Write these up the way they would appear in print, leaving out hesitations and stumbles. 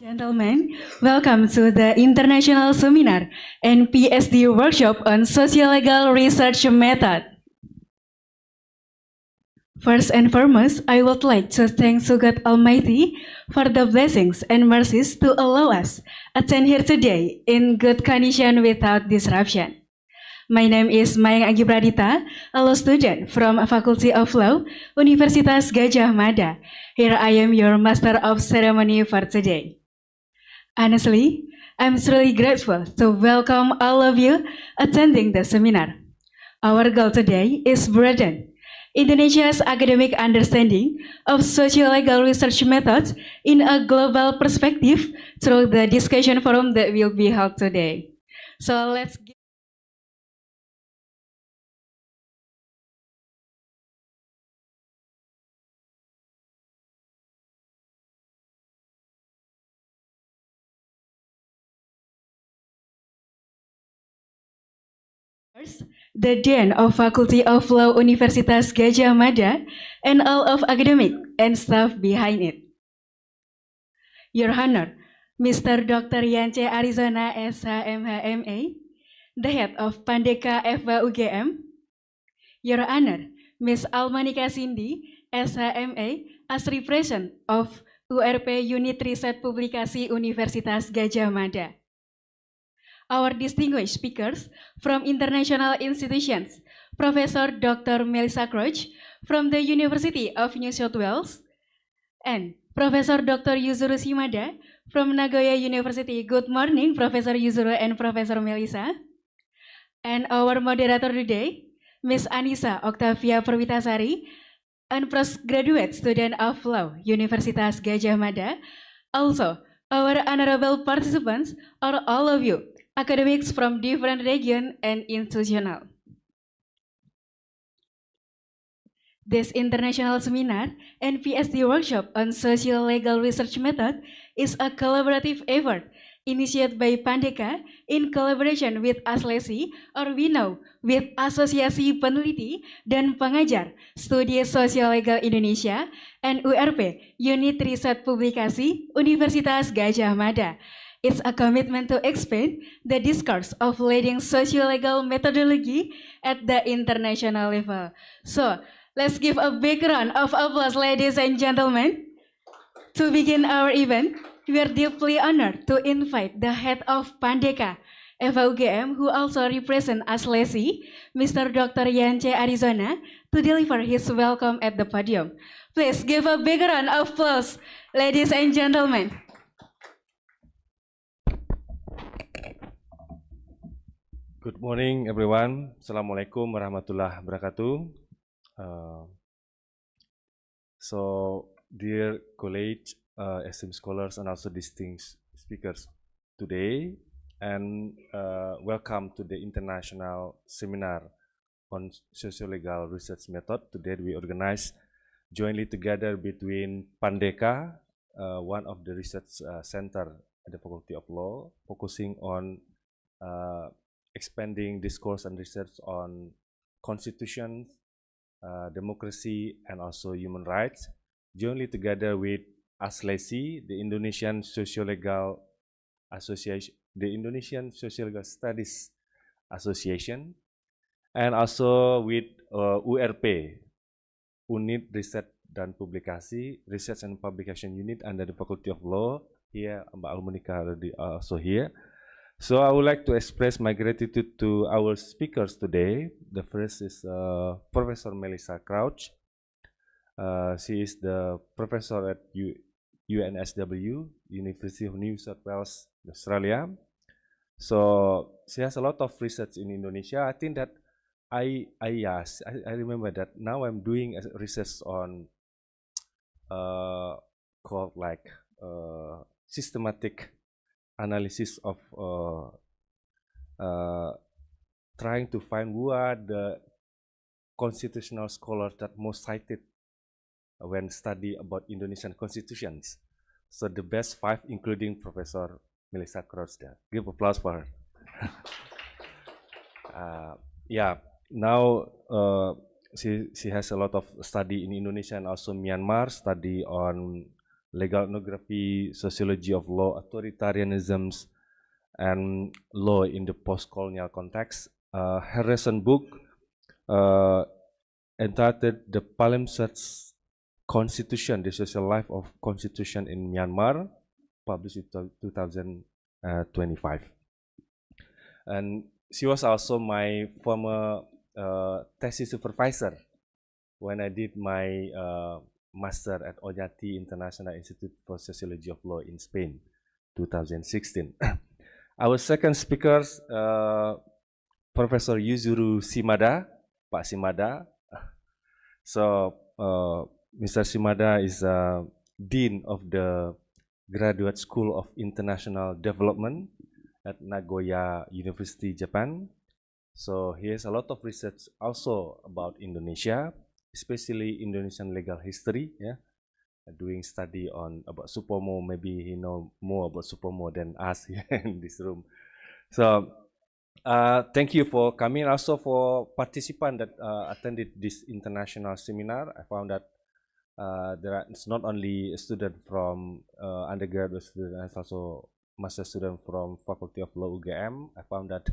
Gentlemen, welcome to the International Seminar and PhD Workshop on Socio-Legal Research Method. First and foremost, I would like to thank God Almighty for the blessings and mercies to allow us attend here today in good condition without disruption. My name is Mayang Agi Pradita, a law student from Faculty of Law, Universitas Gadjah, Mada. Here I am your Master of Ceremony for today. Honestly, I'm truly grateful to welcome all of you attending the seminar. Our goal today is broaden Indonesia's academic understanding of socio-legal research methods in a global perspective through the discussion forum that will be held today. So let's get the Dean of Faculty of Law Universitas Gadjah Mada and all of academic and staff behind it. Your Honor, Mr. Dr. Yance Arizona SHMHMA, the head of Pandekha FH UGM. Your Honor, Ms. Almanika Cindy SHMA as representative of URP Unit Riset Publikasi Universitas Gadjah Mada. Our distinguished speakers from international institutions, Professor Dr. Melissa Crouch from the University of New South Wales, and Professor Dr. Yuzuru Shimada from Nagoya University. Good morning, Professor Yuzuru and Professor Melissa. And our moderator today, Ms. Anissa Octavia Perwitasari, and postgraduate student of law, Universitas Gadjah Mada. Also, our honorable participants are all of you, academics from different regions and institutional. This international seminar and PhD workshop on socio-legal research method is a collaborative effort initiated by Pandekha in collaboration with ASSLESI, or we know with Asosiasi Peneliti dan Pengajar Studi Socio-Legal Indonesia, and URP Unit Riset Publikasi Universitas Gadjah Mada. It's a commitment to expand the discourse of leading socio-legal methodology at the international level. So, let's give a big round of applause, ladies and gentlemen. To begin our event, we are deeply honored to invite the head of Pandekha FH UGM, who also represents ASSLESI, Mr. Dr. Yance Arizona, to deliver his welcome at the podium. Please give a big round of applause, ladies and gentlemen. Good morning, everyone. Assalamualaikum warahmatullahi wabarakatuh. Dear colleagues, esteemed scholars, and also distinguished speakers today, and welcome to the international seminar on socio-legal research method. Today we organize jointly together between Pandekha, one of the research center at the Faculty of Law, focusing on expanding discourse and research on constitution, democracy, and also human rights, jointly together with ASSLESI, the Indonesian Socio-Legal Association, the Indonesian Socio-Legal Studies Association, and also with URP, Unit Riset dan Publikasi, Research and Publication Unit under the Faculty of Law. Here, Mbak Almanika already also here. So I would like to express my gratitude to our speakers today. The first is Professor Melissa Crouch. She is the professor at UNSW, University of New South Wales, Australia. So she has a lot of research in Indonesia. I think that I remember that now I'm doing a research on called like systematic analysis of trying to find who are the constitutional scholars that most cited when study about Indonesian constitutions. So the best 5, including Professor Melissa Crouch. Give applause for her. Yeah, now she has a lot of study in Indonesia and also Myanmar, study on legal ethnography, sociology of law, authoritarianisms, and law in the post-colonial context. Her recent book, entitled The Palimpsest's Constitution, The Social Life of Constitution in Myanmar, published in 2025. And she was also my former thesis supervisor when I did my master at Ojati International Institute for Sociology of Law in Spain, 2016. Our second speaker, Professor Yuzuru Shimada, Pak Shimada. So, Mr. Shimada is Dean of the Graduate School of International Development at Nagoya University, Japan. So he has a lot of research also about Indonesia, especially Indonesian legal history. Yeah, doing study on about Supomo. Maybe he know more about Supomo than us here in this room. So thank you for coming. Also for participants that attended this international seminar. I found that it's not only a student from undergraduate student, it's also master student from Faculty of Law UGM. I found that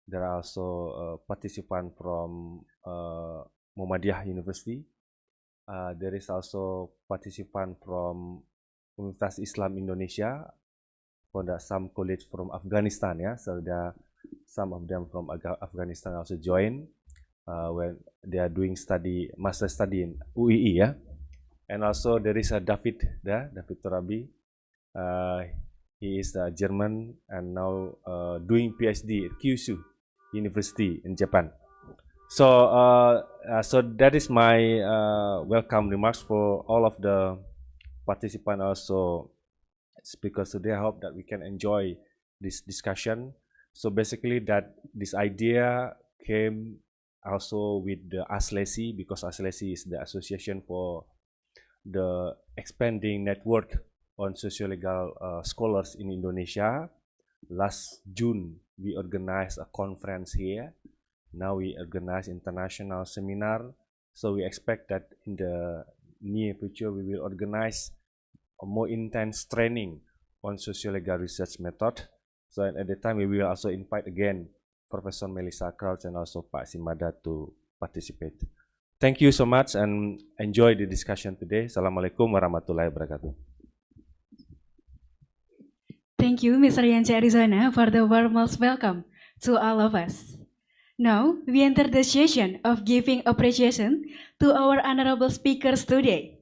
there are also participants from Muhammadiyah University. There is also participant from Universitas Islam Indonesia, from some college from Afghanistan. Yeah, so there are some of them from Afghanistan also join when they are doing master study in UII. Yeah, and also there is a David there, David Torabi. He is a German and now doing PhD at Kyushu University in Japan. So, so that is my welcome remarks for all of the participants, also speakers today. I hope that we can enjoy this discussion. So basically, that this idea came also with the ASSLESI, because ASSLESI is the association for the expanding network on socio-legal scholars in Indonesia. Last June, we organized a conference here. Now we organize international seminar. So we expect that in the near future, we will organize a more intense training on socio-legal research method. So at the time, we will also invite again Professor Melissa Crouch and also Pak Shimada to participate. Thank you so much and enjoy the discussion today. Assalamualaikum warahmatullahi wabarakatuh. Thank you, Mr. Yance Arizona, for the warmest welcome to all of us. Now, we enter the session of giving appreciation to our honorable speakers today.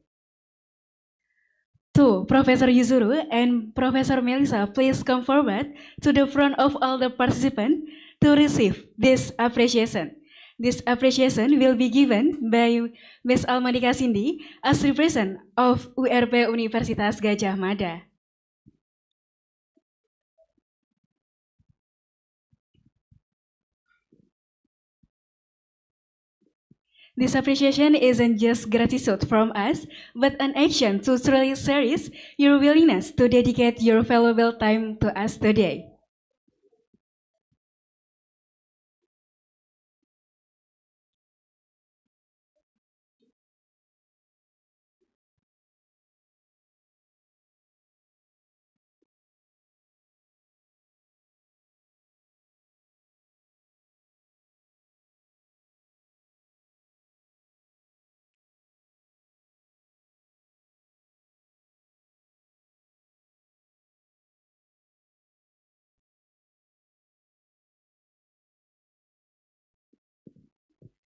To Professor Yuzuru and Professor Melissa, please come forward to the front of all the participants to receive this appreciation. This appreciation will be given by Ms. Almadika Cindy as representative of URP Universitas Gadjah Mada. This appreciation isn't just gratitude from us, but an action to truly cherish your willingness to dedicate your valuable time to us today.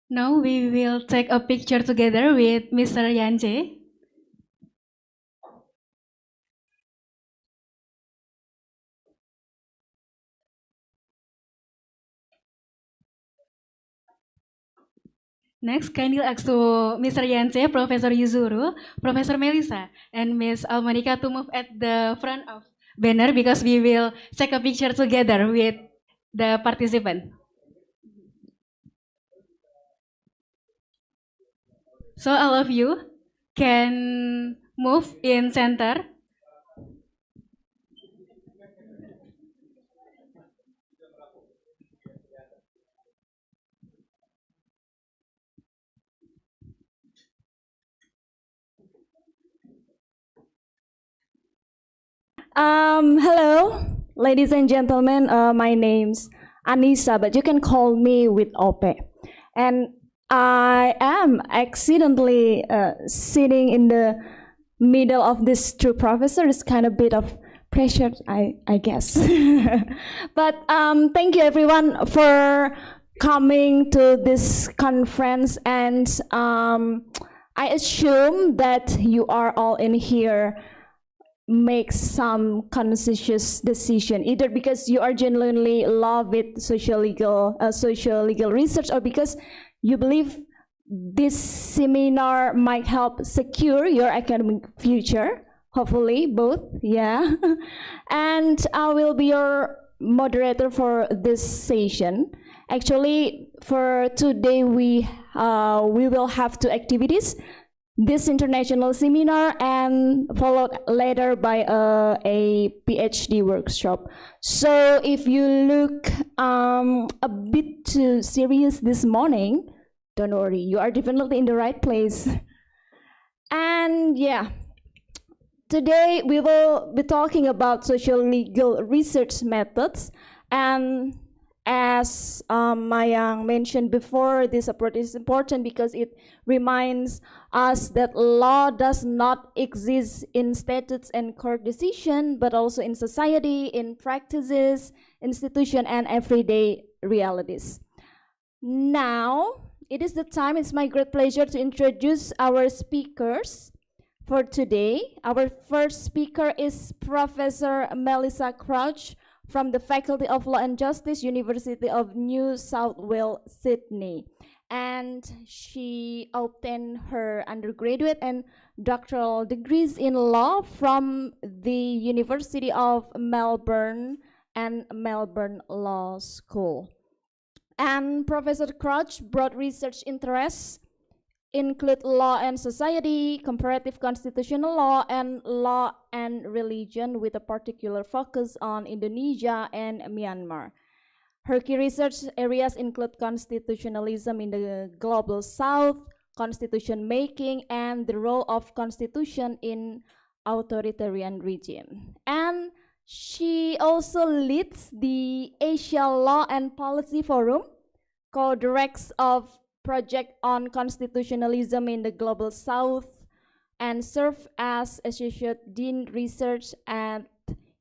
Now we will take a picture together with Mr. Yance. Next, kindly ask to Mr. Yance, Professor Yuzuru, Professor Melissa, and Ms. Almanika to move at the front of banner because we will take a picture together with the participant. So all of you can move in center. Hello, ladies and gentlemen. My name's Anissa, but you can call me with Ope. And I am accidentally sitting in the middle of this two professors. Kind of bit of pressure, I guess. But thank you everyone for coming to this conference, and I assume that you are all in here make some conscious decision, either because you are genuinely love it social legal research, or because you believe this seminar might help secure your academic future. Hopefully both, yeah. And I will be your moderator for this session. Actually, for today we will have two activities: this international seminar, and followed later by a PhD workshop. So if you look a bit too serious this morning, don't worry, you are definitely in the right place. And yeah, today we will be talking about social legal research methods. And as Mayang mentioned before, this approach is important because it reminds us that law does not exist in statutes and court decision, but also in society, in practices, institution, and everyday realities. Now, it is the time. It's my great pleasure to introduce our speakers for today. Our first speaker is Professor Melissa Crouch from the Faculty of Law and Justice, University of New South Wales, Sydney. And she obtained her undergraduate and doctoral degrees in law from the University of Melbourne and Melbourne Law School. And Professor Crouch broad research interests include law and society, comparative constitutional law and religion, with a particular focus on Indonesia and Myanmar. Her key research areas include constitutionalism in the global south, constitution making, and the role of constitution in authoritarian regime. And she also leads the Asia Law and Policy Forum, co-directs of project on constitutionalism in the global south, and served as associate dean research at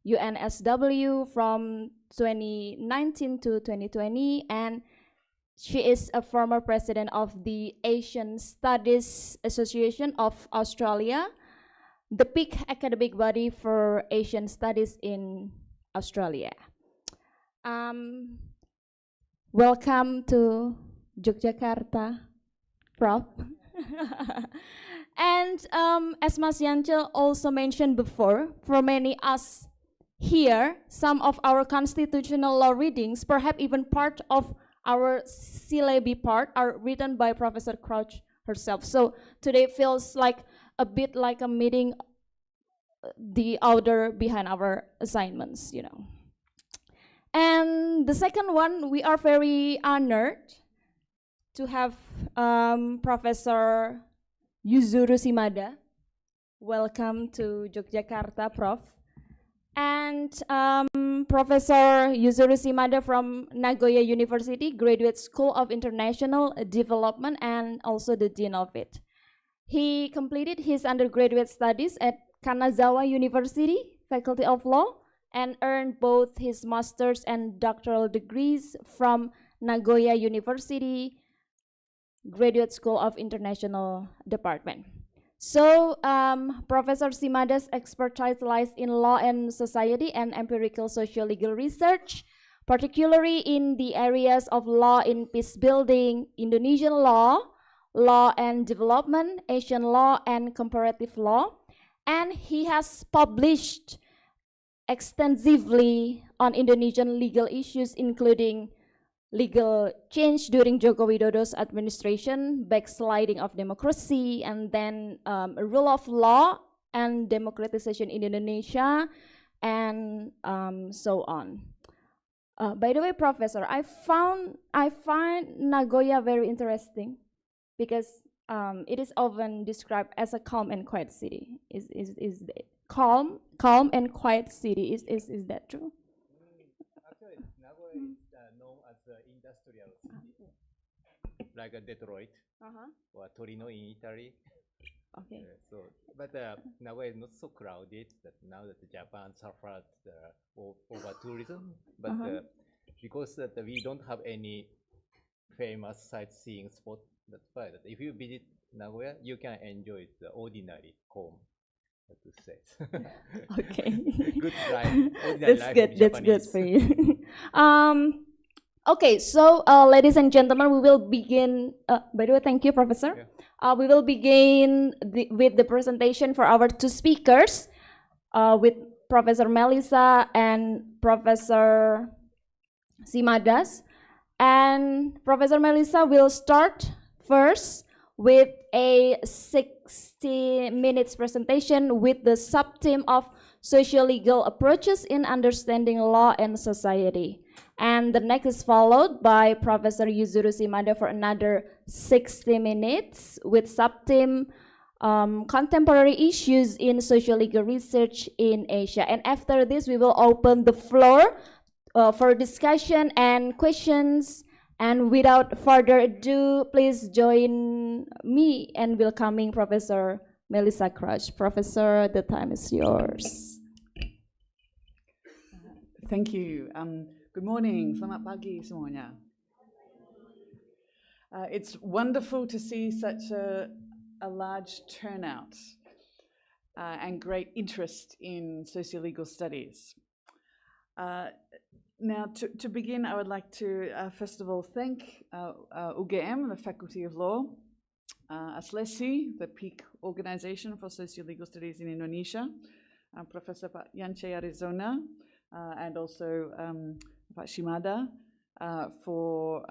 UNSW from 2019 to 2020, and she is a former president of the Asian Studies Association of Australia, the peak academic body for Asian studies in Australia. Welcome to Yogyakarta, Prof. And as Mas Yancho also mentioned before, for many us here, some of our constitutional law readings, perhaps even part of our syllabi part, are written by Professor Crouch herself. So today feels like a bit like a meeting the order behind our assignments, you know. And the second one, we are very honored to have Professor Yuzuru Shimada. Welcome to Yogyakarta, Prof. And Professor Yuzuru Shimada from Nagoya University, Graduate School of International Development, and also the Dean of it. He completed his undergraduate studies at Kanazawa University, Faculty of Law, and earned both his master's and doctoral degrees from Nagoya University, Graduate School of International Department. So Professor Shimada's expertise lies in law and society and empirical socio-legal research, particularly in the areas of law in peace building, Indonesian law, law and development, Asian law, and comparative law. And he has published extensively on Indonesian legal issues, including legal change during Joko Widodo's administration, backsliding of democracy, and then rule of law and democratization in Indonesia, and so on. By the way, Professor, I find Nagoya very interesting because it is often described as a calm and quiet city. Is calm and quiet city. Is that true? Actually, Nagoya is known as an industrial city, like Detroit or Torino in Italy. Okay. But Nagoya is not so crowded. That now that Japan suffered over tourism, but because that we don't have any famous sightseeing spot, that's why that if you visit Nagoya, you can enjoy the ordinary home. To say. Okay. Good life. That's good. That's good for you. Okay, so ladies and gentlemen, we will begin. By the way, thank you, Professor. Yeah. We will begin with the presentation for our two speakers, with Professor Melissa and Professor Shimada. And Professor Melissa will start first with a 60 minutes presentation with the sub-theme of socio-legal approaches in understanding law and society. And the next is followed by Professor Yuzuru Shimada for another 60 minutes with sub-theme contemporary issues in socio-legal research in Asia. And after this, we will open the floor for discussion and questions. And without further ado, please join me in welcoming Professor Melissa Crouch. Professor, the time is yours. Thank you. Good morning. Selamat pagi semuanya. It's wonderful to see such a large turnout and great interest in socio-legal studies. Now, to begin, I would like to first of all thank UGM, the Faculty of Law, ASSLESI, the peak organization for socio-legal studies in Indonesia, Professor Pak Yance Arizona, and also Pak Shimada for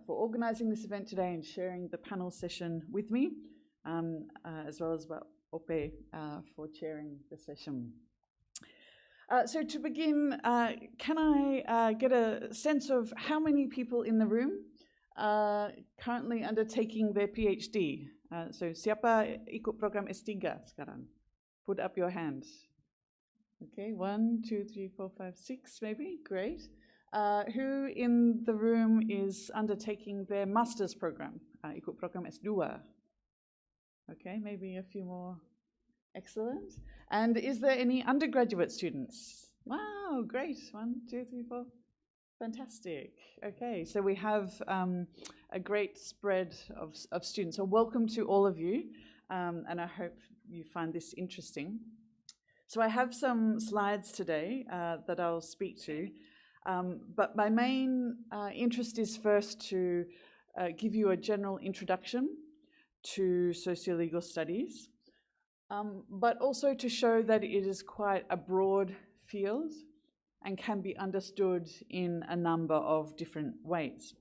organizing this event today and sharing the panel session with me, as well as Ope for chairing the session. So to begin, can I get a sense of how many people in the room are currently undertaking their PhD? So siapa ikut program S3 sekarang? Put up your hand. Okay, 1, 2, 3, 4, 5, 6 maybe, great. Who in the room is undertaking their master's program? Ikut program S2. Okay, maybe a few more. Excellent. And is there any undergraduate students? Wow, great. 1, 2, 3, 4. Fantastic. Okay, so we have a great spread of students. So welcome to all of you, and I hope you find this interesting. So I have some slides today that I'll speak to, but my main interest is first to give you a general introduction to socio-legal studies. But also to show that it is quite a broad field and can be understood in a number of different ways.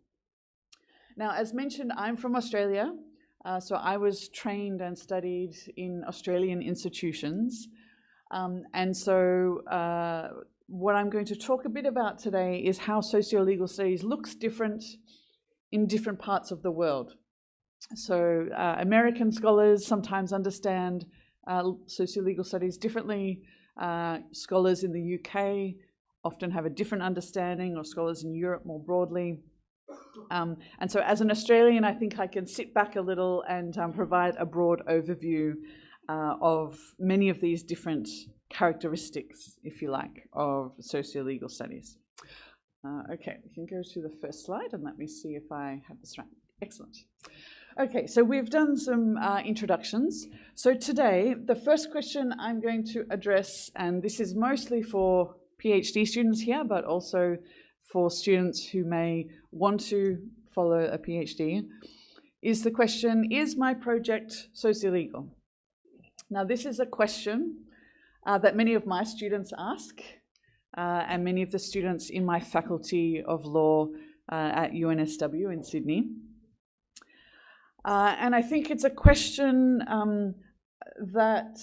Now, as mentioned, I'm from Australia, so I was trained and studied in Australian institutions. And so what I'm going to talk a bit about today is how socio-legal studies looks different in different parts of the world. So American scholars sometimes understand socio-legal studies differently. Scholars in the UK often have a different understanding, or scholars in Europe more broadly. And so as an Australian, I think I can sit back a little and provide a broad overview of many of these different characteristics, if you like, of socio-legal studies. Okay, we can go to the first slide and let me see if I have this right. Excellent. Okay, so we've done some introductions. So today, the first question I'm going to address, and this is mostly for PhD students here, but also for students who may want to follow a PhD, is the question, is my project socio-legal? Now, this is a question that many of my students ask, and many of the students in my Faculty of Law at UNSW in Sydney. And I think it's a question that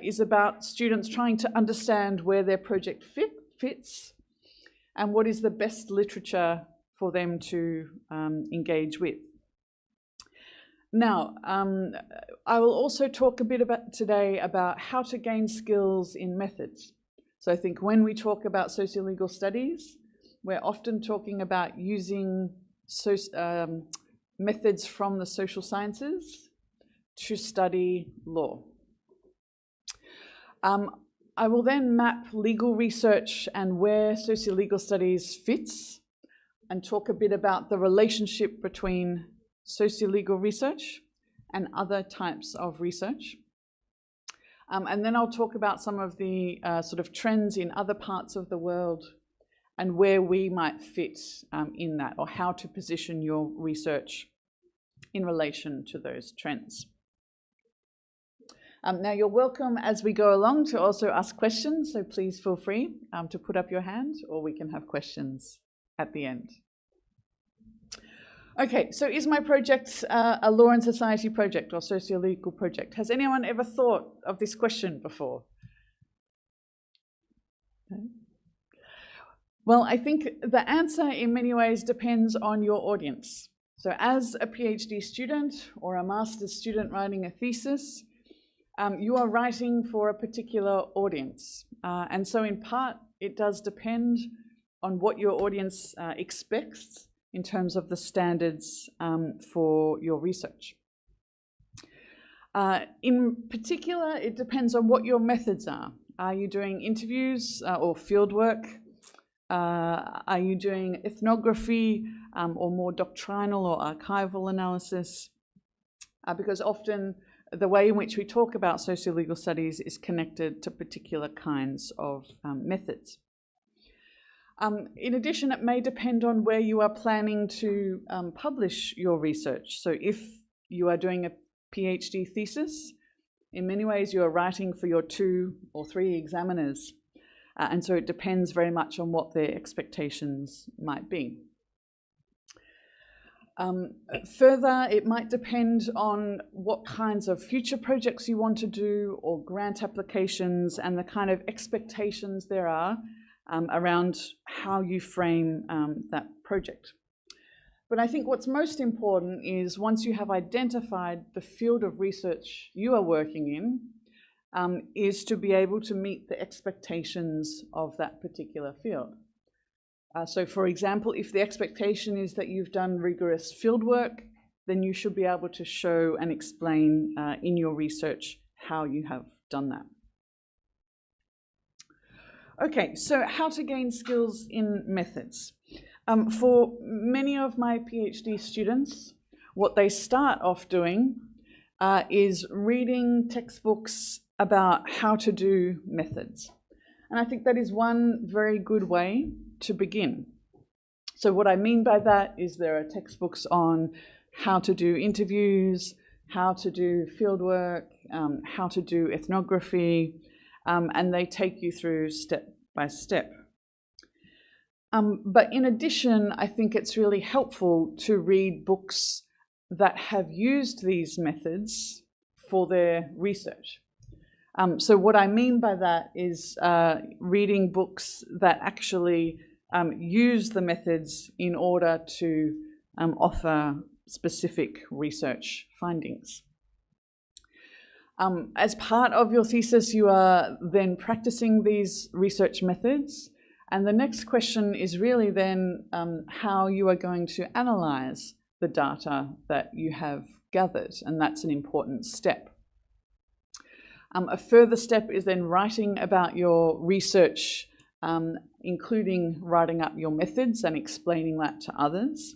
is about students trying to understand where their project fits and what is the best literature for them to engage with. Now, I will also talk a bit today about how to gain skills in methods. So I think when we talk about socio-legal studies, we're often talking about using methods from the social sciences to study law. I will then map legal research and where socio-legal studies fits, and talk a bit about the relationship between socio-legal research and other types of research. And then I'll talk about some of the sort of trends in other parts of the world and where we might fit in that, or how to position your research in relation to those trends. Now you're welcome as we go along to also ask questions, so please feel free to put up your hand, or we can have questions at the end. Okay, so is my project a law and society project or socio-legal project? Has anyone ever thought of this question before? No? Well, I think the answer in many ways depends on your audience. So as a PhD student or a master's student writing a thesis, you are writing for a particular audience. And so in part, it does depend on what your audience expects in terms of the standards for your research. In particular, it depends on what your methods are. Are you doing interviews or field work? Are you doing ethnography or more doctrinal or archival analysis? Because often the way in which we talk about socio-legal studies is connected to particular kinds of methods. In addition, it may depend on where you are planning to publish your research. So if you are doing a PhD thesis, in many ways you are writing for your 2 or 3 examiners. And so it depends very much on what their expectations might be. Further, it might depend on what kinds of future projects you want to do, or grant applications, and the kind of expectations there are around how you frame that project. But I think what's most important is once you have identified the field of research you are working in, is to be able to meet the expectations of that particular field. So for example, if the expectation is that you've done rigorous field work, then you should be able to show and explain in your research how you have done that. Okay, so how to gain skills in methods. For many of my PhD students, what they start off doing is reading textbooks about how to do methods. And I think that is one very good way to begin. So what I mean by that is there are textbooks on how to do interviews, how to do fieldwork, how to do ethnography, and they take you through step by step. But in addition, I think it's really helpful to read books that have used these methods for their research. So what I mean by that is reading books that actually use the methods in order to offer specific research findings. As part of your thesis, you are then practicing these research methods. And the next question is really then how you are going to analyze the data that you have gathered, and that's an important step. A further step is then writing about your research, including writing up your methods and explaining that to others.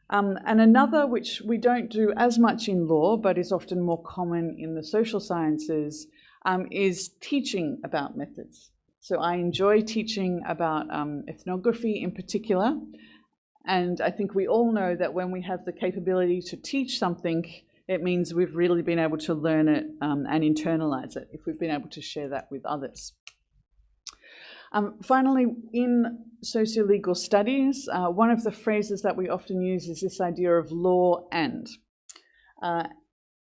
And another, which we don't do as much in law, but is often more common in the social sciences, is teaching about methods. So I enjoy teaching about ethnography in particular. And I think we all know that when we have the capability to teach something, it means we've really been able to learn it and internalize it if we've been able to share that with others. Finally, in socio-legal studies, one of the phrases that we often use is this idea of law and.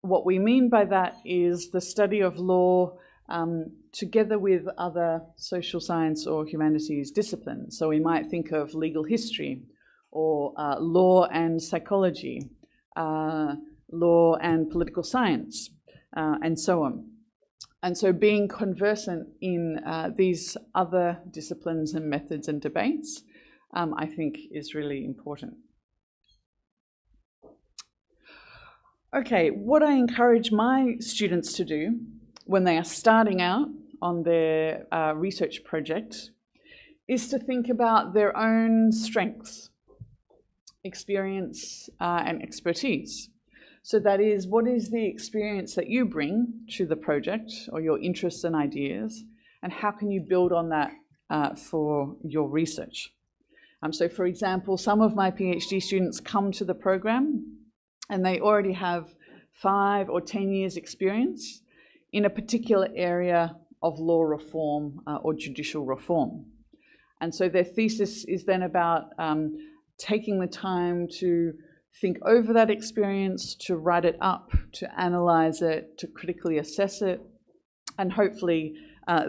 What we mean by that is the study of law together with other social science or humanities disciplines. So we might think of legal history or law and psychology, law and political science, and so on. And so being conversant in these other disciplines and methods and debates, I think is really important. Okay, what I encourage my students to do when they are starting out on their research project is to think about their own strengths, experience, and expertise. So that is, what is the experience that you bring to the project or your interests and ideas, and how can you build on that for your research? So for example, some of my PhD students come to the program and they already have 5 or 10 years experience in a particular area of law reform or judicial reform. And so their thesis is then about taking the time to think over that experience, to write it up, to analyze it, to critically assess it, and hopefully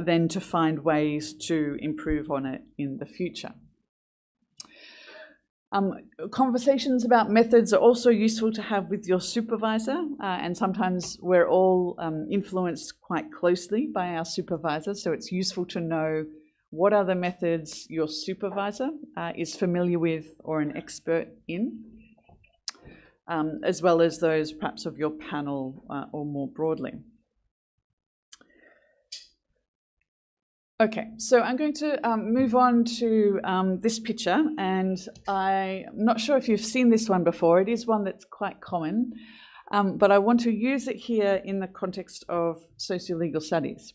then to find ways to improve on it in the future. Conversations about methods are also useful to have with your supervisor, and sometimes we're all influenced quite closely by our supervisor, so it's useful to know what are the methods your supervisor is familiar with or an expert in, as well as those perhaps of your panel or more broadly. Okay, so I'm going to move on to this picture, and I'm not sure if you've seen this one before. It is one that's quite common, but I want to use it here in the context of socio-legal studies.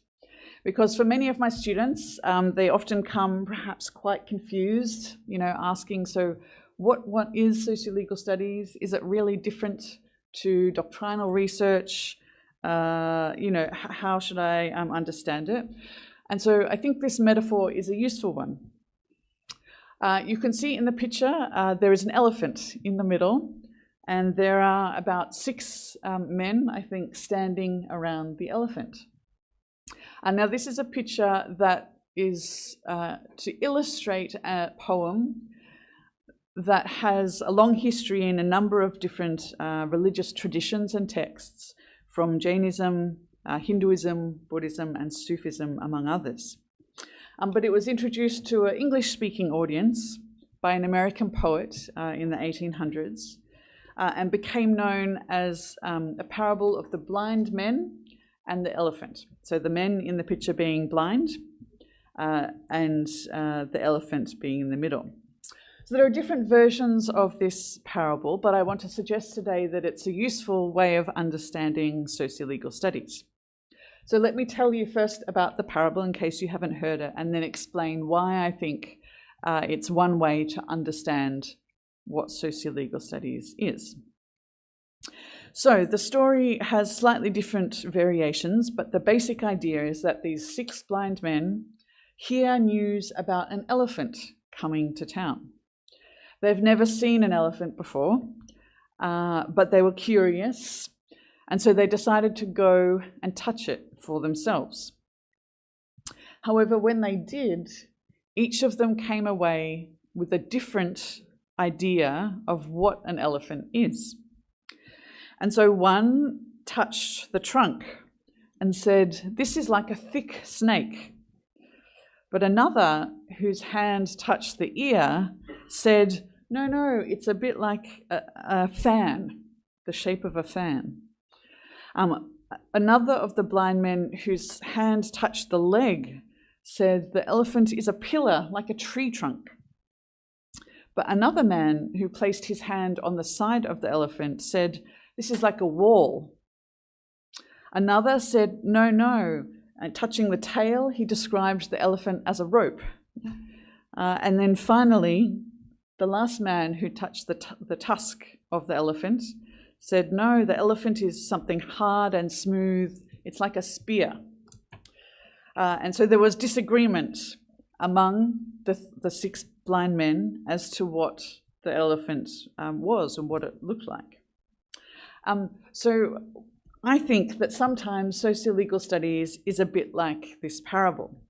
Because for many of my students, they often come perhaps quite confused, you know, asking, so what is socio-legal studies? Is it really different to doctrinal research? You know, how should I understand it? And so I think this metaphor is a useful one. You can see in the picture, there is an elephant in the middle, and there are about 6 men, I think, standing around the elephant. And now this is a picture that is to illustrate a poem that has a long history in a number of different religious traditions and texts, from Jainism, Hinduism, Buddhism, and Sufism, among others. But it was introduced to an English-speaking audience by an American poet in the 1800s and became known as a parable of the blind men and the elephant. So the men in the picture being blind and the elephant being in the middle. So there are different versions of this parable, but I want to suggest today that it's a useful way of understanding socio-legal studies. So let me tell you first about the parable in case you haven't heard it, and then explain why I think it's one way to understand what socio-legal studies is. So the story has slightly different variations, but the basic idea is that these 6 blind men hear news about an elephant coming to town. They've never seen an elephant before, but they were curious, and so they decided to go and touch it for themselves. However, when they did, each of them came away with a different idea of what an elephant is. And so one touched the trunk and said, "This is like a thick snake." But another, whose hand touched the ear, said, no, it's a bit like a fan, the shape of a fan. Another of the blind men whose hand touched the leg said, "The elephant is a pillar, like a tree trunk." But another man who placed his hand on the side of the elephant said, "This is like a wall." Another said, no. And touching the tail, he described the elephant as a rope. And then finally, the last man who touched the tusk of the elephant said, "No, the elephant is something hard and smooth. It's like a spear." And so there was disagreement among the 6 blind men as to what the elephant was and what it looked like. So I think that sometimes socio-legal studies is a bit like this parable.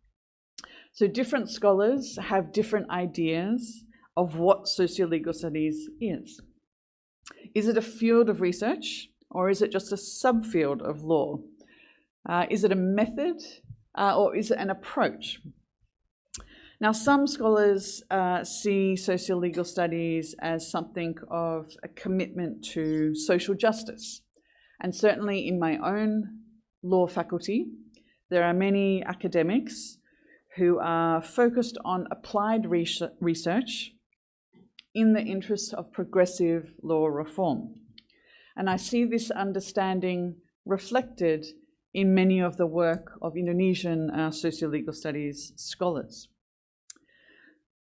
So different scholars have different ideas of what socio-legal studies is. Is it a field of research, or is it just a subfield of law? Is it a method, or is it an approach? Now, some scholars see socio-legal studies as something of a commitment to social justice. And certainly in my own law faculty, there are many academics who are focused on applied research in the interest of progressive law reform. And I see this understanding reflected in many of the work of Indonesian socio-legal studies scholars.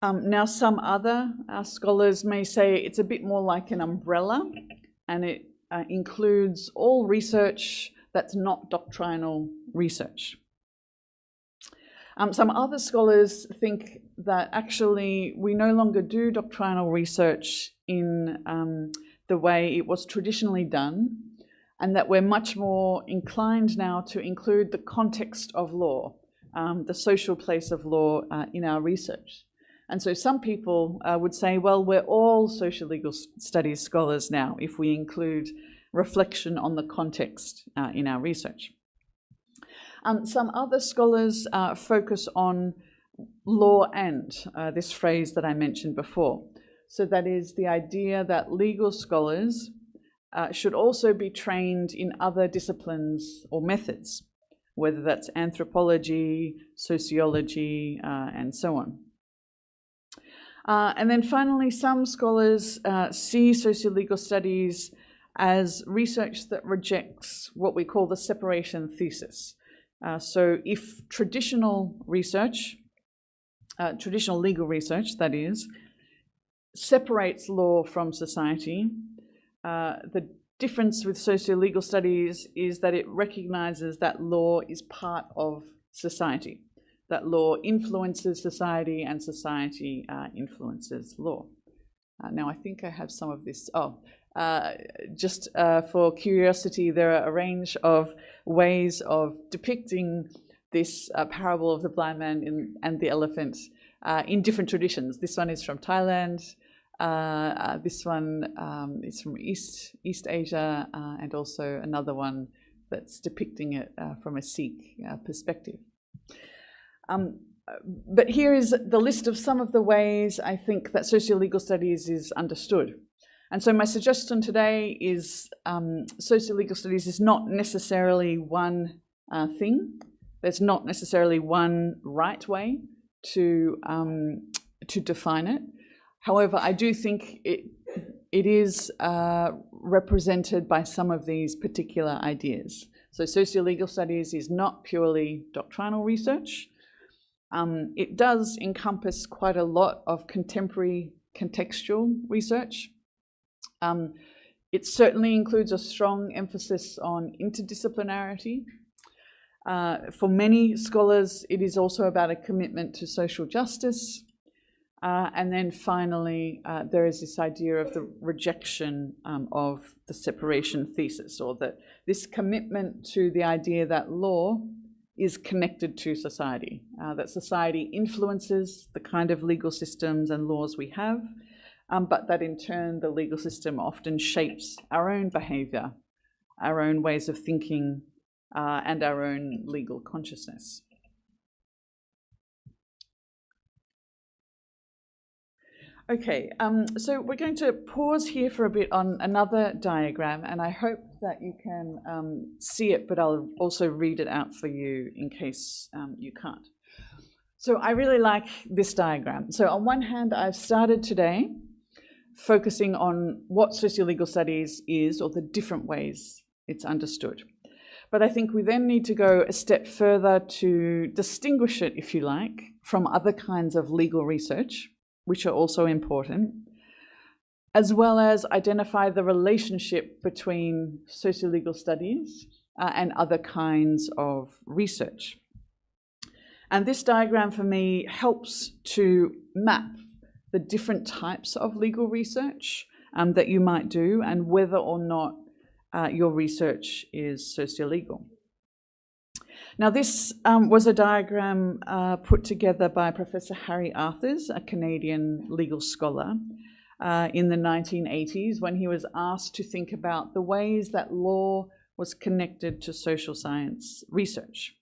Now, some other scholars may say it's a bit more like an umbrella, and it includes all research that's not doctrinal research. Some other scholars think that actually we no longer do doctrinal research in the way it was traditionally done, and that we're much more inclined now to include the context of law, the social place of law in our research. And so some people would say, well, we're all social-legal studies scholars now if we include reflection on the context in our research. Some other scholars focus on law and, this phrase that I mentioned before. So that is the idea that legal scholars should also be trained in other disciplines or methods, whether that's anthropology, sociology, and so on. And then finally, some scholars see socio-legal studies as research that rejects what we call the separation thesis. So if traditional research, traditional legal research, that is, separates law from society, the difference with socio-legal studies is that it recognizes that law is part of society, that law influences society and society influences law. Now, I think I have some of this. Just for curiosity, there are a range of ways of depicting this parable of the blind man and the elephant in different traditions. This one is from Thailand. This one is from East Asia, and also another one that's depicting it from a Sikh perspective. But here is the list of some of the ways I think that socio-legal studies is understood. And so my suggestion today is socio-legal studies is not necessarily one thing. There's not necessarily one right way to define it. However, I do think it is represented by some of these particular ideas. So socio-legal studies is not purely doctrinal research. It does encompass quite a lot of contemporary contextual research. It certainly includes a strong emphasis on interdisciplinarity. For many scholars, it is also about a commitment to social justice. And then finally, there is this idea of the rejection of the separation thesis, or that this commitment to the idea that law is connected to society, that society influences the kind of legal systems and laws we have, but that in turn the legal system often shapes our own behavior, our own ways of thinking, and our own legal consciousness. Okay, so we're going to pause here for a bit on another diagram, and I hope that you can see it, but I'll also read it out for you in case you can't. So I really like this diagram. So on one hand, I've started today focusing on what socio-legal studies is, or the different ways it's understood. But I think we then need to go a step further to distinguish it, if you like, from other kinds of legal research, which are also important, as well as identify the relationship between socio-legal studies and other kinds of research. And this diagram for me helps to map the different types of legal research that you might do, and whether or not your research is socio-legal. Now, this was a diagram put together by Professor Harry Arthurs, a Canadian legal scholar, in the 1980s when he was asked to think about the ways that law was connected to social science research.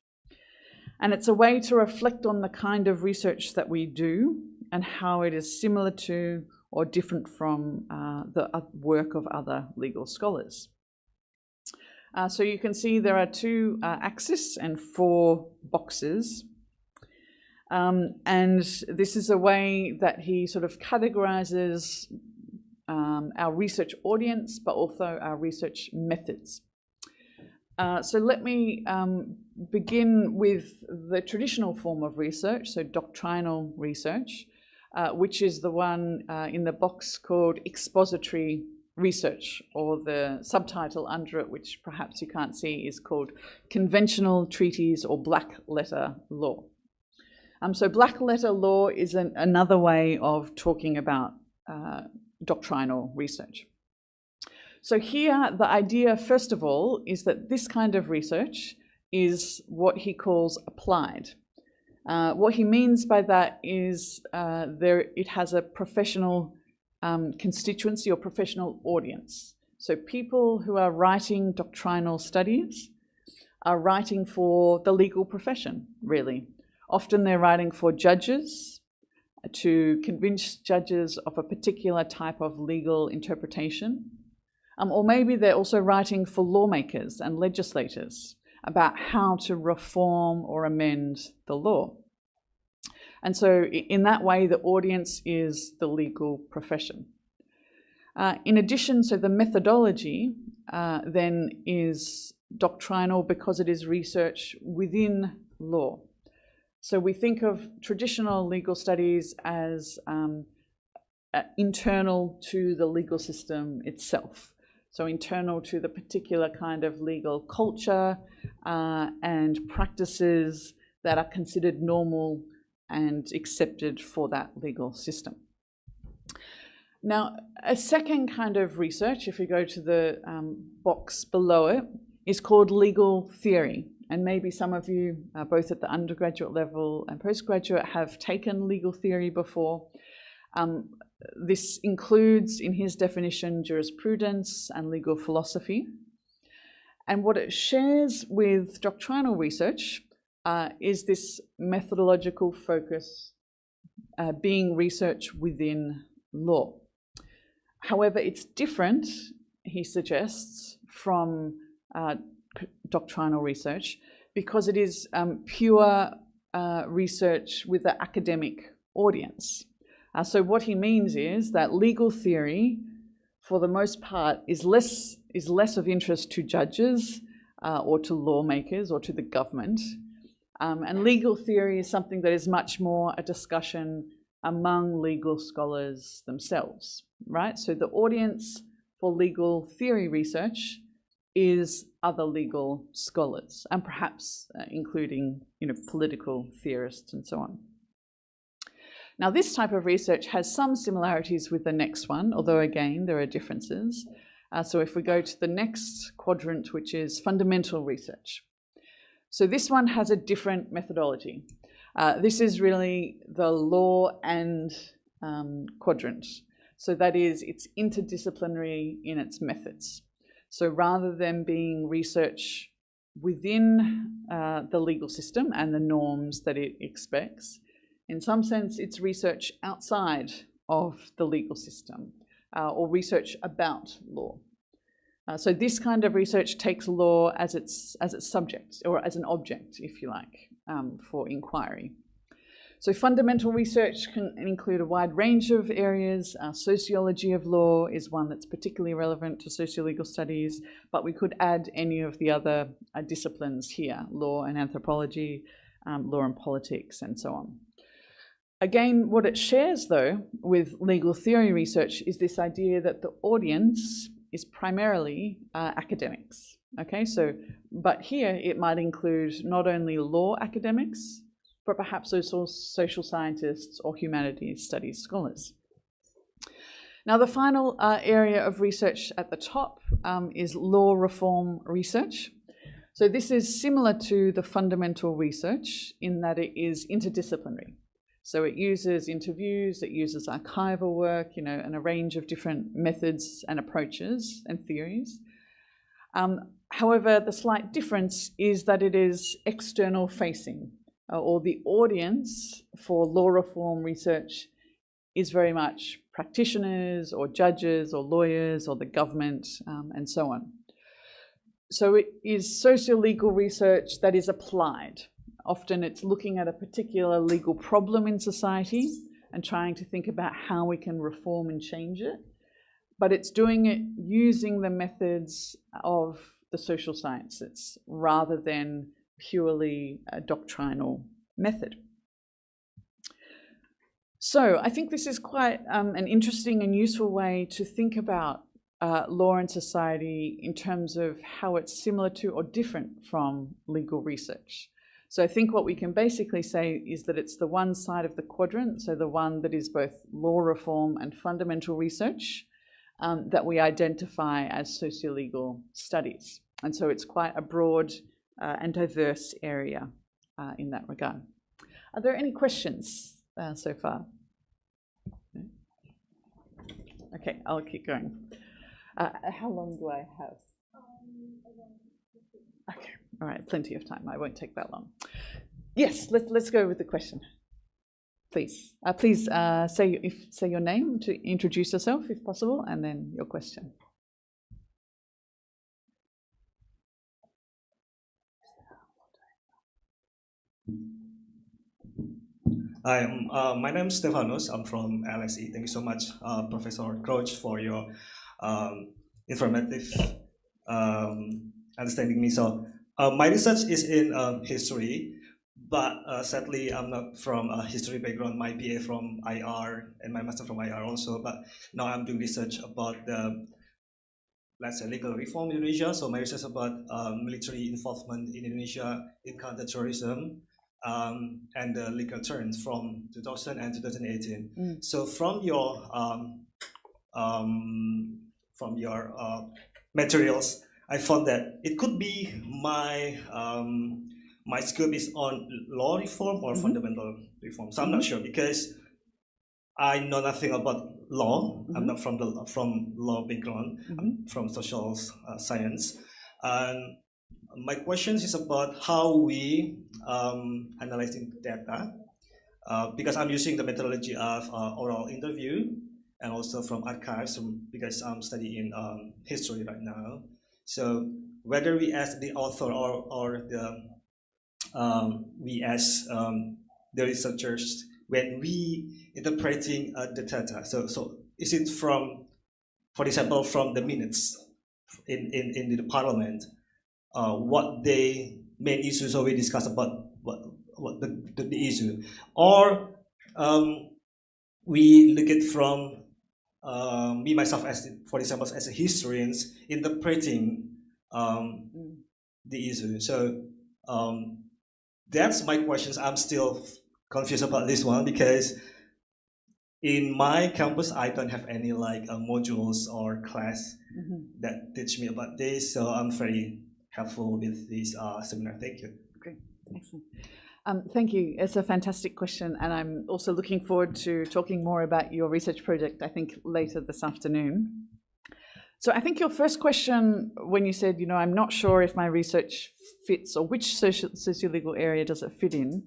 And it's a way to reflect on the kind of research that we do and how it is similar to or different from the work of other legal scholars. So you can see there are 2 axes and 4 boxes. And this is a way that he sort of categorizes our research audience, but also our research methods. So let me begin with the traditional form of research, so doctrinal research, which is the one in the box called expository research, or the subtitle under it, which perhaps you can't see, is called conventional treatise or black letter law. So black letter law is another way of talking about doctrinal research. So here, the idea, first of all, is that this kind of research is what he calls applied. What he means by that is it has a professional constituency or professional audience. So people who are writing doctrinal studies are writing for the legal profession, really. Often they're writing for judges to convince judges of a particular type of legal interpretation. Or maybe they're also writing for lawmakers and legislators about how to reform or amend the law. And so in that way, the audience is the legal profession. In addition, so the methodology then is doctrinal because it is research within law. So we think of traditional legal studies as internal to the legal system itself. So internal to the particular kind of legal culture and practices that are considered normal and accepted for that legal system. Now, a second kind of research, if you go to the box below it, is called legal theory. And maybe some of you, both at the undergraduate level and postgraduate, have taken legal theory before. This includes, in his definition, jurisprudence and legal philosophy. And what it shares with doctrinal research is this methodological focus being research within law. However, it's different, he suggests, from doctrinal research because it is pure research with an academic audience. So what he means is that legal theory, for the most part, is less of interest to judges or to lawmakers or to the government. And legal theory is something that is much more a discussion among legal scholars themselves, right? So the audience for legal theory research is other legal scholars, and perhaps including, political theorists and so on. Now, this type of research has some similarities with the next one, although again, there are differences. So if we go to the next quadrant, which is fundamental research. So this one has a different methodology. This is really the law and quadrant. So that is, it's interdisciplinary in its methods. So rather than being research within the legal system and the norms that it expects, in some sense, it's research outside of the legal system or research about law. So this kind of research takes law as its subject, or as an object, if you like, for inquiry. So fundamental research can include a wide range of areas. Sociology of law is one that's particularly relevant to socio-legal studies, but we could add any of the other disciplines here, law and anthropology, law and politics, and so on. Again, what it shares, though, with legal theory research is this idea that the audience is primarily academics. Okay, so, but here it might include not only law academics, but perhaps also social scientists or humanities studies scholars. Now, the final area of research at the top is law reform research. So this is similar to the fundamental research in that it is interdisciplinary. So it uses interviews, it uses archival work, and a range of different methods and approaches and theories. However, the slight difference is that it is external facing, or the audience for law reform research is very much practitioners or judges or lawyers or the government, and so on. So it is socio-legal research that is applied. Often it's looking at a particular legal problem in society and trying to think about how we can reform and change it. But it's doing it using the methods of the social sciences rather than purely a doctrinal method. So I think this is quite an interesting and useful way to think about law and society in terms of how it's similar to or different from legal research. So I think what we can basically say is that it's the one side of the quadrant, so the one that is both law reform and fundamental research, that we identify as socio-legal studies. And so it's quite a broad and diverse area in that regard. Are there any questions so far? Okay, I'll keep going. How long do I have? Okay, all right, plenty of time. I won't take that long. Yes, let's go with the question. Please, say your name to introduce yourself, if possible, and then your question. Hi, my name is Stefanus. I'm from LSE. Thank you so much, Professor Crouch, for your informative understanding me. So my research is in history, but sadly I'm not from a history background. My BA from IR and my master from IR also, but now I'm doing research about the, let's say, legal reform in Indonesia. So my research is about military involvement in Indonesia in counterterrorism. And the legal terms from 2000 and 2018. So from your materials, I found that it could be my my scope is on law reform or fundamental reform. So I'm not sure because I know nothing about law. I'm not from law background. I'm from social science. And my question is about how we analyzing data, because I'm using the methodology of oral interview and also from archives, because I'm studying history right now. So whether we ask the author or the we ask the researchers when we interpreting the data. So is it from, for example, from the minutes in the parliament? What the main issues we discuss about what the issue, or we look at from me myself as, for example, as a historian interpreting the issue. So that's my questions. I'm still confused about this one because in my campus I don't have any like modules or class that teach me about this. So I'm very helpful with this seminar. Thank you. Great, excellent. Thank you. It's a fantastic question, and I'm also looking forward to talking more about your research project, I think, later this afternoon. So I think your first question, when you said, I'm not sure if my research fits or which socio-legal area does it fit in,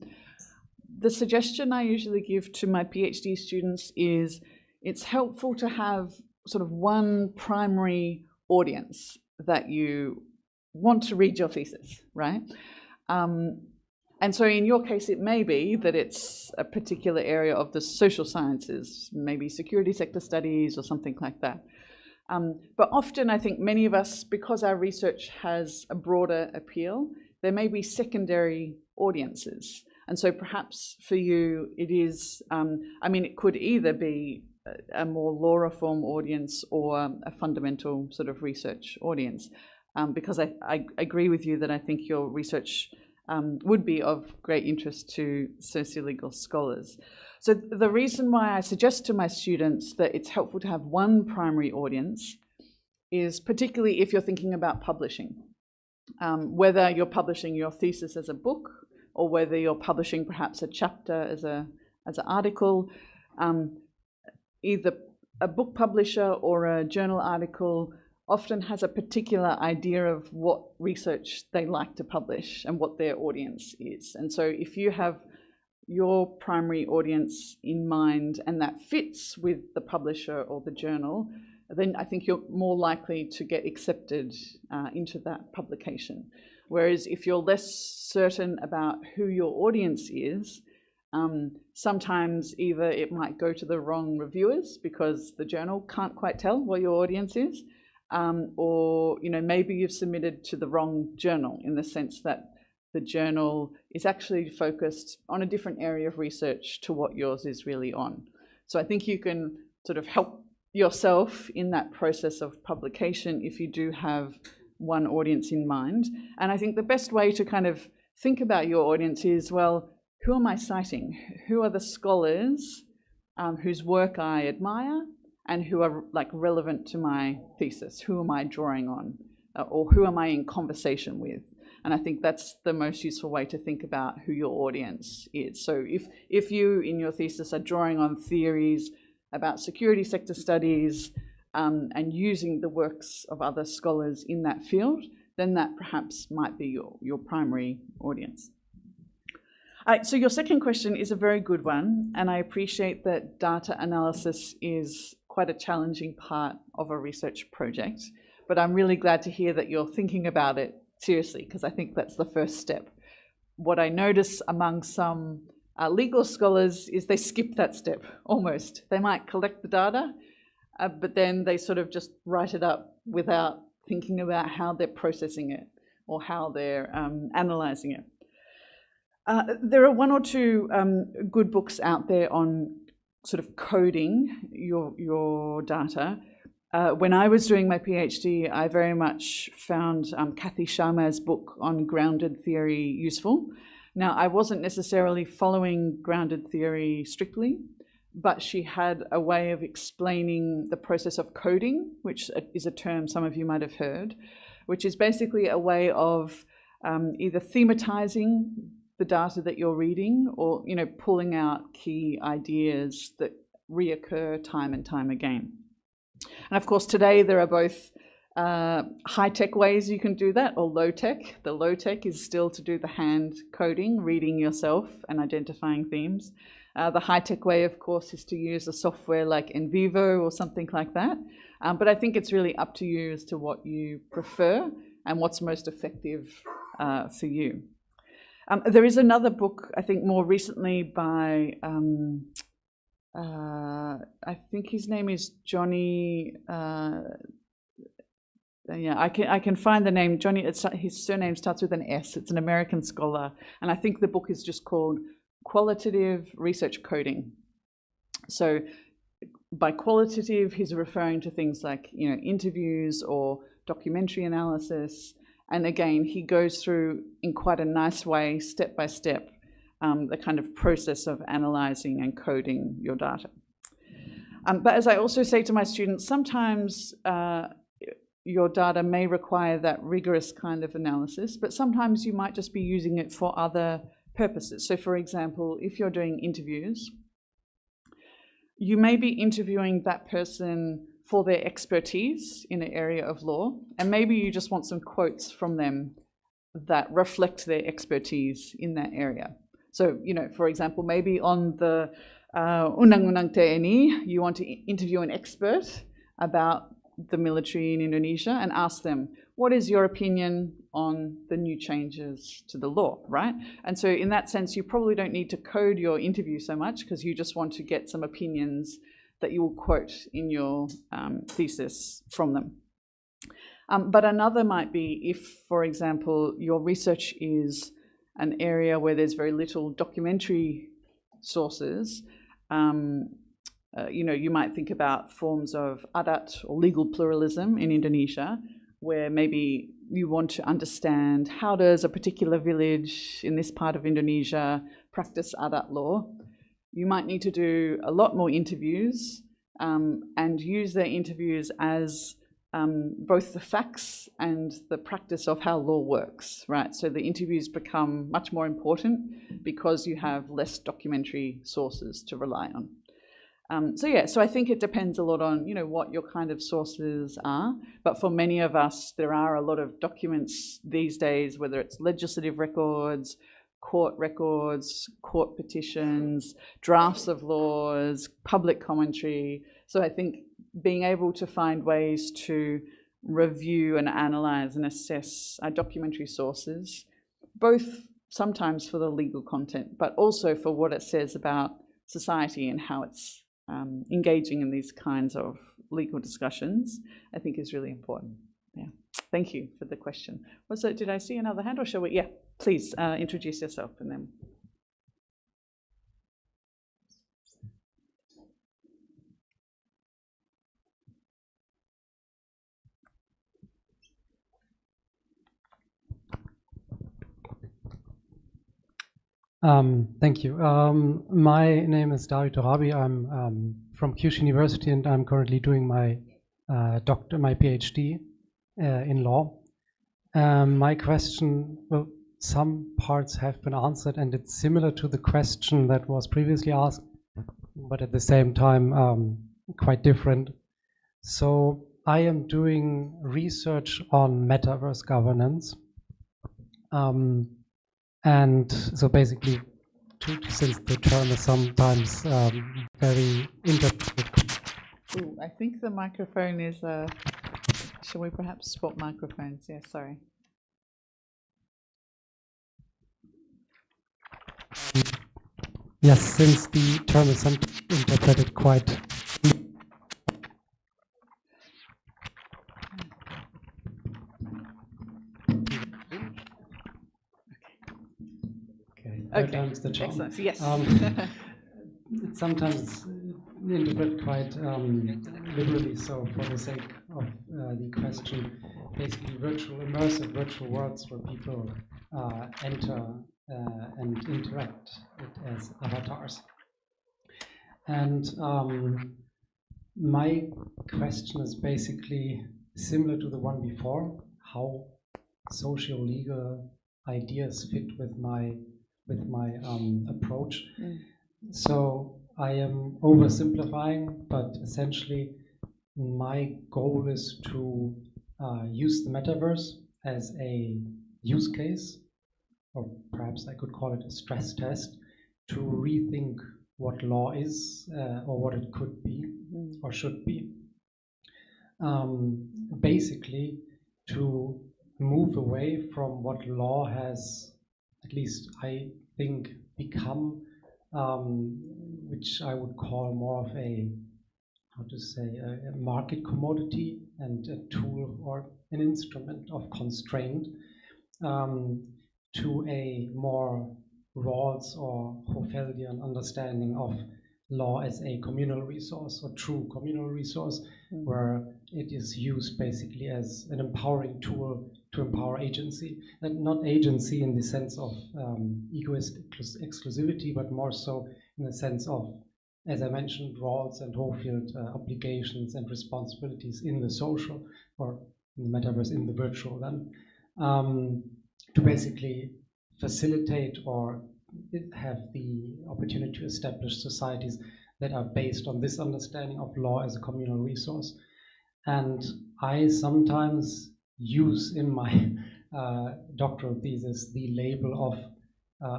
the suggestion I usually give to my PhD students is it's helpful to have sort of one primary audience that you want to read your thesis, right? And so in your case, it may be that it's a particular area of the social sciences, maybe security sector studies or something like that. But often I think many of us, because our research has a broader appeal, there may be secondary audiences. And so perhaps for you, it is, it could either be a more law reform audience or a fundamental sort of research audience. Because I agree with you that I think your research would be of great interest to socio-legal scholars. So the reason why I suggest to my students that it's helpful to have one primary audience is particularly if you're thinking about publishing. Whether you're publishing your thesis as a book or whether you're publishing perhaps a chapter as as an article. Either a book publisher or a journal article often has a particular idea of what research they like to publish and what their audience is. And so if you have your primary audience in mind and that fits with the publisher or the journal, then I think you're more likely to get accepted into that publication. Whereas if you're less certain about who your audience is, sometimes either it might go to the wrong reviewers because the journal can't quite tell what your audience is, or maybe you've submitted to the wrong journal in the sense that the journal is actually focused on a different area of research to what yours is really on. So I think you can sort of help yourself in that process of publication if you do have one audience in mind. And I think the best way to kind of think about your audience is, well, who am I citing? Who are the scholars whose work I admire and who are like relevant to my thesis? Who am I drawing on? Or who am I in conversation with? And I think that's the most useful way to think about who your audience is. So if you in your thesis are drawing on theories about security sector studies and using the works of other scholars in that field, then that perhaps might be your primary audience. So your second question is a very good one, and I appreciate that data analysis is quite a challenging part of a research project, but I'm really glad to hear that you're thinking about it seriously, because I think that's the first step. What I notice among some legal scholars is they skip that step almost. They might collect the data, but then they sort of just write it up without thinking about how they're processing it or how they're analyzing it. There are one or two good books out there on sort of coding your data. When I was doing my PhD, I very much found Kathy Sharma's book on grounded theory useful. Now, I wasn't necessarily following grounded theory strictly, but she had a way of explaining the process of coding, which is a term some of you might have heard, which is basically a way of either thematizing the data that you're reading or pulling out key ideas that reoccur time and time again. And of course, today there are both high-tech ways you can do that or low-tech. The low-tech is still to do the hand coding, reading yourself and identifying themes. The high-tech way, of course, is to use a software like NVivo or something like that. But I think it's really up to you as to what you prefer and what's most effective for you. There is another book, I think more recently by I think his name is Johnny. Yeah, I can find the name. Johnny. His surname starts with an S. It's an American scholar, and I think the book is just called Qualitative Research Coding. So, by qualitative, he's referring to things like interviews or documentary analysis. And again, he goes through in quite a nice way, step by step, the kind of process of analyzing and coding your data. But as I also say to my students, sometimes your data may require that rigorous kind of analysis, but sometimes you might just be using it for other purposes. So for example, if you're doing interviews, you may be interviewing that person for their expertise in an area of law, and maybe you just want some quotes from them that reflect their expertise in that area. So, for example, maybe on the linktr.ee, you want to interview an expert about the military in Indonesia and ask them, what is your opinion on the new changes to the law, right? And so in that sense, you probably don't need to code your interview so much because you just want to get some opinions that you will quote in your thesis from them. But another might be if, for example, your research is an area where there's very little documentary sources, you might think about forms of adat or legal pluralism in Indonesia, where maybe you want to understand how does a particular village in this part of Indonesia practice adat law. You might need to do a lot more interviews and use their interviews as both the facts and the practice of how law works, right? So the interviews become much more important because you have less documentary sources to rely on. So I think it depends a lot on, what your kind of sources are. But for many of us, there are a lot of documents these days, whether it's legislative records, court petitions, drafts of laws, public commentary. So I think being able to find ways to review and analyze and assess our documentary sources, both sometimes for the legal content, but also for what it says about society and how it's engaging in these kinds of legal discussions, I think is really important. Yeah, thank you for the question. Did I see another hand, or shall we? Yeah, please introduce yourself and then. Thank you. My name is David Torabi. I'm from Kyushu University, and I'm currently doing my PhD in law. My question, well, some parts have been answered, and it's similar to the question that was previously asked, but at the same time quite different. So I am doing research on metaverse governance. And so basically, since the term is sometimes very interpreted. Ooh, I think the microphone is, shall we perhaps swap microphones? Yeah, sorry. Yes, since the term is interpreted quite. Okay, time's the charm. excellent, yes. It's sometimes interpreted quite liberally, so for the sake of the question, basically immersive virtual worlds where people enter and interact as avatars. And my question is basically similar to the one before, how socio-legal ideas fit with my approach. So I am oversimplifying, but essentially my goal is to use the metaverse as a use case, or perhaps I could call it a stress test, to rethink what law is or what it could be or should be. Basically to move away from what law has, at least I think, become, which I would call more of a, a market commodity and a tool or an instrument of constraint, to a more Rawls or Hoffeldian understanding of law as a communal resource or true communal resource, where it is used basically as an empowering tool to empower agency, and not agency in the sense of egoist exclusivity, but more so in the sense of, as I mentioned, Rawls and Hofield obligations and responsibilities in the social, or in the metaverse, in the virtual then, to basically facilitate or have the opportunity to establish societies that are based on this understanding of law as a communal resource. And I sometimes use in my doctoral thesis the label of,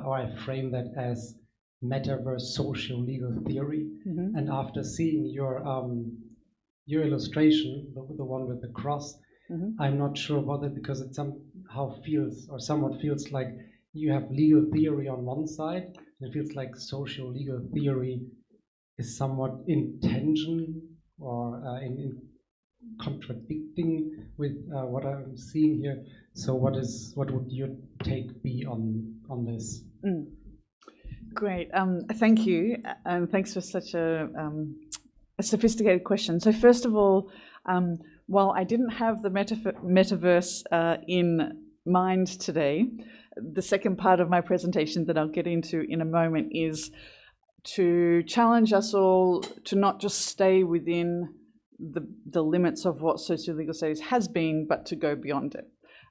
or I frame that as metaverse socio-legal theory. And after seeing your illustration, the one with the cross, I'm not sure about it, because it somehow feels, or somewhat feels like you have legal theory on one side, and it feels like socio-legal theory is somewhat in tension or in contradicting with what I'm seeing here. So what would your take be on this? Great, thank you, and thanks for such a sophisticated question. So first of all, while I didn't have the metaverse in mind today, the second part of my presentation that I'll get into in a moment is to challenge us all to not just stay within the limits of what socio-legal studies has been, but to go beyond it.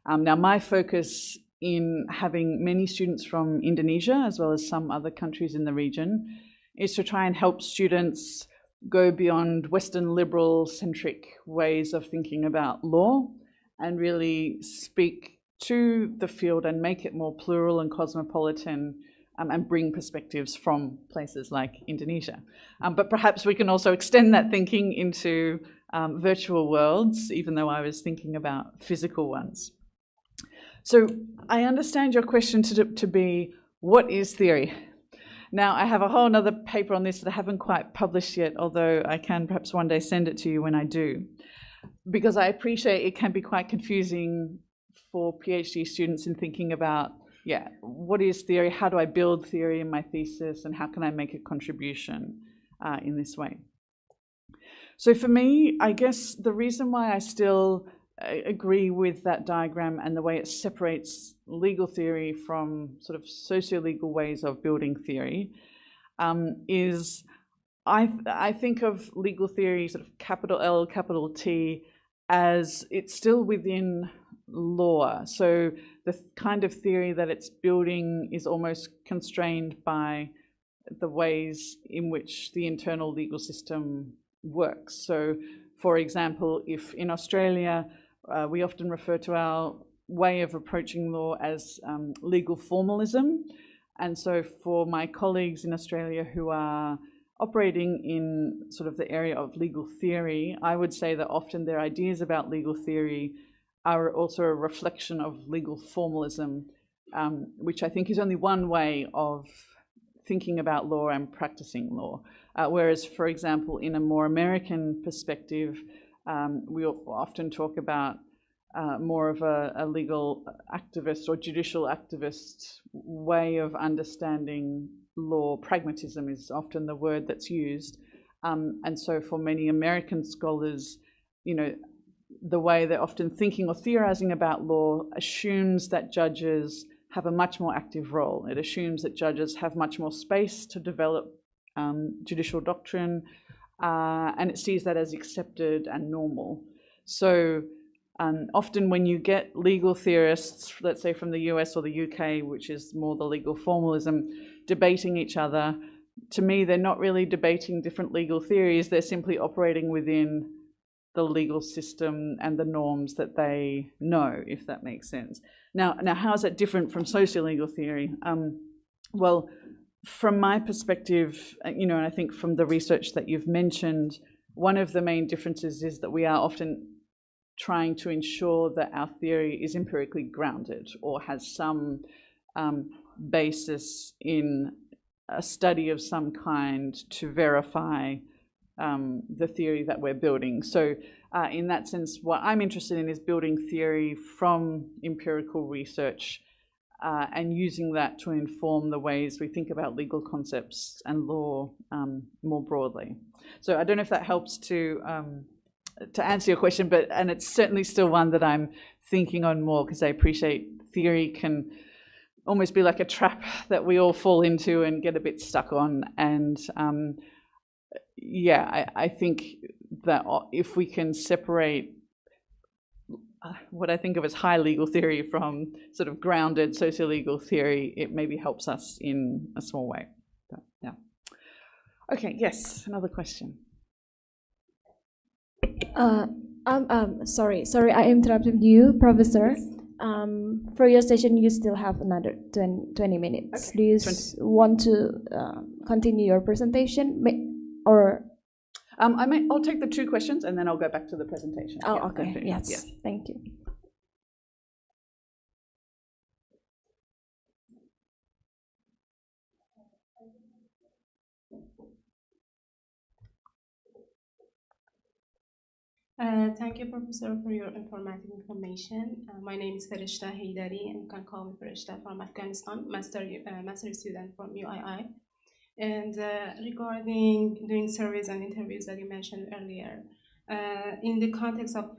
Now, my focus in having many students from Indonesia, as well as some other countries in the region, is to try and help students go beyond Western liberal-centric ways of thinking about law and really speak to the field and make it more plural and cosmopolitan, and bring perspectives from places like Indonesia. But perhaps we can also extend that thinking into virtual worlds, even though I was thinking about physical ones. So I understand your question to be, what is theory? Now, I have a whole other paper on this that I haven't quite published yet, although I can perhaps one day send it to you when I do, because I appreciate it can be quite confusing for PhD students in thinking about, yeah, what is theory? How do I build theory in my thesis? And how can I make a contribution in this way? So for me, I guess the reason why I still agree with that diagram and the way it separates legal theory from sort of socio-legal ways of building theory is I think of legal theory, sort of capital L, capital T, as it's still within law. So the kind of theory that it's building is almost constrained by the ways in which the internal legal system works. So, for example, if in Australia, we often refer to our way of approaching law as legal formalism. And so for my colleagues in Australia who are operating in sort of the area of legal theory, I would say that often their ideas about legal theory are also a reflection of legal formalism, which I think is only one way of thinking about law and practicing law. Whereas, for example, in a more American perspective, we often talk about more of a legal activist or judicial activist way of understanding law. Pragmatism is often the word that's used. And so for many American scholars, you know, the way they're often thinking or theorizing about law assumes that judges have a much more active role. It assumes that judges have much more space to develop judicial doctrine, and it sees that as accepted and normal. So often when you get legal theorists, let's say from the US or the UK, which is more the legal formalism, debating each other, to me they're not really debating different legal theories, they're simply operating within the legal system and the norms that they know, if that makes sense. Now how is that different from socio-legal theory? Well, from my perspective, you know, and I think from the research that you've mentioned, one of the main differences is that we are often trying to ensure that our theory is empirically grounded or has some basis in a study of some kind to verify the theory that we're building. So in that sense, what I'm interested in is building theory from empirical research and using that to inform the ways we think about legal concepts and law more broadly. So I don't know if that helps to answer your question, and it's certainly still one that I'm thinking on more, because I appreciate theory can almost be like a trap that we all fall into and get a bit stuck on. And yeah, I think that if we can separate what I think of as high legal theory from sort of grounded socio-legal theory, it maybe helps us in a small way. But, yeah. Okay, yes, another question. Sorry, I interrupted you, Professor. For your session, you still have another 20 minutes. Okay. Do you want to continue your presentation, or? I'll take the two questions and then I'll go back to the presentation. Oh, yeah, okay. Yes. Yes. Thank you. Thank you, Professor, for your informative information. My name is Farishta Haidari, and you can call me Farishta from Afghanistan, master student from UII. And regarding doing surveys and interviews that you mentioned earlier, in the context of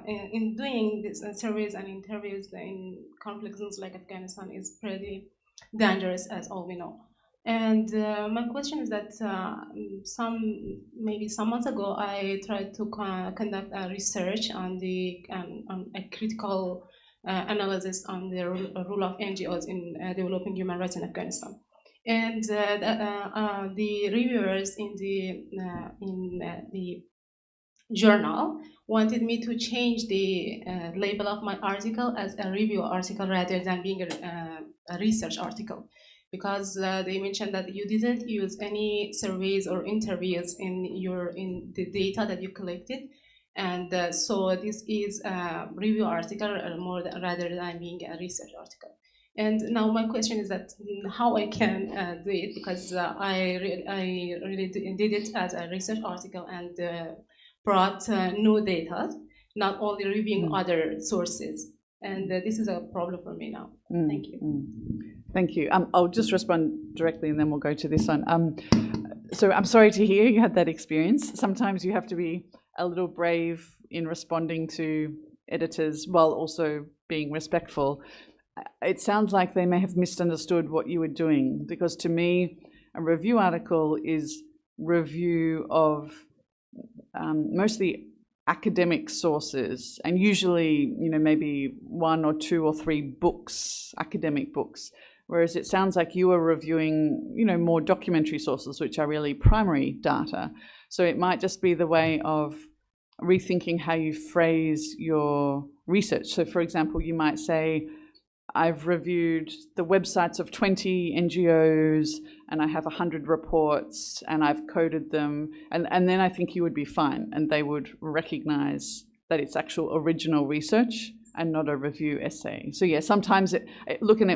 in doing these surveys and interviews in conflict zones like Afghanistan is pretty dangerous, as all we know. And my question is that maybe some months ago, I tried to conduct a research on on a critical analysis on the role of NGOs in developing human rights in Afghanistan. And the reviewers in the journal wanted me to change the label of my article as a review article rather than being a research article, because they mentioned that you didn't use any surveys or interviews in the data that you collected, and so this is a review article rather than being a research article. And now my question is that how I can do it, because I really did it as a research article and brought new data, not only reviewing other sources. And this is a problem for me now. Thank you. Thank you. I'll just respond directly and then we'll go to this one. So I'm sorry to hear you had that experience. Sometimes you have to be a little brave in responding to editors while also being respectful. It sounds like they may have misunderstood what you were doing, because to me, a review article is review of mostly academic sources, and usually, maybe 1 or 2 or 3 books, academic books. Whereas it sounds like you are reviewing, more documentary sources, which are really primary data. So it might just be the way of rethinking how you phrase your research. So for example, you might say, I've reviewed the websites of 20 NGOs and I have 100 reports and I've coded them. And then I think you would be fine, and they would recognize that it's actual original research and not a review essay. So yeah, sometimes it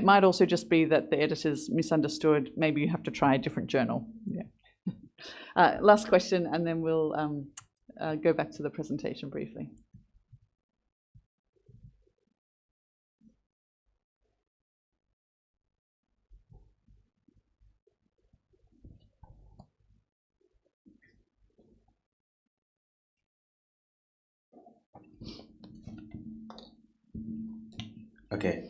might also just be that the editors misunderstood. Maybe you have to try a different journal. Yeah. Last question, and then we'll go back to the presentation briefly. Okay,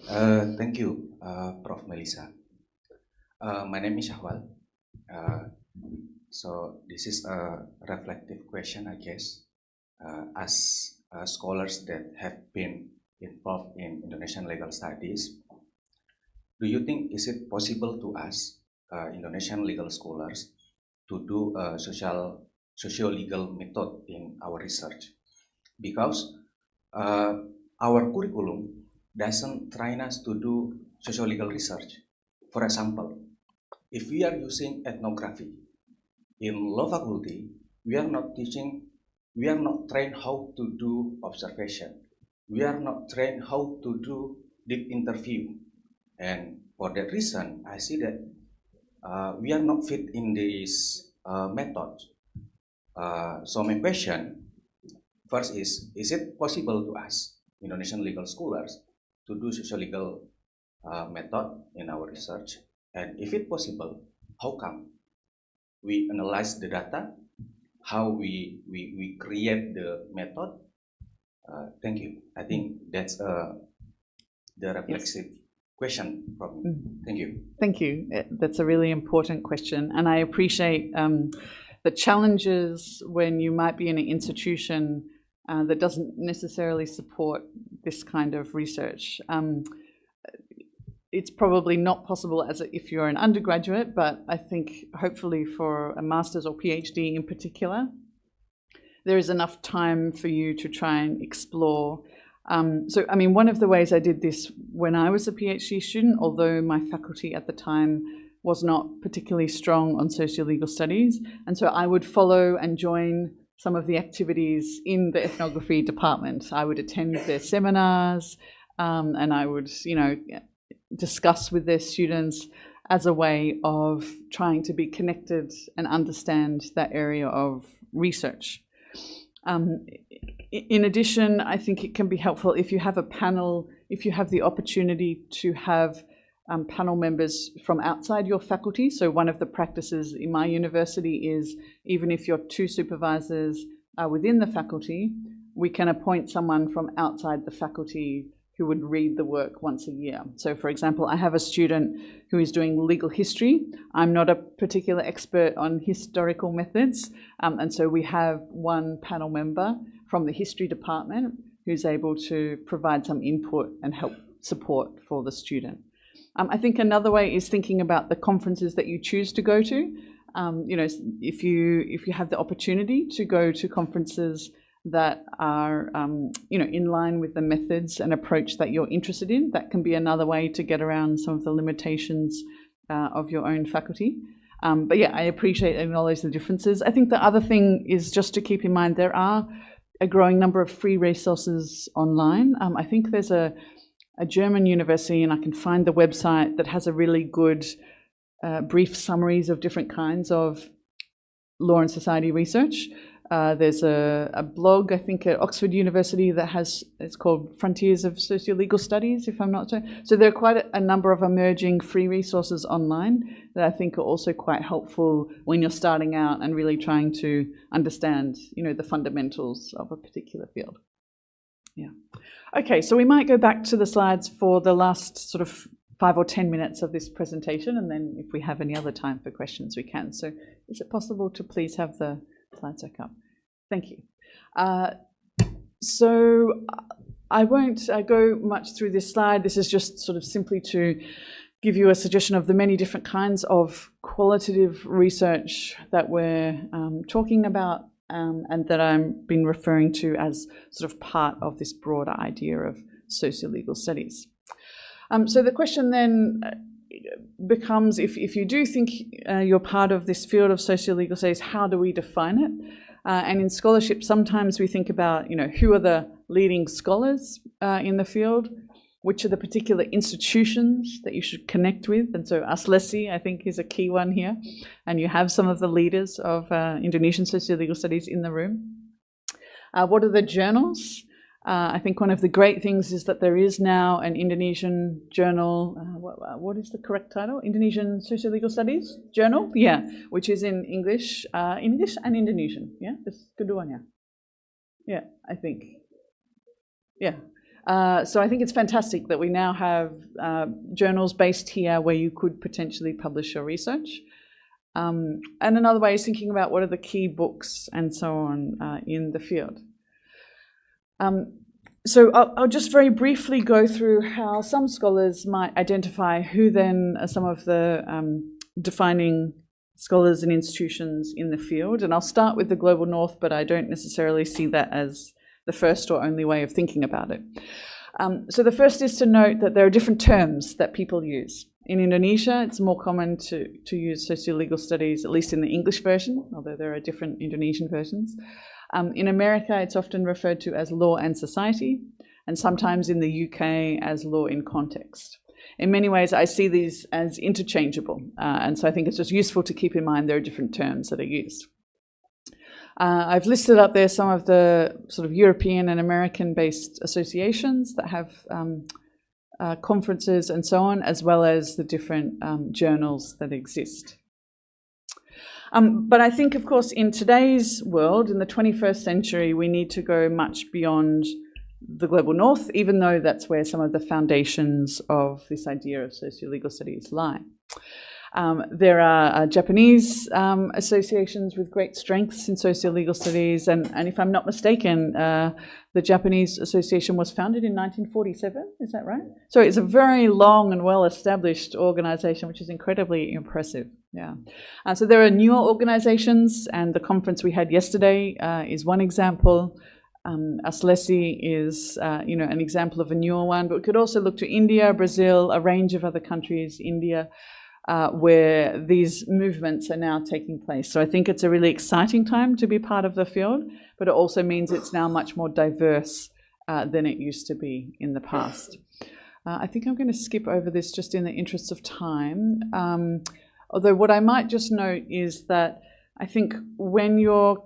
thank you, Prof. Melissa. My name is Shahwal. So this is a reflective question, I guess. As scholars that have been involved in Indonesian legal studies, do you think is it possible to us, Indonesian legal scholars, to do a socio-legal method in our research? Because our curriculum doesn't train us to do socio-legal research. For example, if we are using ethnography in law faculty, we are not trained how to do observation. We are not trained how to do deep interview. And for that reason, I see that we are not fit in this method. So my question first is it possible to us, Indonesian legal scholars, to do socio-legal method in our research? And if it's possible, how come? We analyze the data, how we create the method. Thank you. I think that's the reflexive question from me. Thank you. Thank you. That's a really important question. And I appreciate the challenges when you might be in an institution that doesn't necessarily support this kind of research. It's probably not possible as if you're an undergraduate, but I think hopefully for a master's or PhD in particular, there is enough time for you to try and explore. So, I mean, one of the ways I did this when I was a PhD student, although my faculty at the time was not particularly strong on socio-legal studies, and so I would follow and join some of the activities in the ethnography department. I would attend their seminars, and I would, discuss with their students as a way of trying to be connected and understand that area of research. In addition, I think it can be helpful if you have a panel, if you have the opportunity to have panel members from outside your faculty. So one of the practices in my university is, even if your 2 supervisors are within the faculty, we can appoint someone from outside the faculty who would read the work once a year. So for example, I have a student who is doing legal history. I'm not a particular expert on historical methods, and so we have one panel member from the history department who's able to provide some input and help support for the student. I think another way is thinking about the conferences that you choose to go to. You know, if you have the opportunity to go to conferences that are you know, in line with the methods and approach that you're interested in, that can be another way to get around some of the limitations of your own faculty. But yeah, I appreciate and acknowledge the differences. I think the other thing is just to keep in mind there are a growing number of free resources online. I think there's a German university, and I can find the website, that has a really good brief summaries of different kinds of law and society research. There's a blog, I think, at Oxford University that has, it's called Frontiers of Socio-Legal Studies, if I'm not sure. So there are quite a number of emerging free resources online that I think are also quite helpful when you're starting out and really trying to understand, you know, the fundamentals of a particular field. Yeah. Okay, so we might go back to the slides for the last sort of 5 or 10 minutes of this presentation, and then if we have any other time for questions, we can. So is it possible to please have the slides back up? Thank you. So I won't go much through this slide. This is just sort of simply to give you a suggestion of the many different kinds of qualitative research that we're talking about, and that I've been referring to as sort of part of this broader idea of socio-legal studies. So the question then becomes, if you do think you're part of this field of socio-legal studies, how do we define it? And in scholarship, sometimes we think about, you know, who are the leading scholars in the field, which are the particular institutions that you should connect with. And so ASSLESI, I think, is a key one here. And you have some of the leaders of Indonesian socio-legal studies in the room. What are the journals? I think one of the great things is that there is now an Indonesian journal. What is the correct title? Indonesian Socio-Legal Studies Journal? Yeah, which is in English, English and Indonesian. Yeah, it's keduanya. Yeah, I think. Yeah. So I think it's fantastic that we now have journals based here where you could potentially publish your research. And another way is thinking about what are the key books and so on in the field. So I'll just very briefly go through how some scholars might identify who then are some of the defining scholars and institutions in the field. And I'll start with the Global North, but I don't necessarily see that as the first or only way of thinking about it. So the first is to note that there are different terms that people use. In Indonesia, it's more common to use socio-legal studies, at least in the English version, although there are different Indonesian versions. In America, it's often referred to as law and society, and sometimes in the UK as law in context. In many ways, I see these as interchangeable, and so I think it's just useful to keep in mind there are different terms that are used. I've listed up there some of the sort of European and American-based associations that have conferences and so on, as well as the different journals that exist. But I think, of course, in today's world, in the 21st century, we need to go much beyond the Global North, even though that's where some of the foundations of this idea of socio-legal studies lie. There are Japanese associations with great strengths in socio-legal studies, and if I'm not mistaken, the Japanese Association was founded in 1947, is that right? So it's a very long and well-established organization, which is incredibly impressive. Yeah. So there are newer organizations, and the conference we had yesterday is one example. ASSLESI is you know, an example of a newer one, but we could also look to India, Brazil, a range of other countries, India, where these movements are now taking place. So I think it's a really exciting time to be part of the field, but it also means it's now much more diverse than it used to be in the past. I think I'm going to skip over this just in the interest of time. Although what I might just note is that I think when you're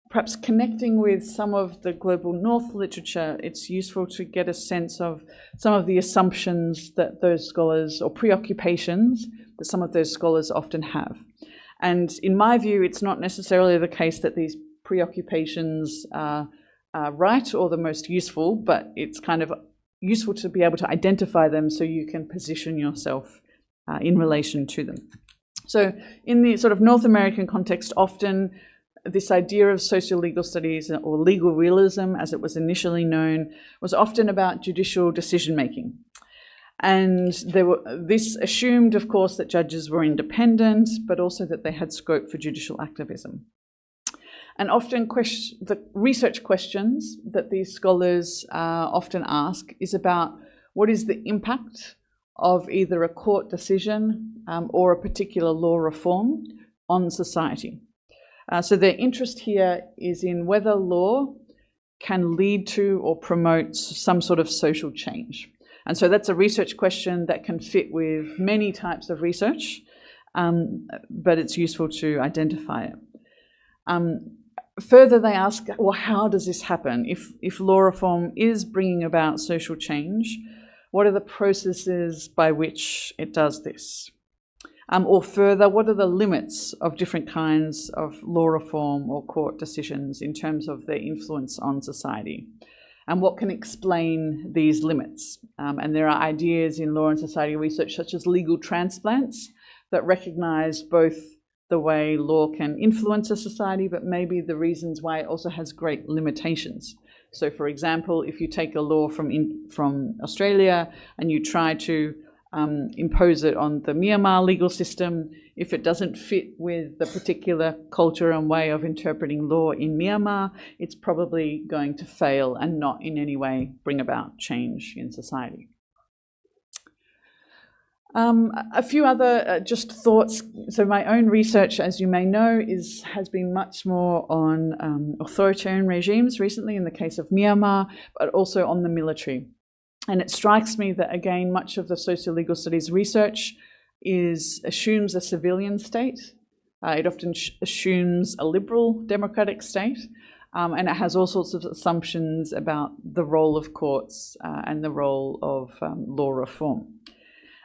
perhaps connecting with some of the Global North literature, it's useful to get a sense of some of the assumptions that those scholars, or preoccupations that some of those scholars often have. And in my view, it's not necessarily the case that these preoccupations are right or the most useful, but it's kind of useful to be able to identify them so you can position yourself in relation to them. So in the sort of North American context, often this idea of socio-legal studies, or legal realism as it was initially known, was often about judicial decision-making. And this assumed, of course, that judges were independent, but also that they had scope for judicial activism. And often the research questions that these scholars often ask is about what is the impact of either a court decision or a particular law reform on society. So their interest here is in whether law can lead to or promote some sort of social change. And so that's a research question that can fit with many types of research, but it's useful to identify it. Further, they ask, well, how does this happen? If law reform is bringing about social change, what are the processes by which it does this? Or further, what are the limits of different kinds of law reform or court decisions in terms of their influence on society? And what can explain these limits? And there are ideas in law and society research, such as legal transplants, that recognize both the way law can influence a society, but maybe the reasons why it also has great limitations. So for example, if you take a law from Australia and you try to impose it on the Myanmar legal system, if it doesn't fit with the particular culture and way of interpreting law in Myanmar, it's probably going to fail and not in any way bring about change in society. A few other just thoughts. So my own research, as you may know, has been much more on authoritarian regimes recently in the case of Myanmar, but also on the military. And it strikes me that, again, much of the socio-legal studies research assumes a civilian state. It often assumes a liberal democratic state, and it has all sorts of assumptions about the role of courts and the role of law reform.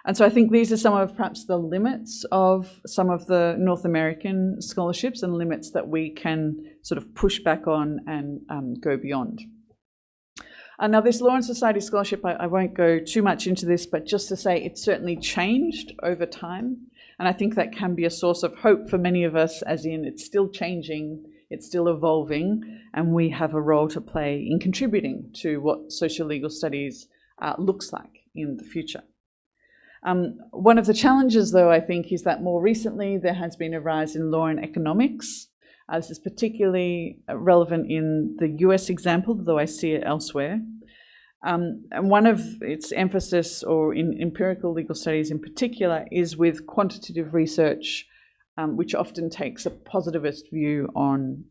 And so I think these are some of perhaps the limits of some of the North American scholarships and limits that we can sort of push back on and go beyond. Now this Law and Society Scholarship, I won't go too much into this, but just to say it's certainly changed over time. And I think that can be a source of hope for many of us, as in it's still changing, it's still evolving, and we have a role to play in contributing to what socio-legal studies looks like in the future. One of the challenges, though, I think, is that more recently there has been a rise in law and economics. This is particularly relevant in the US example, though I see it elsewhere. And one of its emphasis, or in empirical legal studies in particular, is with quantitative research, which often takes a positivist view on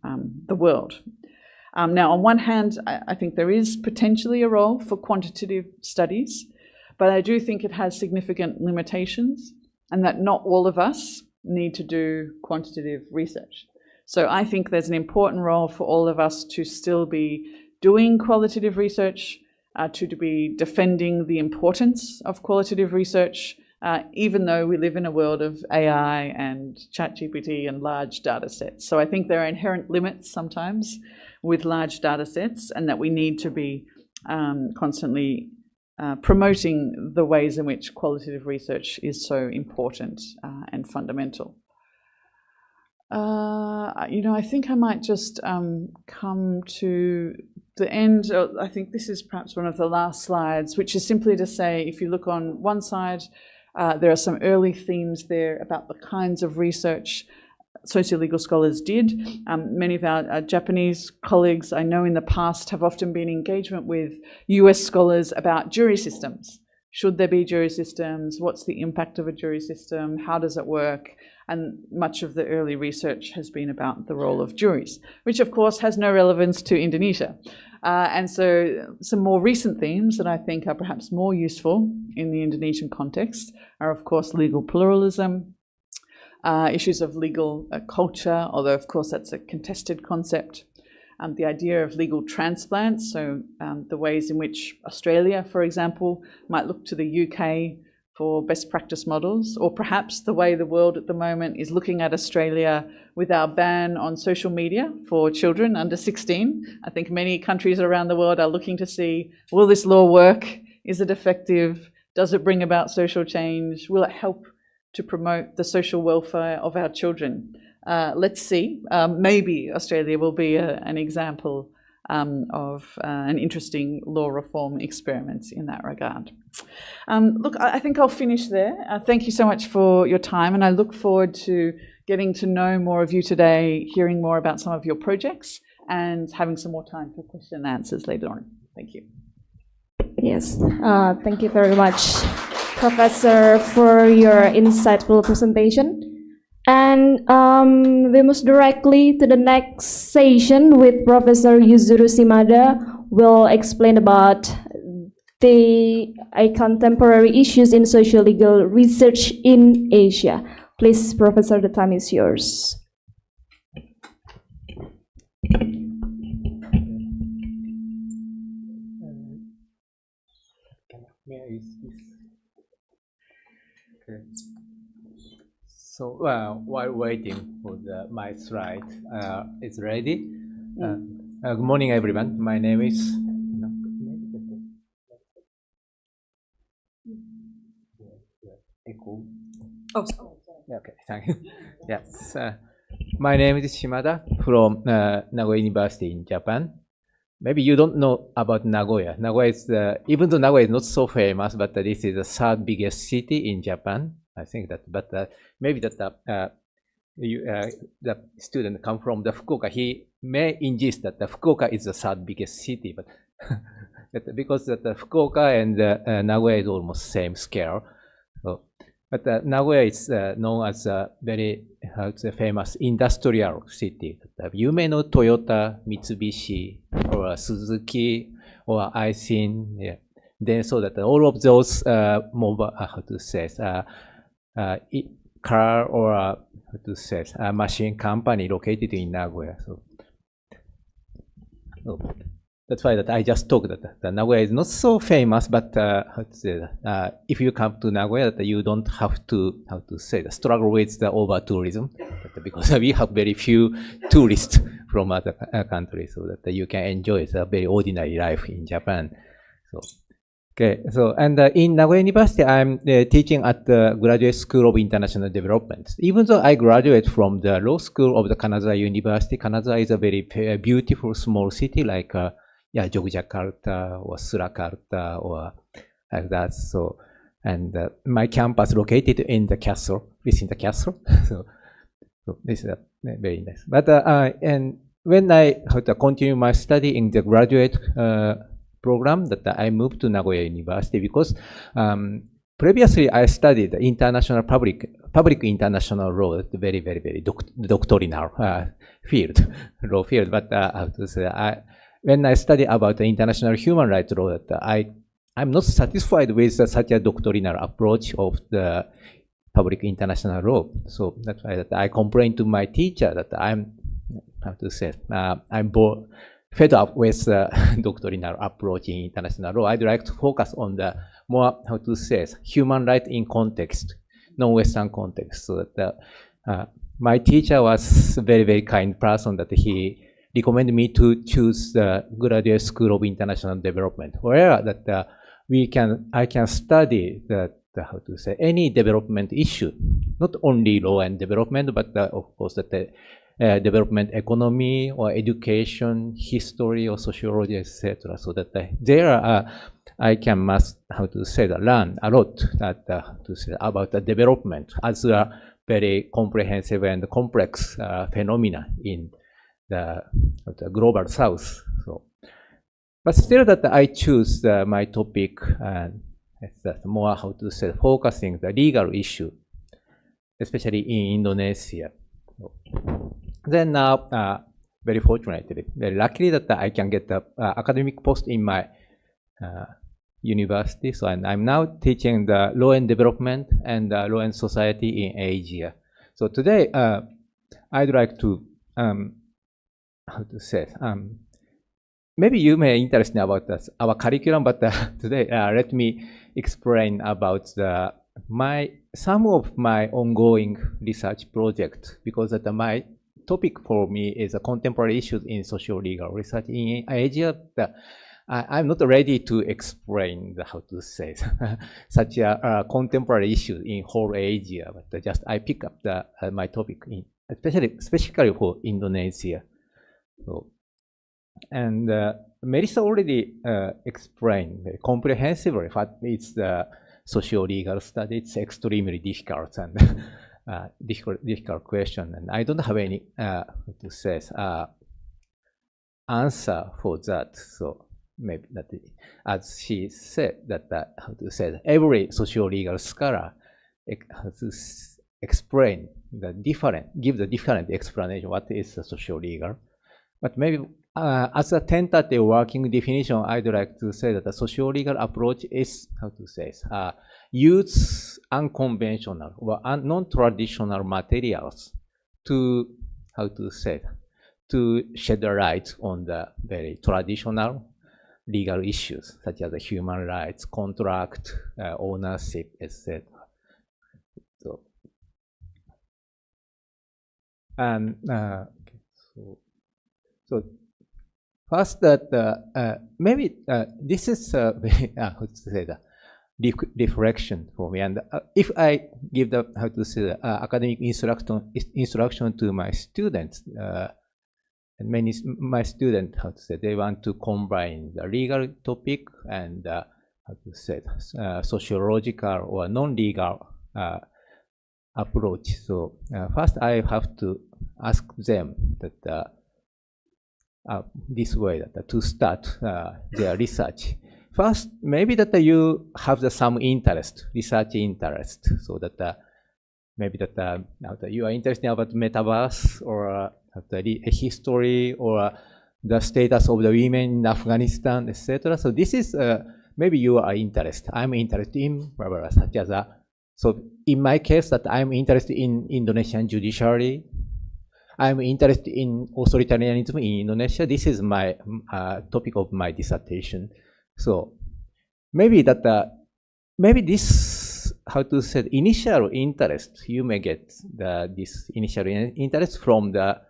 the world. Now, on one hand, I think there is potentially a role for quantitative studies, but I do think it has significant limitations, and that not all of us need to do quantitative research. So I think there's an important role for all of us to still be doing qualitative research, to be defending the importance of qualitative research, even though we live in a world of AI and ChatGPT and large data sets. So I think there are inherent limits sometimes with large data sets, and that we need to be constantly promoting the ways in which qualitative research is so important and fundamental. I think I might just come to the end. I think this is perhaps one of the last slides, which is simply to say, if you look on one side, there are some early themes there about the kinds of research socio-legal scholars did. Many of our Japanese colleagues I know in the past have often been in engagement with US scholars about jury systems. Should there be jury systems? What's the impact of a jury system? How does it work? And much of the early research has been about the role of juries, which of course has no relevance to Indonesia. And so some more recent themes that I think are perhaps more useful in the Indonesian context are, of course, legal pluralism, issues of legal culture, although of course that's a contested concept. The idea of legal transplants, so the ways in which Australia, for example, might look to the UK for best practice models, or perhaps the way the world at the moment is looking at Australia with our ban on social media for children under 16. I think many countries around the world are looking to see, will this law work Is it effective? Does it bring about social change? Will it help to promote the social welfare of our children? Let's see. Maybe Australia will be an example of an interesting law reform experiment in that regard. Look, I think I'll finish there. Thank you so much for your time, and I look forward to getting to know more of you today, hearing more about some of your projects, and having some more time for question and answers later on. Thank you. Yes, thank you very much, Professor, for your insightful presentation. And we move directly to the next session with Professor Yuzuru Shimada. Will explain about the contemporary issues in socio-legal research in Asia. Please, Professor, the time is yours. Okay. So while waiting for my slide, it's ready. Good morning, everyone. My name is. Echo. Oh, okay, thank you. Yes, my name is Shimada from Nagoya University in Japan. Maybe you don't know about Nagoya. Nagoya is even though Nagoya is not so famous, but this is the third biggest city in Japan. I think that, but maybe that the student come from the Fukuoka. He may insist that the Fukuoka is the third biggest city, but because that the Fukuoka and Nagoya is almost same scale. So, but Nagoya is known as a very famous industrial city. You may know Toyota, Mitsubishi, or Suzuki, or Aisin. Yeah. Then so that all of those mobile, car or machine company located in Nagoya. So that's why that I just talked that Nagoya is not so famous, but if you come to Nagoya, that you don't have to struggle with the over tourism, because we have very few tourists from other countries, so that you can enjoy the very ordinary life in Japan. So. Okay, so and in Nagoya University, I'm teaching at the Graduate School of International Development. Even though I graduate from the Law School of the Kanazawa University, Kanazawa is a very beautiful small city like Yogyakarta or Surakarta or like that. So, and my campus located in the castle, within the castle. so this is very nice. But and when I continue my study in the graduate program, that I moved to Nagoya University because previously I studied international public international law, very doctrinal field, law field. But when I study about the international human rights law, that I'm not satisfied with such a doctrinal approach of the public international law. So that's why that I complained to my teacher that I'm fed up with doctrinal approach in international law. I'd like to focus on the more, human rights in context, non-Western context. So that my teacher was very kind person that he recommended me to choose the Graduate School of International Development, where that I can study any development issue, not only law and development, but of course that development economy or education, history or sociology, etc. So that there I can learn a lot about the development as a very comprehensive and complex phenomena in the global south. So, but still that I choose my topic and more focusing the legal issue, especially in Indonesia. Then now, very fortunately, very luckily that I can get the academic post in my university. So I'm now teaching the law and development and law and society in Asia. So today, I'd like to maybe you may interested about our curriculum, but today let me explain about some of my ongoing research project, because my topic for me is contemporary issues in socio-legal research in Asia. I'm not ready to explain how to say such a contemporary issue in whole Asia, but just I pick up the my topic in especially for Indonesia. So, and Melissa already explained very comprehensively what is the socio-legal study. It's extremely difficult and difficult question, and I don't have any to say answer for that. So maybe that, as she said, that how to say every socio-legal scholar has to explain the different, give the different explanation what is socio-legal. But maybe as a tentative working definition, I'd like to say that the socio-legal approach is, how to say, use unconventional or non-traditional materials to, how to say, to shed a light on the very traditional legal issues such as human rights, contract, ownership, etc. So, and so first that maybe this is how to say the reflection for me, and if I give the how to say the, academic instruction to my students, and many my students how to say they want to combine the legal topic and how to say sociological or non-legal approach. So first I have to ask them that this way that to start their research. First, maybe that you have some interest, research interest, so that maybe that you are interested about metaverse or the history or the status of the women in Afghanistan, etc. So this is maybe you are interested. I'm interested in blah, blah, blah, such as so in my case that I'm interested in Indonesian judiciary. I'm interested in authoritarianism in Indonesia. This is my topic of my dissertation. So maybe that maybe this how to say initial interest you may get this initial interest from the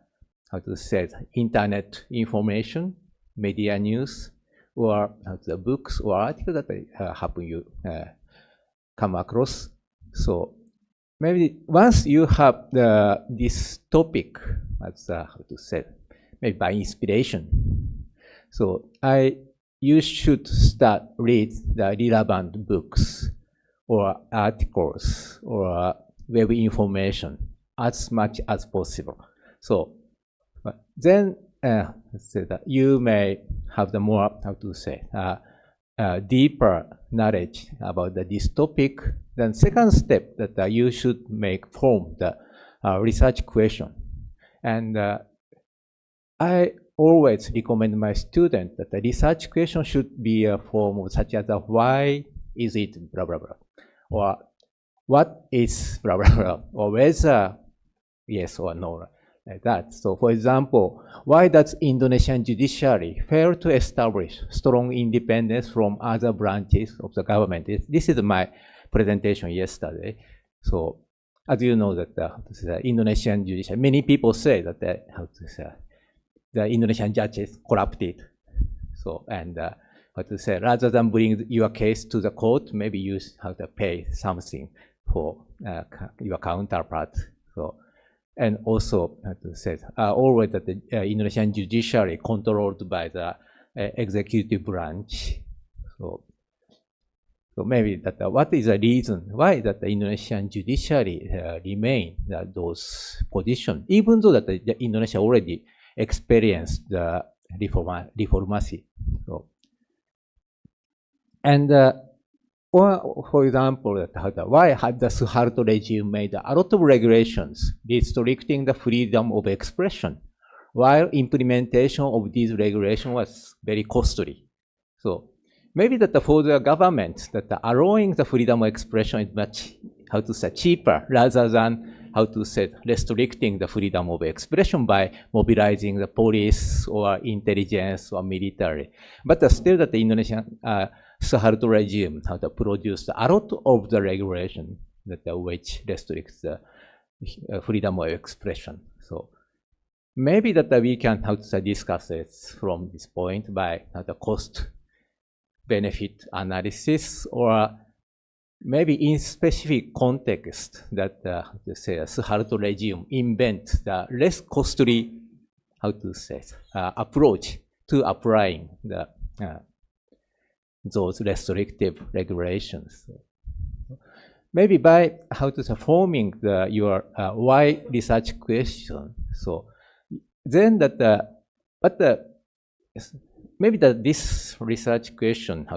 how to say internet information, media news, or the books or articles that happen you come across. So maybe once you have this topic as how to say maybe by inspiration, so you should start read the relevant books or articles or web information as much as possible. So then say that you may have the more how to say deeper knowledge about this topic. Then second step that you should make form the research question. And I always recommend my students that the research question should be a form such as why is it blah blah blah, or what is blah blah blah, or whether yes or no, like that. So for example, why does Indonesian judiciary fail to establish strong independence from other branches of the government? This is my presentation yesterday. So as you know that the Indonesian judiciary, many people say that the Indonesian judges corrupted. So and what to say, rather than bring your case to the court, maybe you have to pay something for your counterpart. So and also to say always that the Indonesian judiciary controlled by the executive branch. So maybe that what is the reason why that the Indonesian judiciary remain those positions, even though that the Indonesia already experienced the reformacy. So, and for example, why had the Suharto regime made a lot of regulations restricting the freedom of expression, while implementation of these regulations was very costly. So maybe that for the government, that allowing the freedom of expression is much, how to say, cheaper rather than, how to say, restricting the freedom of expression by mobilizing the police or intelligence or military. But still that the Indonesian Suharto regime produced a lot of the regulation that which restricts the freedom of expression. So maybe that we can, how to say, discuss it from this point by the cost benefit analysis, or maybe in specific context that say Suharto regime invent the less costly, approach to applying the those restrictive regulations. Maybe by forming your why research question. So then maybe this research question,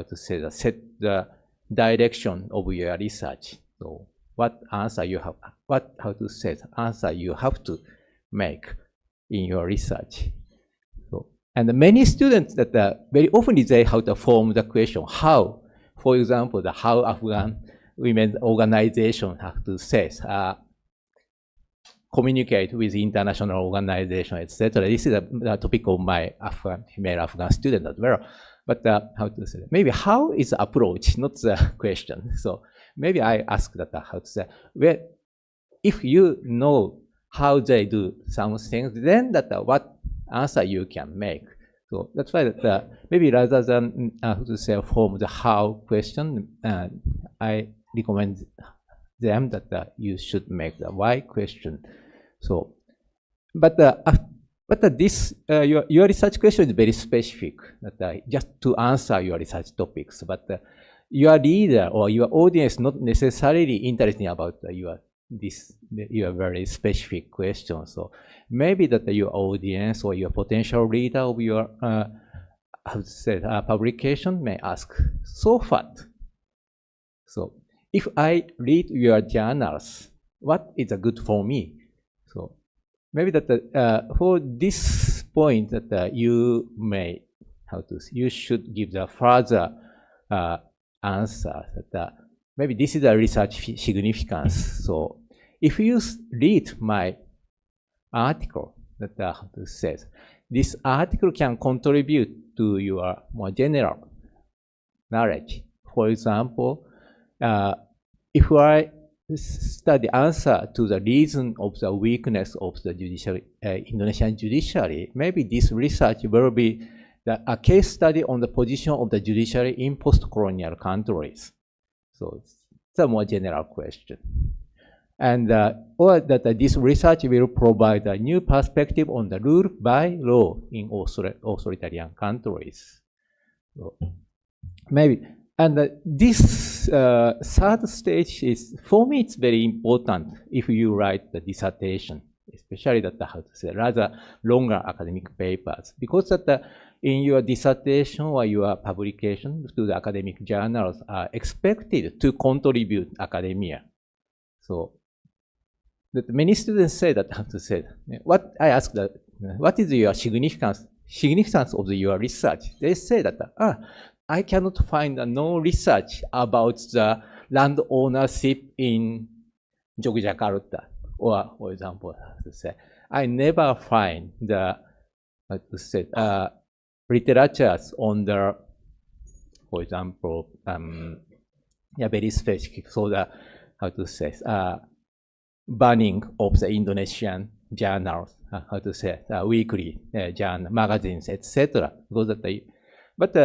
set the direction of your research. So what answer you have, answer you have to make in your research. So, and many students that very often they have to form the question how, for example, how Afghan women's organization have to communicate with international organization, etc. This is a topic of my female Afghan student as well. But maybe how is the approach, not the question. So maybe I ask that if you know how they do some things, then what answer you can make. So that's why maybe rather than form the how question, I recommend them that you should make the why question. So, but this your research question is very specific. Just to answer your research topics, but your reader or your audience not necessarily interested about your very specific question. So maybe your audience or your potential reader of your publication may ask, so what? So if I read your journals, what is good for me? So maybe for this point you may you should give the further answer maybe this is a research significance. So if you read my article says this article can contribute to your more general knowledge. For example, if I study answer to the reason of the weakness of the judiciary, Indonesian judiciary, maybe this research will be a case study on the position of the judiciary in post-colonial countries. So it's a more general question. And or this research will provide a new perspective on the rule by law in authoritarian countries. So maybe, and this third stage is, for me, it's very important if you write the dissertation, especially rather longer academic papers, because in your dissertation or your publication to the academic journals are expected to contribute academia. So that many students say what I ask what is your significance of your research? They say that I cannot find no research about the land ownership in Yogyakarta, or for example, I never find the literatures on the, for example, very specific, so the banning of the Indonesian journals, weekly journal, magazines, etc. But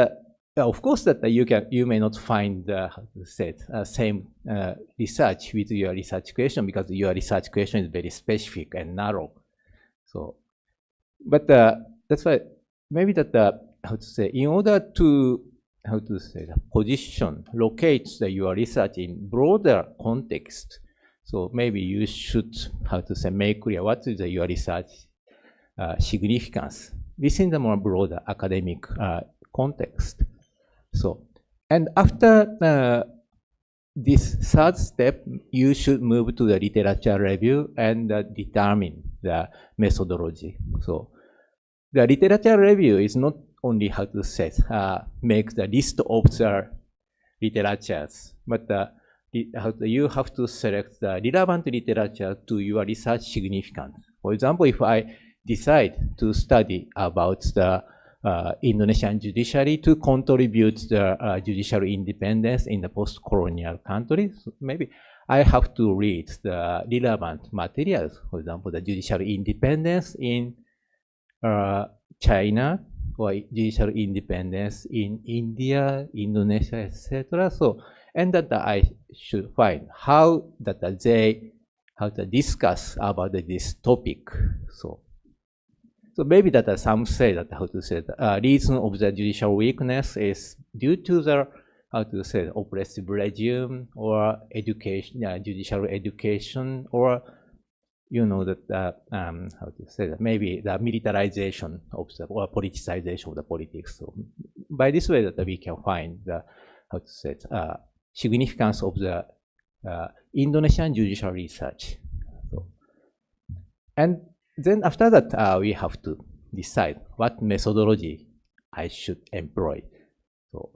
of course, you may not find same research with your research question, because your research question is very specific and narrow. So, but that's why maybe in order to position, locate your research in broader context. So maybe you should make clear what is your research significance within the more broader academic context. So, and after this third step, you should move to the literature review and determine the methodology. So the literature review is not only make the list of the literatures, but you have to select the relevant literature to your research significance. For example, if I decide to study about the Indonesian judiciary to contribute the judicial independence in the post-colonial countries, maybe I have to read the relevant materials. For example, the judicial independence in China, or judicial independence in India, Indonesia, etc. So, and that I should find how that they how to discuss about this topic. So maybe that some say that how to say the reason of the judicial weakness is due to the how to say oppressive regime or education, judicial education, or you know that how to say that maybe the militarization of the or politicization of the politics. So by this way that we can find the how to say significance of the Indonesian judicial research. So, and then after that we have to decide what methodology I should employ. So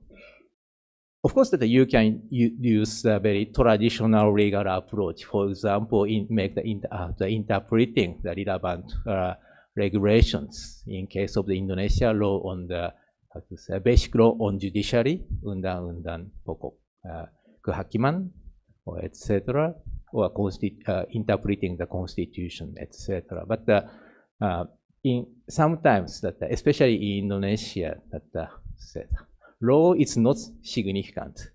of course that you can use a very traditional legal approach. For example, make the interpreting the relevant regulations in case of the Indonesia law on the how to say, basic law on judiciary, undang-undang pokok kehakiman, or etc., or interpreting the constitution, etc. But in sometimes that especially in Indonesia that law is not significant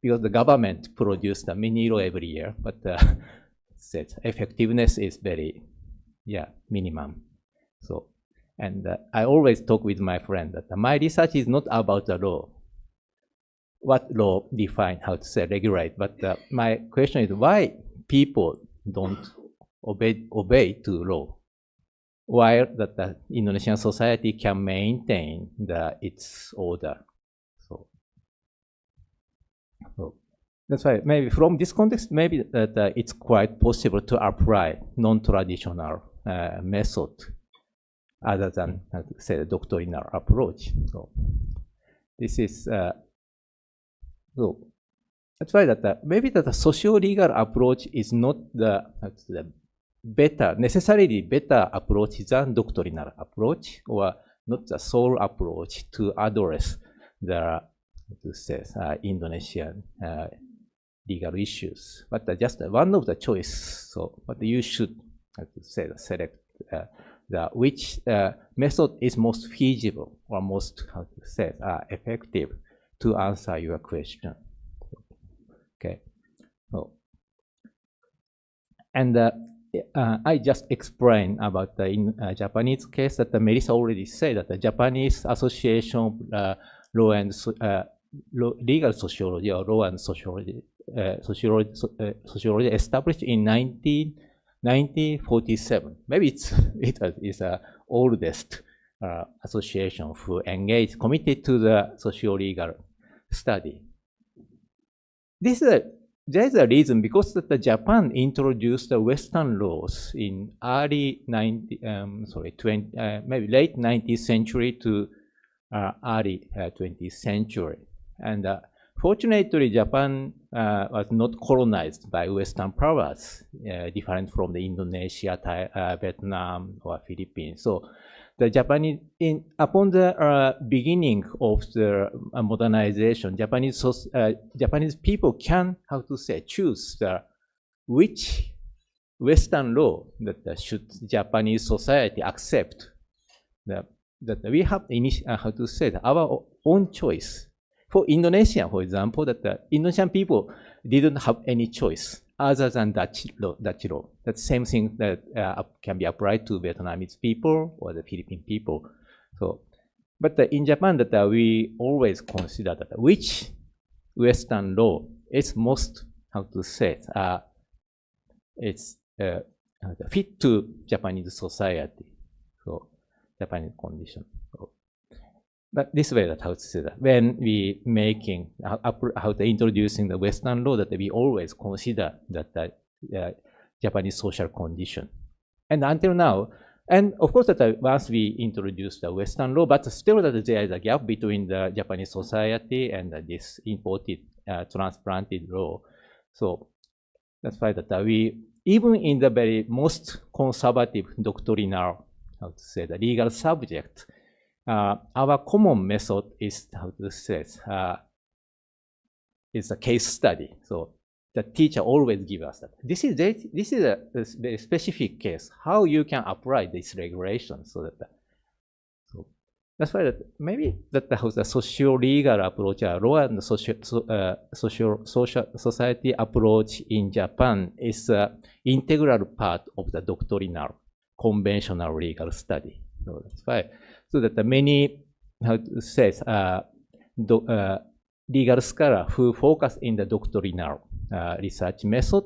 because the government produces many law every year, but effectiveness is very minimum. So, and I always talk with my friend that my research is not about the law, what law define, how to say regulate, but my question is why people don't obey to law, while that the Indonesian society can maintain its order. So that's why maybe from this context, maybe that it's quite possible to apply non-traditional method other than say the doctrinal approach. So this is so that's why that maybe that the socio-legal approach is not the better, necessarily better approach than doctrinal approach, or not the sole approach to address the Indonesian legal issues, but just one of the choice. So, but you should select which method is most feasible or most effective to answer your question. Okay, so and I just explained about the Japanese case that Melissa already said that the Japanese Association of Law and Legal Sociology or Law and Sociology, sociology established in 1947. Maybe it is the oldest association who engaged, committed to the socio-legal study. There is a reason because that Japan introduced the Western laws in early maybe late 19th century to early 20th century, and fortunately Japan was not colonized by Western powers, different from the Indonesia, Vietnam, or Philippines. So the Japanese, upon the beginning of the modernization, Japanese people can, how to say, choose which Western law that should Japanese society accept. That we have how to say our own choice. For Indonesia, for example, that the Indonesian people didn't have any choice other than Dutch law. That same thing that can be applied to Vietnamese people or the Philippine people. So, but in Japan, that we always consider that which Western law is most, how to say, it's fit to Japanese society. So Japanese condition. So, but this way, that how to say that when we making how to introducing the Western law, that we always consider that Japanese social condition, and until now, and of course that once we introduce the Western law, but still that there is a gap between the Japanese society and this imported transplanted law. So that's why that we even in the very most conservative doctrinal, how to say, the legal subject. Our common method is, how to say, is a case study. So the teacher always gives us that. This is a very specific case. How you can apply this regulation so that that's why that maybe that the socio-legal approach, law and social society approach in Japan is an integral part of the doctrinal conventional legal study. So that's why, so that the many, how to say, legal scholars who focus in the doctrinal research method,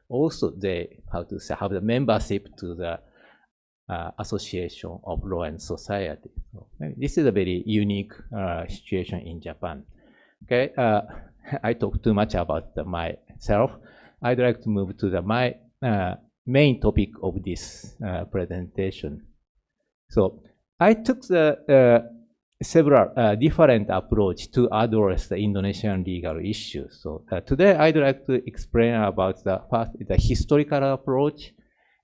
also they, how to say, have the membership to the Association of Law and Society. So this is a very unique situation in Japan. Okay, I talked too much about myself. I'd like to move to my main topic of this presentation. So I took the several different approach to address the Indonesian legal issues. So today I'd like to explain about the first, the historical approach,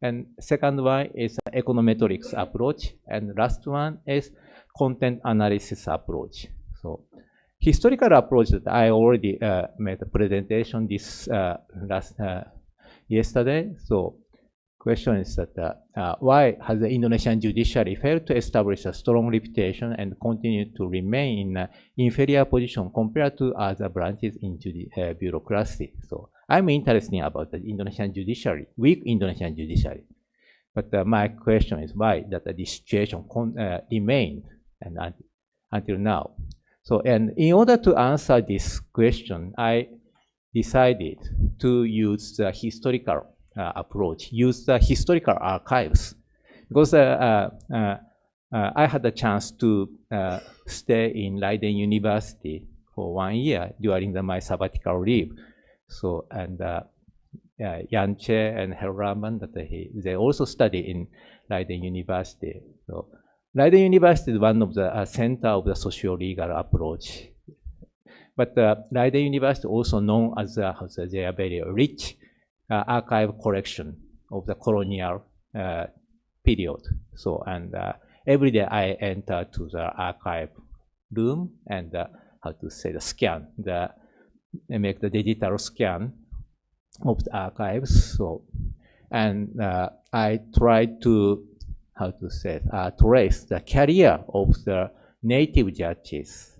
and second one is econometrics approach, and last one is content analysis approach. So historical approach that I already made a presentation this yesterday. So question is that why has the Indonesian judiciary failed to establish a strong reputation and continue to remain in an inferior position compared to other branches in bureaucracy? So I'm interested about the Indonesian judiciary, weak Indonesian judiciary. But my question is why that this situation remained and until now. So, and in order to answer this question, I decided to use the historical approach, use the historical archives, because I had a chance to stay in Leiden University for 1 year during my sabbatical leave. So, and Yance and Herraman, that they also study in Leiden University. So, Leiden University is one of the center of the socio-legal approach. But Leiden University also known as they are very rich archive collection of the colonial period. So, and every day I enter to the archive room and how to say the scan, make the digital scan of the archives. So, and I try to, how to say, trace the career of the native judges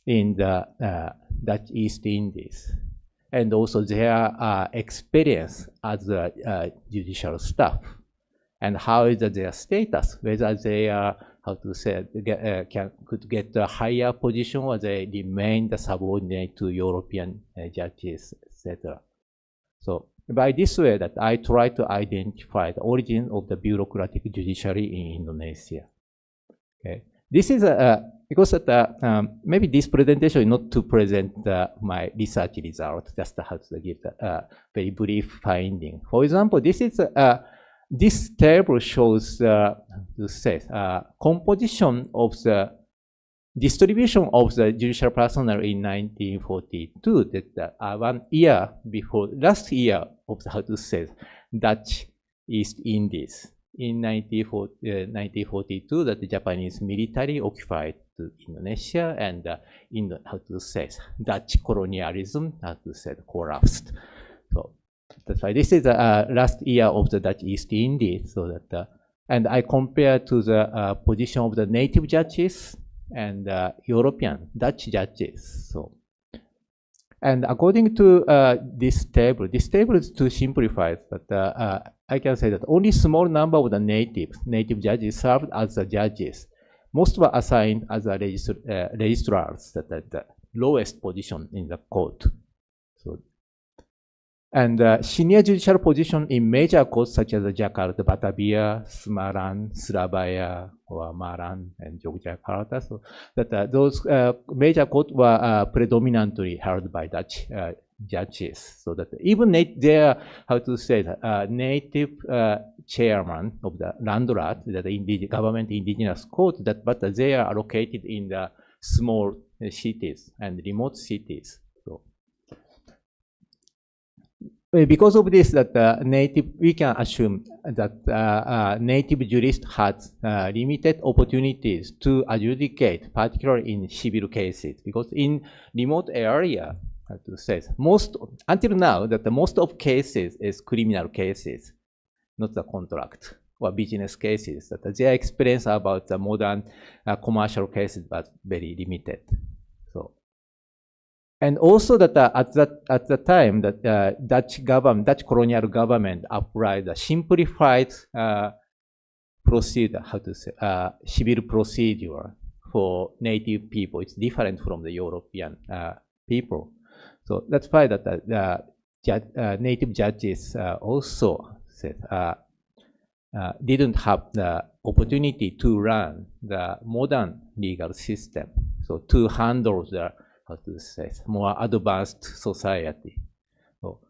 in the Dutch East Indies, and also their experience as a judicial staff, and how is their status, whether they are, how to say, could get a higher position or they remain the subordinate to European judges, etc. So by this way that I try to identify the origin of the bureaucratic judiciary in Indonesia. Okay, this is because maybe this presentation is not to present my research result, just how to give a very brief finding. For example, this is this table shows the composition of the distribution of the judicial personnel in 1942. That 1 year before, last year of the, how to say, Dutch East Indies. In 1942, that the Japanese military occupied Indonesia, and how to say, Dutch colonialism, how to say, collapsed. So that's why this is the last year of the Dutch East Indies. So that and I compare to the position of the native judges and European Dutch judges. So, and according to this table is too simplified, but I can say that only small number of the native judges served as the judges. Most were assigned as a registrars, that the lowest position in the court. So, and senior judicial position in major courts such as Jakarta, Batavia, Semarang, Surabaya, or Malang, and Yogyakarta. So that those major courts were predominantly held by Dutch judges. So that even their, how to say, native chairman of the landlord, the government indigenous court, but they are located in the small cities and remote cities. Because of this, that we can assume that native jurists had limited opportunities to adjudicate, particularly in civil cases. Because in remote area, how to say, until now, that the most of cases is criminal cases, not the contract. or business cases. That their experience about the modern commercial cases was very limited. So, and also that at the time that Dutch colonial government applied a simplified procedure, civil procedure for native people. It's different from the European people. So that's why that native judges also said didn't have the opportunity to run the modern legal system. So to handle the more advanced society. So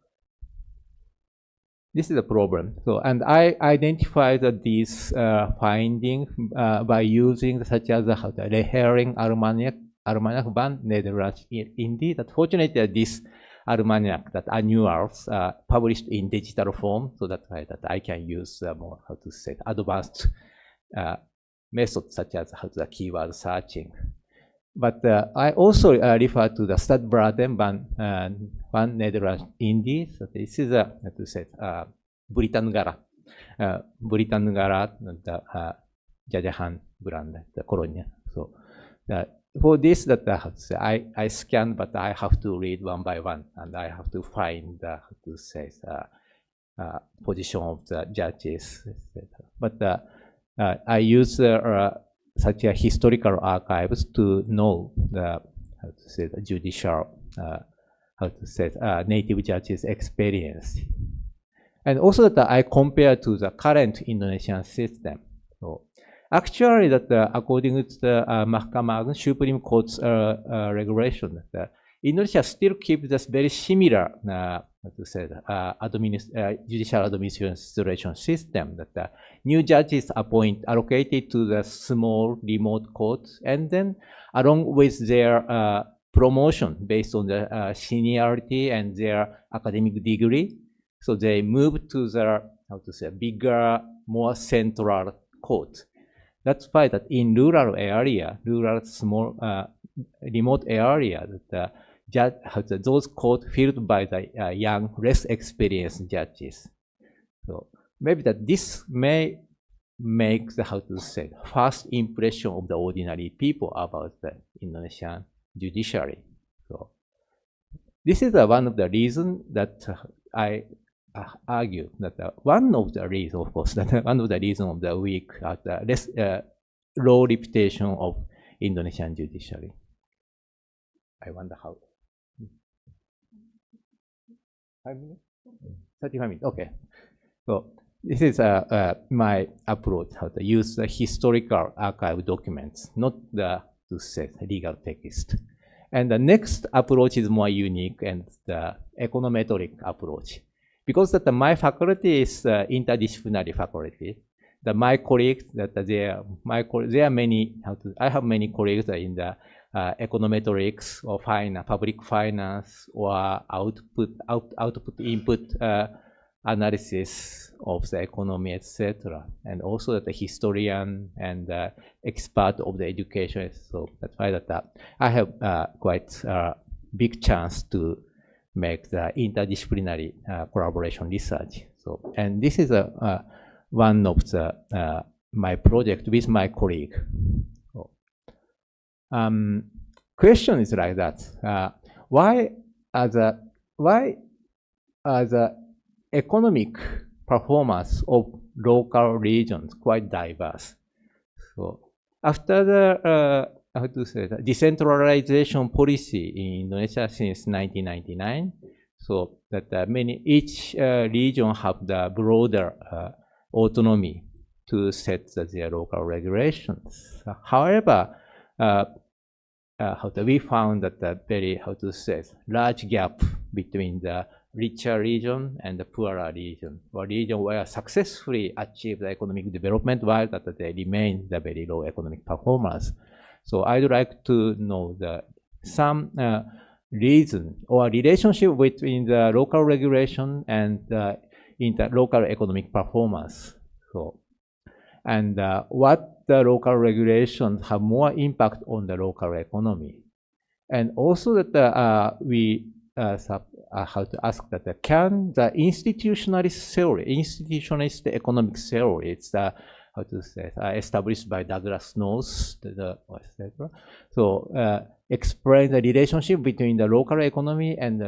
this is a problem. So, and I identified these findings by using such as the Lehering Almanac van Nederlands Indie. That fortunately this almanac, that annuals, published in digital form, so that's why that I can use more advanced methods such as the keyword searching. But I also refer to the Stadbladen van Nederlands Indie. So this is a Berita Negara, the Gadjah brand, the Colonia. So for this, that I scan, but I have to read one by one, and I have to find the position of the judges, etc. But I use such a historical archives to know the the judicial native judges' experience, and also that I compare to the current Indonesian system. So actually, that according to the Mahkamah Agung, Supreme Court's regulation, that Indonesia still keeps this very similar judicial administration system, that new judges allocated to the small remote courts, and then along with their promotion based on the seniority and their academic degree, so they move to the bigger, more central court. That's why that in rural area, small remote area, that those courts filled by the young, less experienced judges. So maybe that this may make the first impression of the ordinary people about the Indonesian judiciary. So this is one of the reasons that I argue that one of the reasons, of course, that one of the reasons of the weak, less low reputation of Indonesian judiciary. I wonder how. 5 minutes? 35 minutes. Okay. So this is my approach, how to use the historical archive documents, not the legal text. And the next approach is more unique, and the econometric approach. Because that my faculty is interdisciplinary faculty, that my colleagues, that there are many. I have many colleagues in the econometrics or public finance or input analysis of the economy, etc. And also the historian and expert of the education. So that's why that I have quite a big chance to make the interdisciplinary collaboration research. So, and this is one of the my project with my colleague. So, question is like that: why are the economic performance of local regions quite diverse? So after the decentralization policy in Indonesia since 1999, so that each region have the broader autonomy to set their local regulations. However, we found that the very large gap between the richer region and the poorer region, or region where successfully achieved the economic development while that they remain the very low economic performance. So I'd like to know some reason or relationship between the local regulation and the local economic performance. So, and what the local regulations have more impact on the local economy, and also that we how to ask that, can the institutionalist economic theory, it's how to say, established by Douglas North, etc. So explain the relationship between the local economy and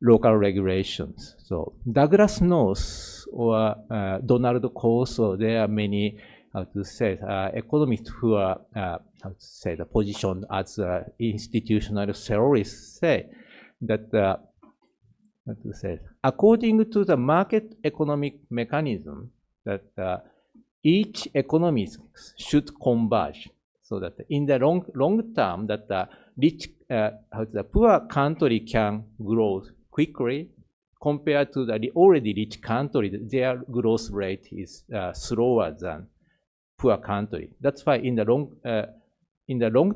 local regulations. So Douglas North or Donald Coase, so there are many, how to say, economists who are, how to say, the position as institutional theorists say that, how to say, according to the market economic mechanism, that each economy should converge, so that in the long term, that the rich, the poor country can grow quickly compared to the already rich country. Their growth rate is slower than poor country. That's why in the long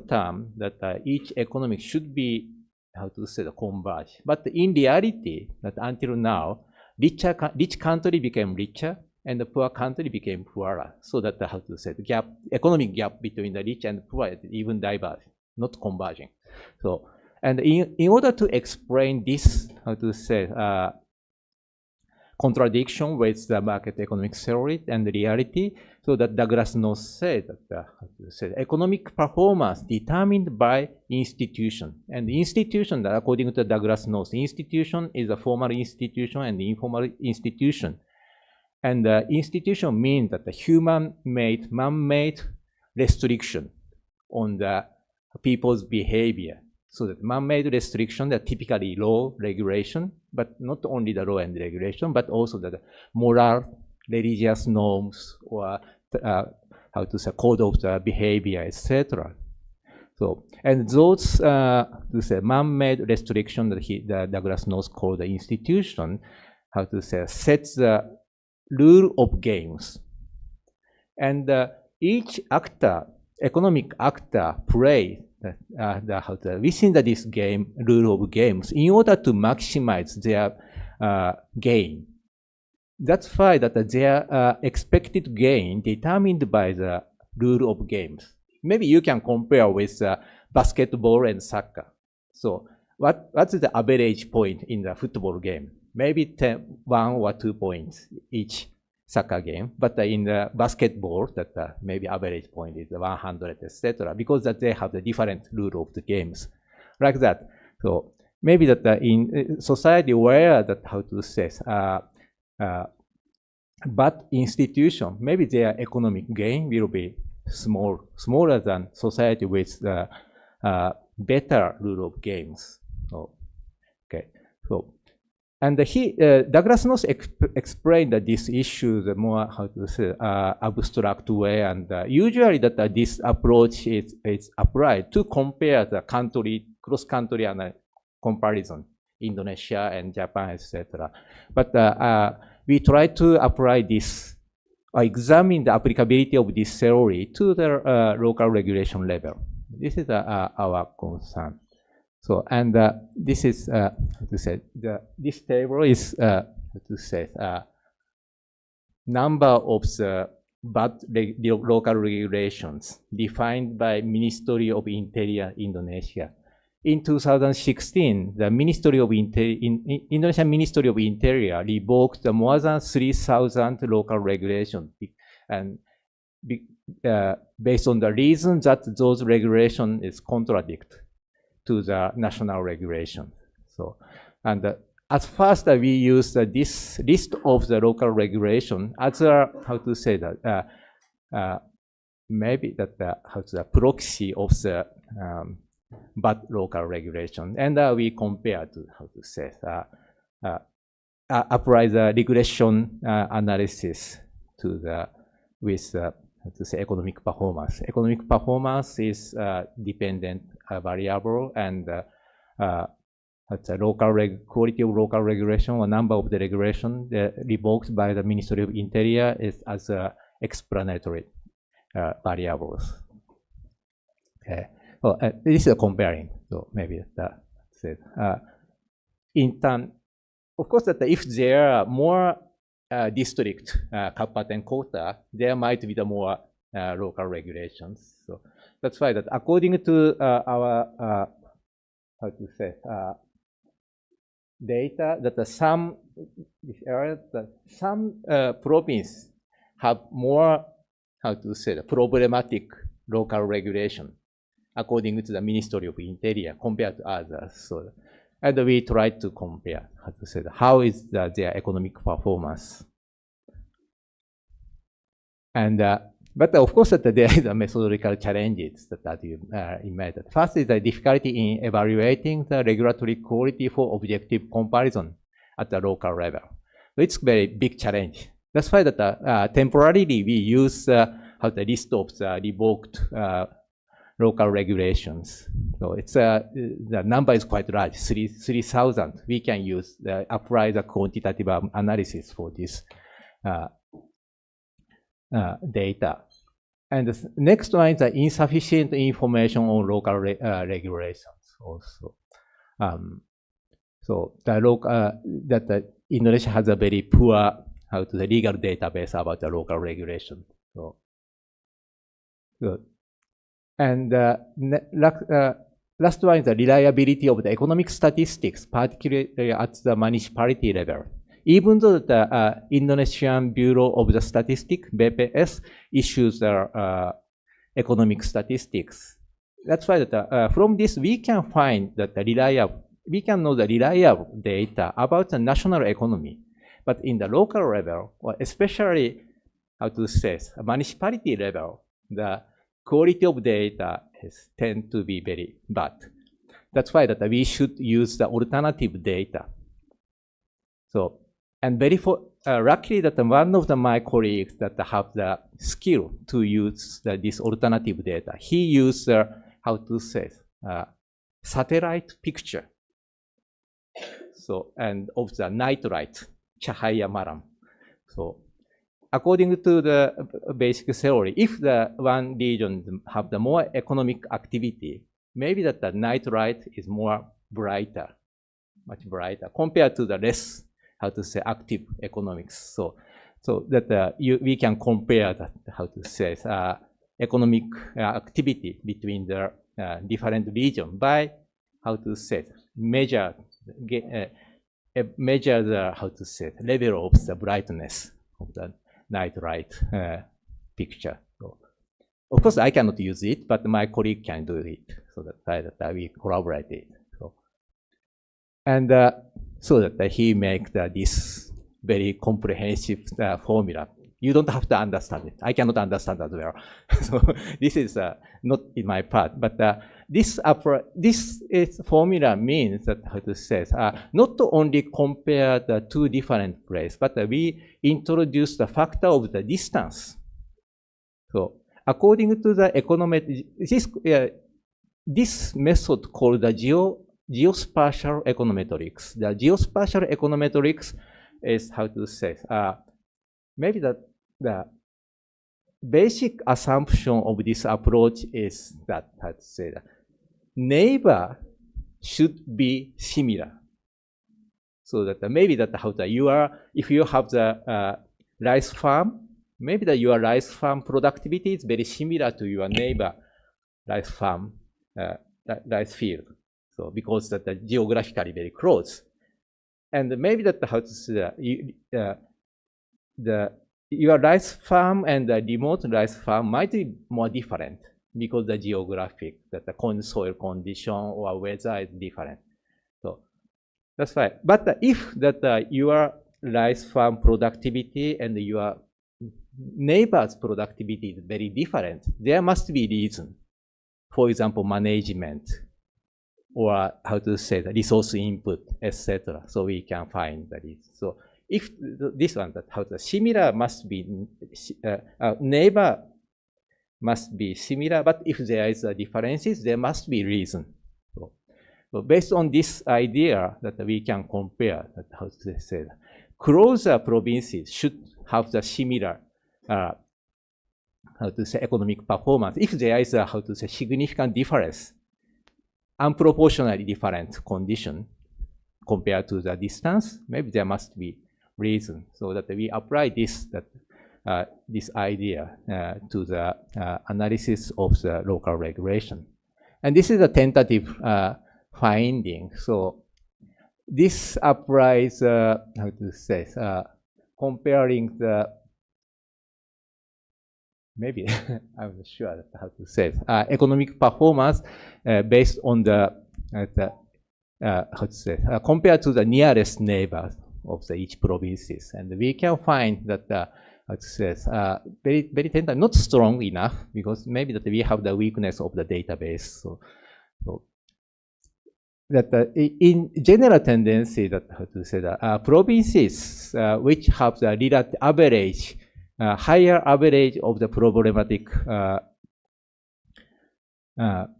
term, that each economy should be, how to say, converge. But in reality, that until now, rich country became richer and the poor country became poorer. So that how to say, the gap, economic gap between the rich and poor is even diverge, not converging. So, and in order to explain this, how to say, contradiction with the market economic theory and the reality, so that Douglas North said that how to say, economic performance determined by institution. And the institution, that according to Douglas North, institution is a formal institution and the informal institution. And the institution means that the human-made, man-made restriction on the people's behavior. So that man-made restriction, that typically law, regulation, but not only the law and regulation, but also the moral, religious norms, or how to say, code of the behavior, etc. So, and those to say man-made restriction that Douglas North called the institution, how to say, sets the rule of games. And each actor, economic actor, play within this game, rule of games, in order to maximize their gain. That's why that their expected gain determined by the rule of games. Maybe you can compare with basketball and soccer. So what's the average point in the football game? Maybe 1 or 2 points each soccer game, but in the basketball, that maybe average point is 100, etc. Because that they have the different rule of the games, like that. So maybe that in society where that, how to say, but institution, maybe their economic gain will be smaller than society with the better rule of games. So, okay, so. And Douglas North explained that this issue the more, how to say, abstract way, and usually that this approach is applied to compare the country, cross-country and comparison, Indonesia and Japan, etc. But we try to apply this, examine the applicability of this theory to the local regulation level. This is our concern. So, and this is, how to say, this table is, how to say, number of the bad local regulations defined by Ministry of Interior Indonesia. In 2016, the Ministry of Indonesian Ministry of Interior revoked more than 3,000 local regulations, and based on the reason that those regulations contradict to the national regulation. So, and at first we used this list of the local regulation as a, how to say that, maybe that how to say, proxy of the bad local regulation. And we compare to, how to say, apply the regression analysis to the, with to say economic performance. Economic performance is dependent variable, and the local quality of local regulation or number of the regulation revoked by the Ministry of Interior is as explanatory variables. Okay. So this is comparing. So maybe that said. In turn, of course, that if there are more district, Kapat and Kota, there might be the more local regulations. So that's why that according to our, how to say, data that some this area that some provinces have more, how to say, problematic local regulation according to the Ministry of Interior compared to others. So, and we try to compare, how to say, how is their economic performance. And but of course, that there is a methodological challenges that you made. First is the difficulty in evaluating the regulatory quality for objective comparison at the local level. So it's a very big challenge. That's why that temporarily we use how the list of the revoked local regulations. So it's the number is quite large, 3,000. We can use apply the quantitative analysis for this data. And the next one is the insufficient information on local regulations also. So the local Indonesia has a very poor the legal database about the local regulation. So good. And last one is the reliability of the economic statistics, particularly at the municipality level. Even though the Indonesian Bureau of the Statistics (BPS) issues the economic statistics, that's why that, from this we can find that we can know the reliable data about the national economy. But in the local level, or especially how to say municipality level, the quality of data tend to be very bad. That's why that we should use the alternative data. So, and very luckily that one of my colleagues that have the skill to use this alternative data, he used how to say satellite picture. So, and of the night light, cahaya malam. So, according to the basic theory, if the one region have the more economic activity, maybe that the night light is more brighter, much brighter compared to the less, how to say, active economics. So that we can compare that, how to say, economic activity between the different regions by, how to say, measure the, how to say, level of the brightness of the night light picture. So, of course, I cannot use it, but my colleague can do it. So that we collaborated. So, and so that he make this very comprehensive formula. You don't have to understand it. I cannot understand as well. So this is not in my part, but this formula means that, how to say, not only compare the two different places, but we introduce the factor of the distance. So according to the economic, this method called the geospatial econometrics. The geospatial econometrics is, how to say, maybe the basic assumption of this approach is that, how to say, that neighbor should be similar. So that maybe that how the if you have the rice farm, maybe that your rice farm productivity is very similar to your neighbor rice farm, rice field. So because that the geographically very close, and maybe that how to say your rice farm and the remote rice farm might be more different because the geographic, that the soil condition or weather is different. So that's why. But if that your rice farm productivity and your neighbor's productivity is very different, there must be reason. For example, management, or how to say the resource input, etc. So we can find that. So if this one, that how the similar must be neighbor must be similar, but if there is differences, there must be reason. So based on this idea that we can compare, that how to say, closer provinces should have the similar how to say economic performance. If there is a, how to say, significant difference, unproportionally different condition compared to the distance, maybe there must be reason. So that we apply this this idea to the analysis of the local regulation. And this is a tentative finding. So this applies, how to say, comparing the, maybe I'm not sure how to say it, economic performance based on the how to say, compared to the nearest neighbors of the each provinces, and we can find that how to say, very tender, not strong enough, because maybe that we have the weakness of the database. So that in general tendency, that how to say that provinces which have the relative average, higher average of the problematic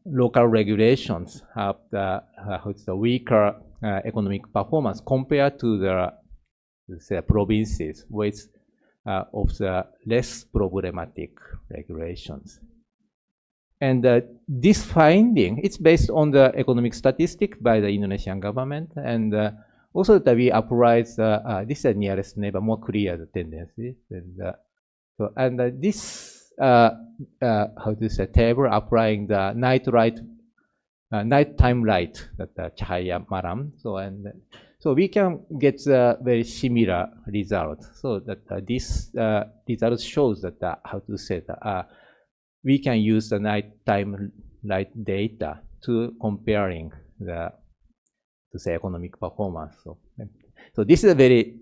local regulations have the weaker economic performance compared to the provinces with of the less problematic regulations. And this finding, it's based on the economic statistic by the Indonesian government, and also that we apply this is nearest neighbor, more clear the tendency. And this how to say, table applying the nighttime light, that cahaya malam. So we can get a very similar result. So that this result shows that how to say that we can use the nighttime light data to comparing the economic performance. So this is a very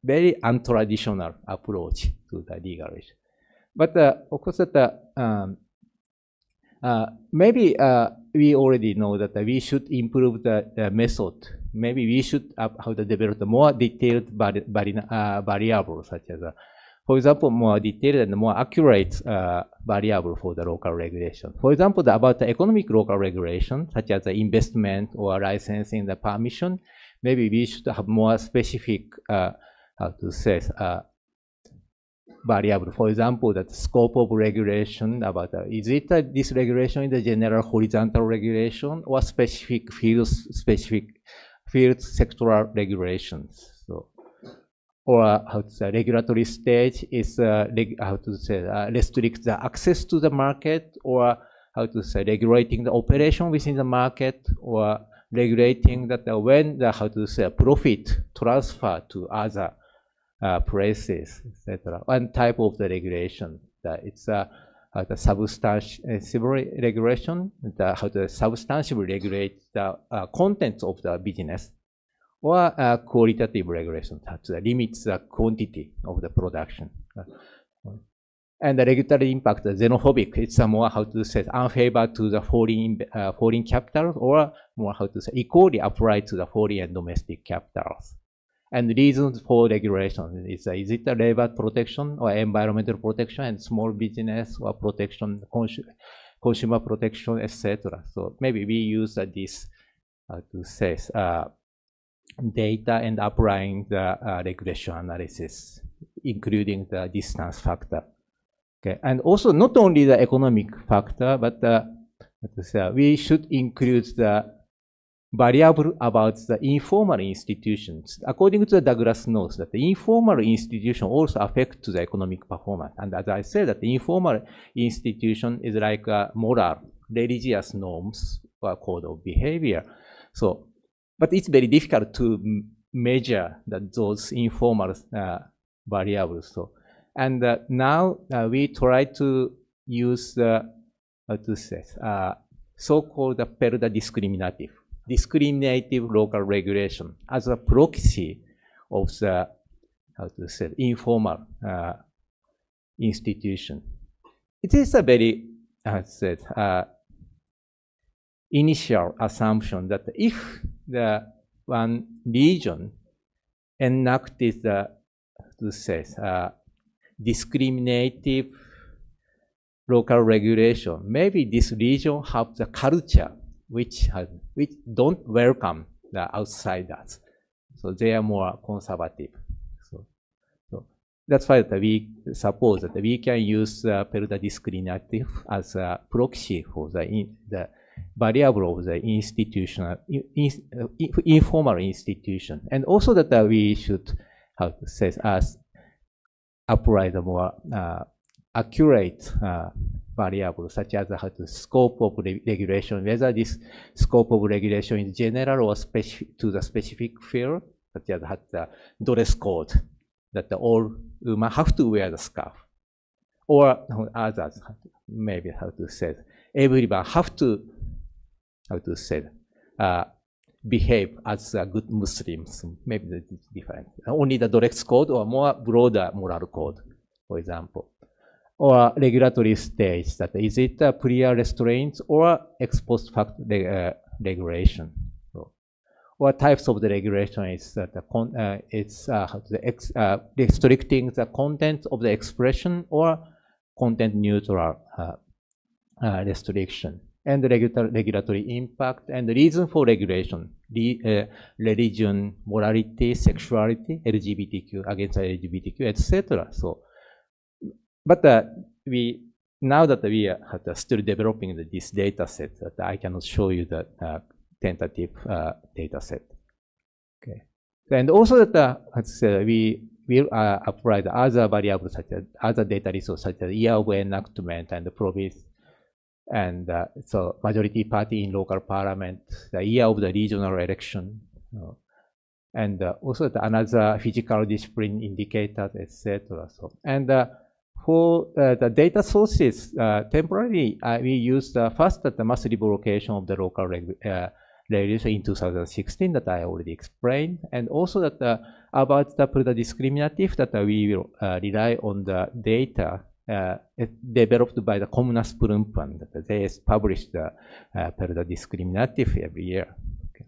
very untraditional approach to the legal issue. But of course, that maybe we already know that we should improve the method. Maybe we should how to develop the more detailed variables, such as, for example, more detailed and more accurate variable for the local regulation. For example, about the economic local regulation, such as the investment or licensing, the permission, maybe we should have more specific, how to say, variable. For example, that scope of regulation about is it this regulation is the general horizontal regulation or specific fields, sectoral regulations. So, or how to say, regulatory stage is how to say, restrict the access to the market, or how to say, regulating the operation within the market, or regulating that when the how to say, profit transfer to other places, etc. One type of the regulation that it's the substantive regulation, how to substantially regulate the contents of the business, or qualitative regulation that limits the quantity of the production. And the regulatory impact, the xenophobic, it's a more how to say unfavor to the foreign capital, or more how to say equally applied to the foreign and domestic capitals. And reasons for regulation is it a labor protection or environmental protection and small business, or protection, consumer protection, etc. So maybe we use this to say data and applying the regression analysis, including the distance factor. Okay, and also not only the economic factor, but we should include the variable about the informal institutions. According to Douglas notes that the informal institution also affect the economic performance. And as I said, that the informal institution is like moral, religious norms or code of behavior. So, but it's very difficult to measure those informal variables. So, and now we try to use the so-called PERDA discriminative local regulation as a proxy of the informal institution. It is a very initial assumption that if the one region enacted the discriminative local regulation, maybe this region have the culture which don't welcome the outsiders, so they are more conservative. So that's why we suppose that we can use PERDA discriminative as a proxy for the variable of the institutional, informal institution, and also that we should apply the more accurate variables, such as the scope of regulation, whether this scope of regulation is general or specific to the specific field, such as the dress code, that all women have to wear the scarf, or others, maybe how to say it, everyone have to, how to say it, behave as a good Muslims. Maybe that is different. Only the dress code or more broader moral code, for example. Or regulatory stage, that is it a prior restraints or ex post facto regulation. So, or types of the regulation is that it's restricting the content of the expression or content neutral restriction. And the regulatory impact and the reason for regulation, religion, morality, sexuality, LGBTQ, against LGBTQ, etc. So, but now that we are still developing this data set, that I cannot show you the tentative data set. Okay, and also that we will apply the other variables such as other data resources such as year of enactment and the province, and so majority party in local parliament, the year of the regional election, and also another physical discipline indicators, etc. So, and for the data sources, temporarily we used first the mass revocation of the local regulation in 2016 that I already explained, and also that about the discriminative that we will rely on the data developed by the Kommunas Perempuan, that they publish the discriminative every year. Okay.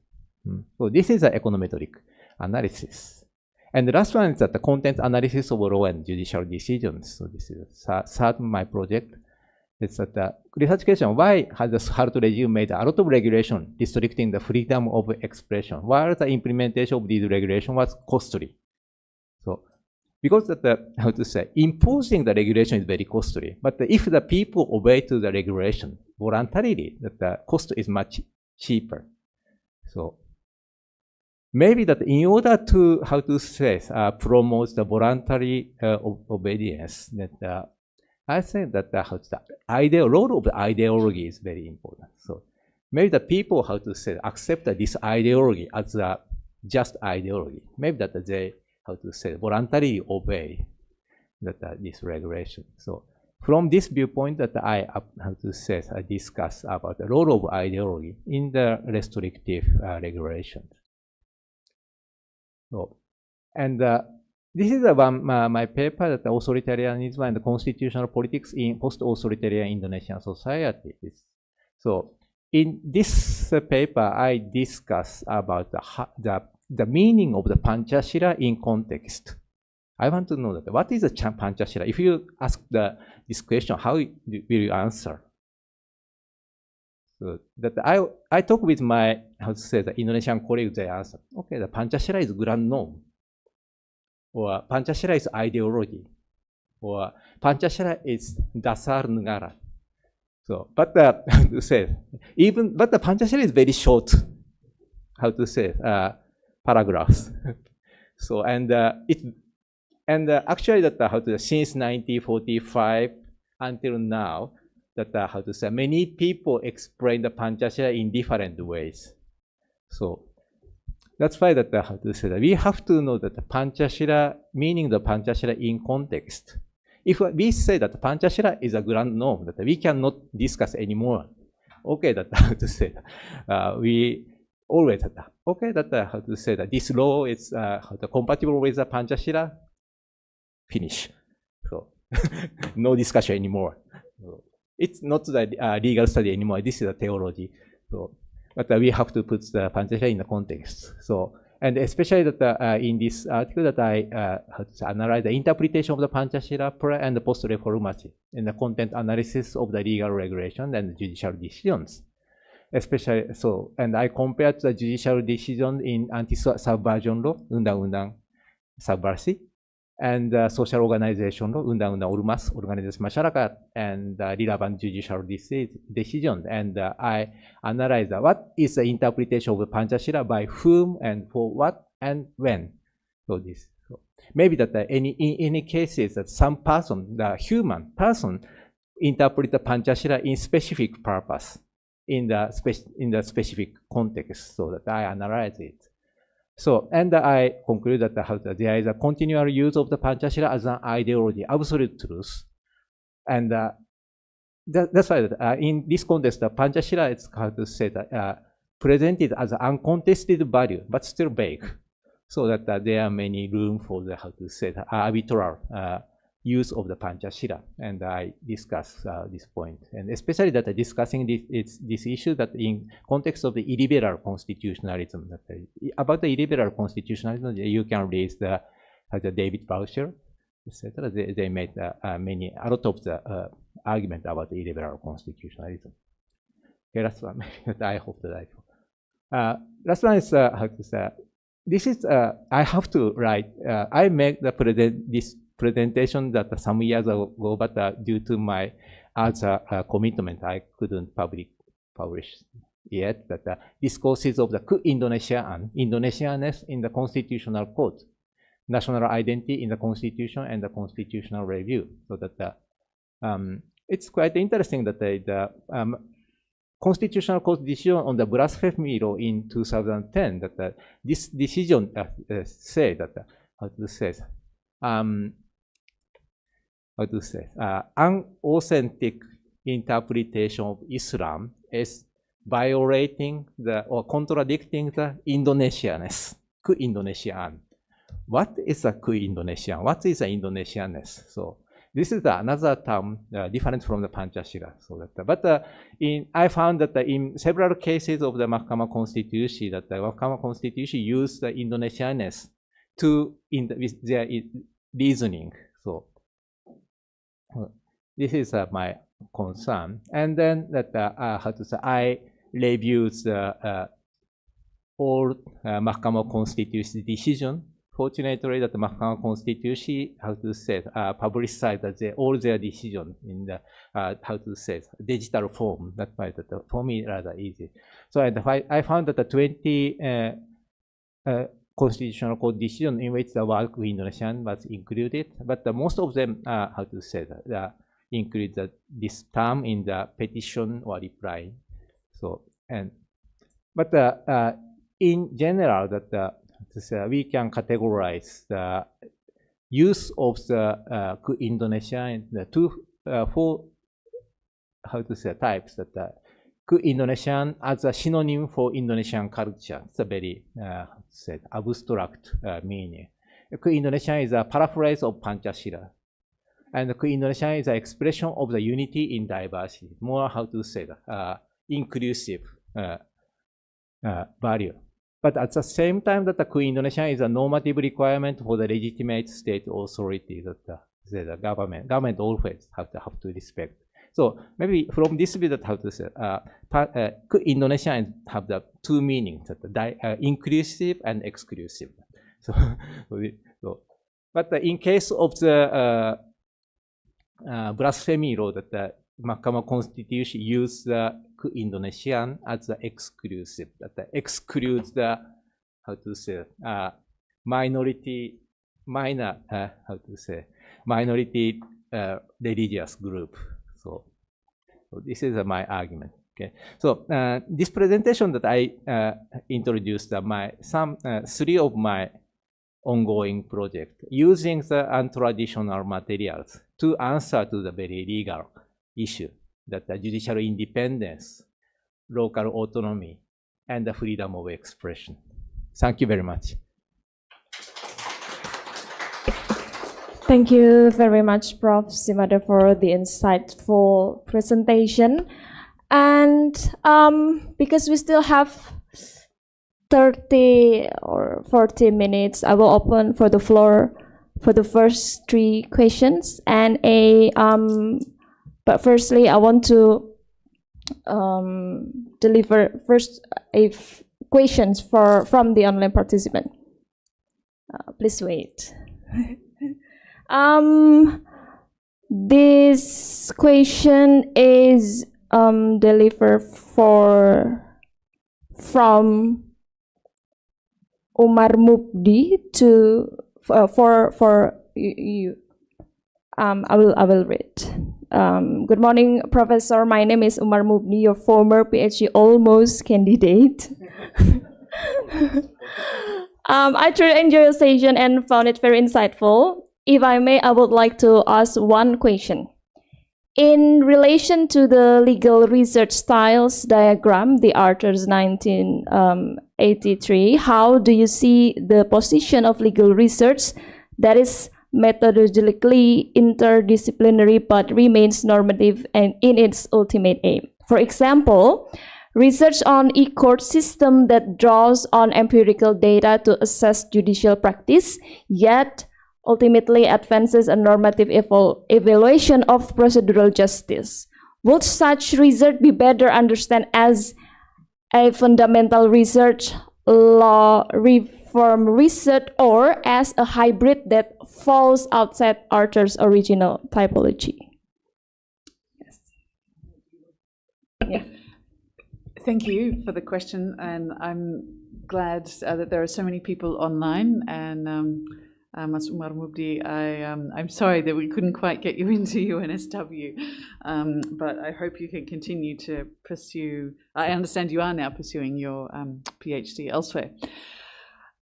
So this is the econometric analysis. And the last one is that the content analysis of law and judicial decisions. So this is third my project. It's that the research question, why has the HART regime made a lot of regulation restricting the freedom of expression, while the implementation of these regulations was costly? So, because that how to say, imposing the regulation is very costly, but if the people obey to the regulation voluntarily, that the cost is much cheaper. So, maybe that in order to, how to say, promote the voluntary obedience, that I think that the role of the ideology is very important. So maybe the people, how to say, accept this ideology as a just ideology. Maybe that they, how to say, voluntarily obey this regulation. So from this viewpoint that I, how to say, I discuss about the role of ideology in the restrictive regulations. So, and this is my paper that authoritarianism and constitutional politics in post-authoritarian Indonesian society. So, in this paper, I discuss about the meaning of the Pancasila in context. I want to know that what is the Pancasila? If you ask this question, how will you answer? So that I talk with my, how to say, the Indonesian colleagues, they answer, okay, the Pancasila is grand norm, or Pancasila is ideology, or Pancasila is dasar negara. So, but how to say, but the Pancasila is very short, how to say, paragraphs. So, and actually that how to since 1945 until now, that how to say, many people explain the Pancasila in different ways. So that's why that how to say that we have to know that the Pancasila, meaning the Pancasila in context. If we say that Pancasila is a grand norm, that we cannot discuss anymore. Okay, that how to say that we always okay, that how to say that this law is compatible with the Pancasila. Finish. So no discussion anymore. So, it's not the legal study anymore. This is a theology. So, but we have to put the Pancasila in the context. So, and especially that in this article that I analyze the interpretation of the Pancasila pre and post-reformacy and the content analysis of the legal regulation and judicial decisions. Especially so, and I compared the judicial decision in anti-subversion law, undang-undang subversi, and social organization law, undang-undang ormas, organisasi masyarakat, and relevant judicial decisions. And I analyze what is the interpretation of the Pancasila by whom and for what and when. So this. So maybe that in any cases that some person, the human person, interpret the Panchashila in specific purpose in the specific context, so that I analyze it. So, and I conclude that there is a continual use of the Panchashila as an ideology, absolute truth. And that's why in this context, the Panchashila is presented as an uncontested value, but still vague. So that there are many room for the, arbitrary use of the Panchashila. And I discuss this point. And especially that discussing this issue that in context of the illiberal constitutionalism, about the illiberal constitutionalism, you can raise the David Boucher, etc. They made a lot of the argument about the illiberal constitutionalism. Okay, last one. I hope that last one is this is I have to write. I make this presentation that some years ago, but due to my other commitment, I couldn't publish yet. That discourses of the Indonesianness in the constitutional code, national identity in the constitution, and the constitutional review. So that it's quite interesting that the Constitutional Court decision on the blasphemy law in 2010, that this decision say that unauthentic interpretation of Islam is violating or contradicting the Indonesianness, Indonesian. What is a Indonesian? What is an Indonesianness? So this is another term different from the Panchashila. So that, but I found that in several cases of the Mahkamah Konstitusi, that the Mahkamah Konstitusi used the Indonesianness with their reasoning. So this is my concern. And then that I reviewed all Mahkamah Konstitusi decision. Fortunately, that the Mahkamah Konstitusi, publicized all their decisions in the, digital form. That's why that for me rather easy. So I found that the 20 Constitutional Court decision in which the word Indonesian was included, but most of them, include this term in the petition or reply. So, but in general, that we can categorize the use of the Indonesian into four types. That Indonesian as a synonym for Indonesian culture. It's a very abstract meaning. Indonesian is a paraphrase of Panchashila, and Indonesian is an expression of the unity in diversity. More inclusive value. But at the same time, that the Indonesian is a normative requirement for the legitimate state authority that the government always have to respect. So maybe from this view, that Indonesian have the two meanings, that inclusive and exclusive. So, but in case of the blasphemy law, that the Mahkamah Konstitusi use the Indonesian as the exclusive, that excludes the minority religious group. So this is my argument. Okay. So this presentation that I introduced three of my ongoing projects using the untraditional materials to answer to the very legal issue, that the judicial independence, local autonomy, and the freedom of expression. Thank you very much. Thank you very much, Prof. Shimada, for the insightful presentation. And because we still have 30 or 40 minutes, I will open for the floor for the first 3 questions. And but firstly, I want to deliver first questions from the online participant. Please wait. This question is delivered from Umar Mubdi for you. I will read. Good morning, Professor. My name is Umar Mubni, your former PhD almost candidate. I truly enjoyed your session and found it very insightful. If I may, I would like to ask one question. In relation to the legal research styles diagram, the author's 1983, how do you see the position of legal research that is methodologically interdisciplinary but remains normative and in its ultimate aim? For example, research on e-court system that draws on empirical data to assess judicial practice, yet ultimately advances a normative evaluation of procedural justice. Would such research be better understood as a fundamental research, law reform research, or as a hybrid that falls outside Arthur's original typology? Yes. Yeah. Thank you for the question, and I'm glad that there are so many people online. And Mas Umar Mubdi, I'm sorry that we couldn't quite get you into UNSW, but I hope you can continue to pursue. I understand you are now pursuing your PhD elsewhere.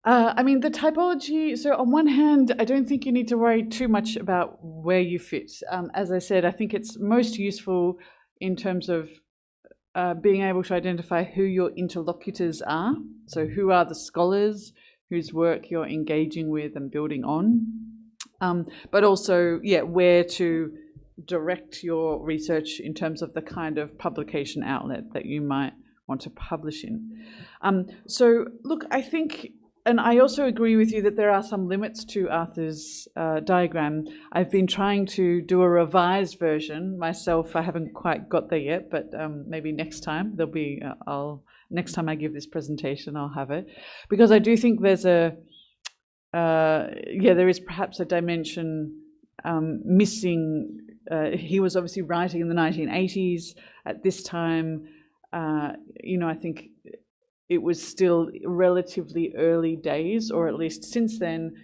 I mean, the typology, so on one hand, I don't think you need to worry too much about where you fit. As I said, I think it's most useful in terms of being able to identify who your interlocutors are. So who are the scholars whose work you're engaging with and building on, but also, where to direct your research in terms of the kind of publication outlet that you might want to publish in. So look, I think, and I also agree with you that there are some limits to Arthur's diagram. I've been trying to do a revised version myself. I haven't quite got there yet, but maybe next time there'll be, next time I give this presentation, I'll have it. Because I do think there's there is perhaps a dimension missing. He was obviously writing in the 1980s. At this time, I think it was still relatively early days, or at least since then,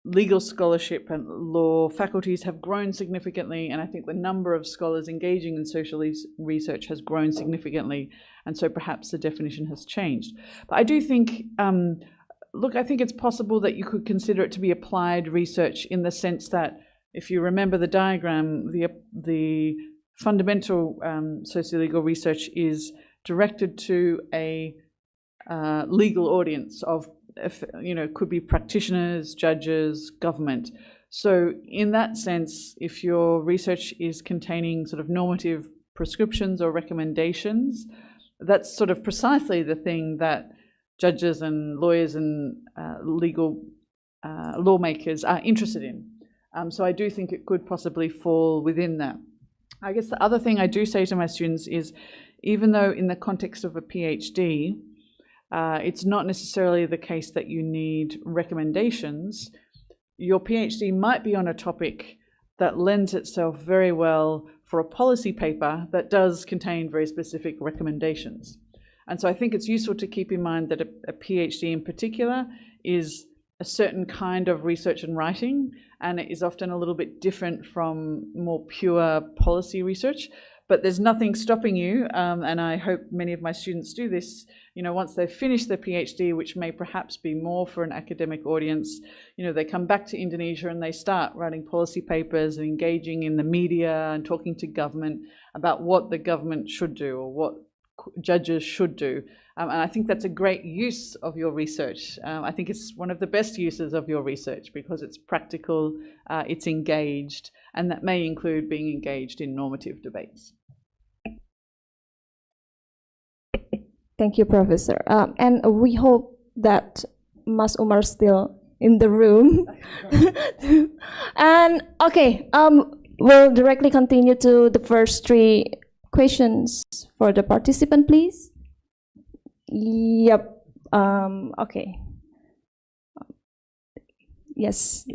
legal scholarship and law faculties have grown significantly, and I think the number of scholars engaging in social research has grown significantly, and so perhaps the definition has changed. But I do think, look, I think it's possible that you could consider it to be applied research in the sense that, if you remember the diagram, the fundamental socio-legal research is directed to a legal audience of, could be practitioners, judges, government. So in that sense, if your research is containing sort of normative prescriptions or recommendations, that's sort of precisely the thing that judges and lawyers and legal lawmakers are interested in. So I do think it could possibly fall within that. I guess the other thing I do say to my students is, even though in the context of a PhD, it's not necessarily the case that you need recommendations, your PhD might be on a topic that lends itself very well for a policy paper that does contain very specific recommendations. And so I think it's useful to keep in mind that a PhD in particular is a certain kind of research and writing, and it is often a little bit different from more pure policy research. But there's nothing stopping you, and I hope many of my students do this, once they've finished their PhD, which may perhaps be more for an academic audience, they come back to Indonesia and they start writing policy papers and engaging in the media and talking to government about what the government should do or what judges should do. And I think that's a great use of your research. I think it's one of the best uses of your research because it's practical, it's engaged, and that may include being engaged in normative debates. Thank you, Professor. And we hope that Mas Umar is still in the room. And okay, we'll directly continue to the first three questions for the participant, please. Yep. Okay. Yes.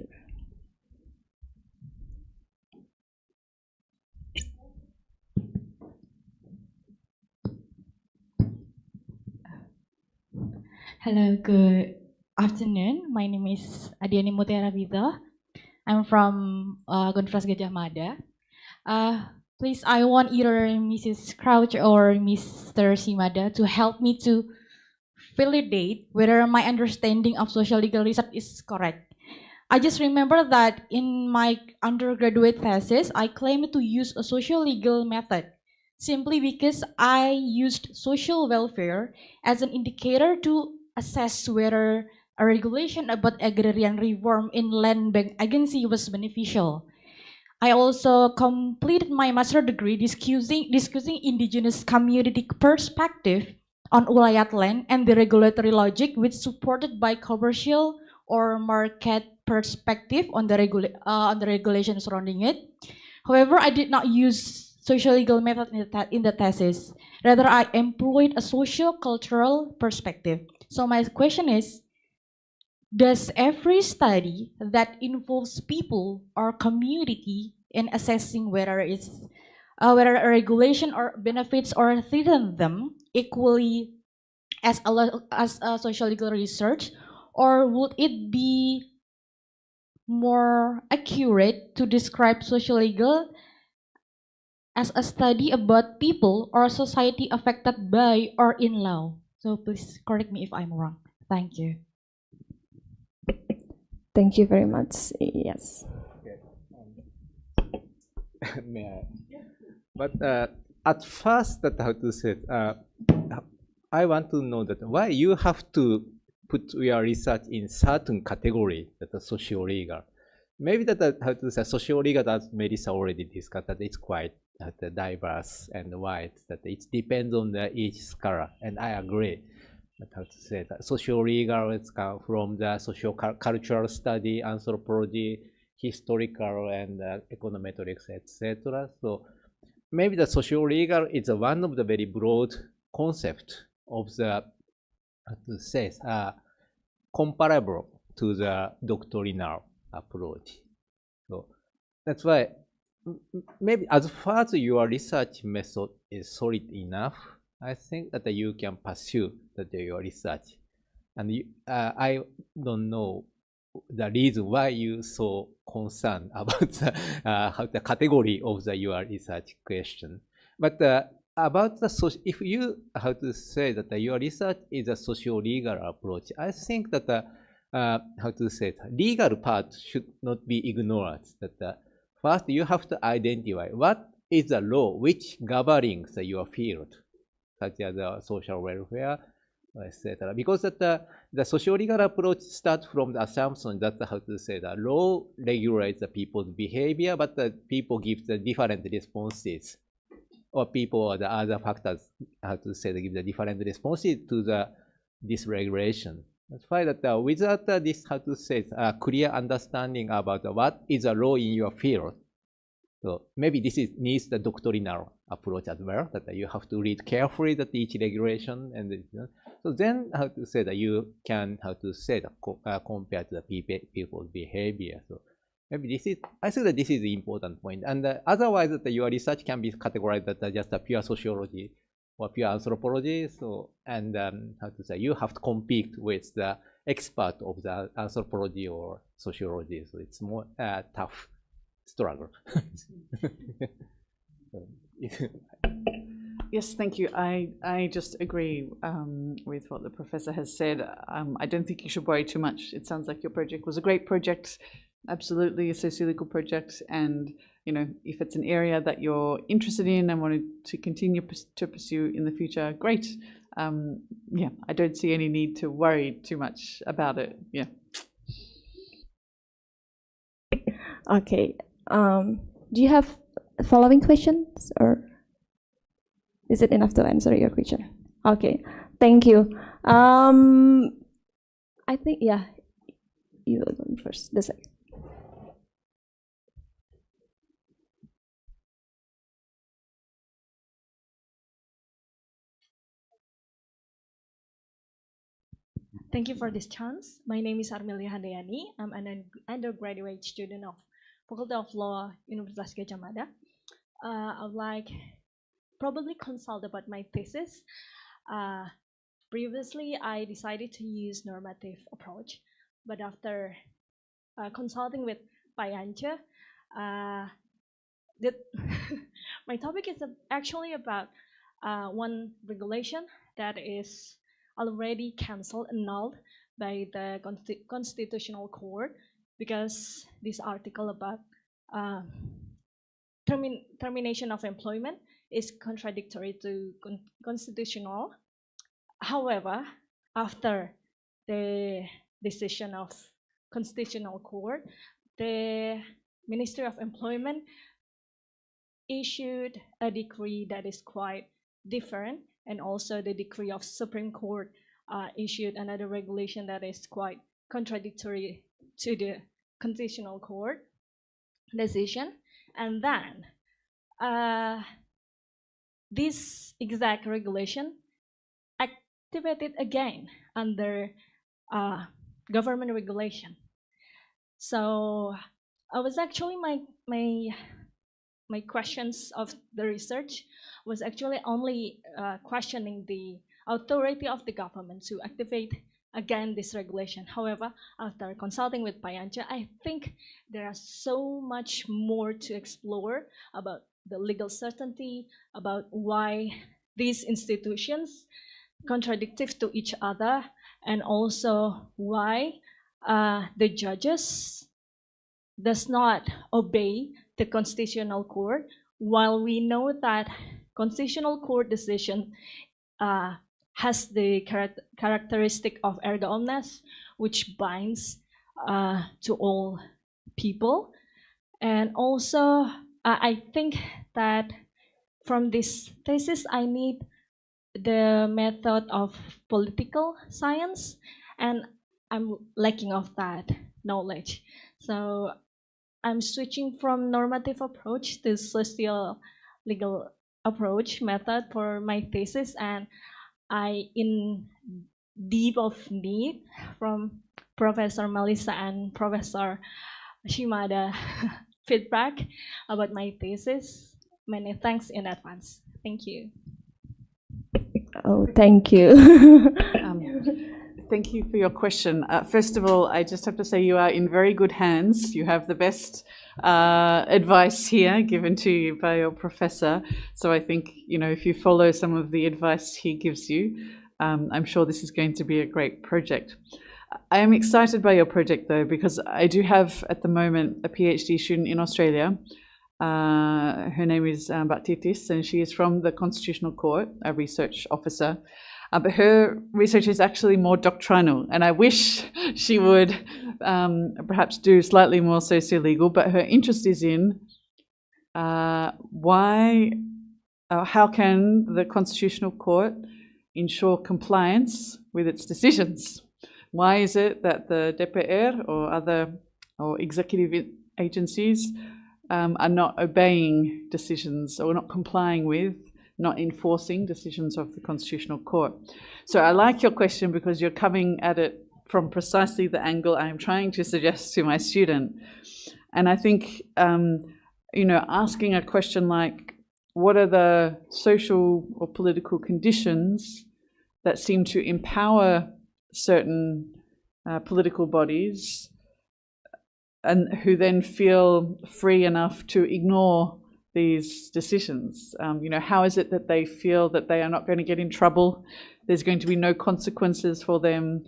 Hello, good afternoon. My name is Adiani Mutiara Bito. I'm from Universitas Gadjah Mada. Please, I want either Mrs. Crouch or Mr. Shimada to help me to validate whether my understanding of social legal research is correct. I just remember that in my undergraduate thesis, I claimed to use a social legal method simply because I used social welfare as an indicator to assess whether a regulation about agrarian reform in land bank agency was beneficial. I also completed my master degree discussing indigenous community perspective on Ulayat land and the regulatory logic which supported by commercial or market perspective on the regulation surrounding it. However, I did not use social legal method in the thesis. Rather, I employed a socio-cultural perspective. So my question is, does every study that involves people or community in assessing whether a regulation or benefits or threaten them equally as a social legal research, or would it be more accurate to describe social legal as a study about people or society affected by or in law? So please correct me if I'm wrong. Thank you. Thank you very much. Yes. May I? But at first, that how to say, I want to know that why you have to put your research in certain category that is socio-legal. Maybe that how to say socio-legal, as Melissa already discussed, that it's quite diverse and wide. That it depends on each scholar, and I agree. But how to say that socio-legal is come from the socio-cultural study, anthropology, historical, and econometrics, etc. So maybe the socio-legal is one of the very broad concept of the how to say comparable to the doctrinal approach. So that's why maybe as far as your research method is solid enough, I think that you can pursue your research. And I don't know the reason why you so concerned about the category of your research question. But about the if you how to say that your research is a socio-legal approach, I think that how to say it, legal part should not be ignored. That first you have to identify what is the law which governs your field, such as social welfare, etc. Because that the socio-legal approach starts from the assumption that how to say the law regulates the people's behavior, but the people give the different responses, or people or the other factors how to say they give the different responses to this regulation. That's why that without this how to say clear understanding about what is a law in your field, so maybe this needs the doctrinal approach as well, that you have to read carefully that each regulation, and so then how to say that you can how to say that compare to the people's behavior. So maybe this is, I think that this is the important point. And otherwise, that your research can be categorized as just a pure sociology or pure anthropology. So and how to say, you have to compete with the expert of the anthropology or sociology. So it's more tough struggle. Yes, thank you. I just agree with what the professor has said. I don't think you should worry too much. It sounds like your project was a great project, absolutely a socio-legal project, and you know, if it's an area that you're interested in and wanted to continue to pursue in the future, great. Yeah, I don't see any need to worry too much about it. Yeah. Okay. Do you have following questions, or is it enough to answer your question? Okay, thank you. I think, yeah, you will go first. The second. Thank you for this chance. My name is Armelia Handayani. I'm an undergraduate student of Faculty of Law, Universitas Gadjah Mada. I would like probably consult about my thesis. Previously, I decided to use normative approach, but after consulting with Pak Yance, my topic is actually about one regulation that is already cancelled, annulled by the Constitutional Court, because this article about termination of employment is contradictory to constitutional. However, after the decision of Constitutional Court, the Ministry of Employment issued a decree that is quite different, and also the decree of Supreme Court issued another regulation that is quite contradictory to the Constitutional Court decision. And then this exact regulation activated again under government regulation. So I was actually my questions of the research was actually only questioning the authority of the government to activate again this regulation. However, after consulting with Payancha, I think there are so much more to explore about the legal certainty, about why these institutions contradictive to each other, and also why the judges does not obey the Constitutional Court, while we know that Constitutional Court decision has the characteristic of erga omnes, which binds to all people. And also, I think that from this thesis, I need the method of political science, and I'm lacking of that knowledge. So I'm switching from normative approach to socio-legal approach method for my thesis, and I in deep of need from Professor Melissa and Professor Shimada feedback about my thesis. Many thanks in advance. Thank you. Oh, thank you. Thank you for your question. First of all, I just have to say you are in very good hands. You have the best advice here given to you by your professor. So I think, you know, if you follow some of the advice he gives you, I'm sure this is going to be a great project. I am excited by your project though, because I do have at the moment a PhD student in Australia. Her name is Batitis, and she is from the Constitutional Court, a research officer. But her research is actually more doctrinal, and I wish she would perhaps do slightly more socio-legal, but her interest is in how can the Constitutional Court ensure compliance with its decisions? Why is it that the DPR or executive agencies are not obeying decisions or not complying with, not enforcing decisions of the Constitutional Court? So I like your question because you're coming at it from precisely the angle I'm trying to suggest to my student. And I think, you know, asking a question like, what are the social or political conditions that seem to empower certain political bodies and who then feel free enough to ignore these decisions? You know, how is it that they feel that they are not going to get in trouble? There's going to be no consequences for them.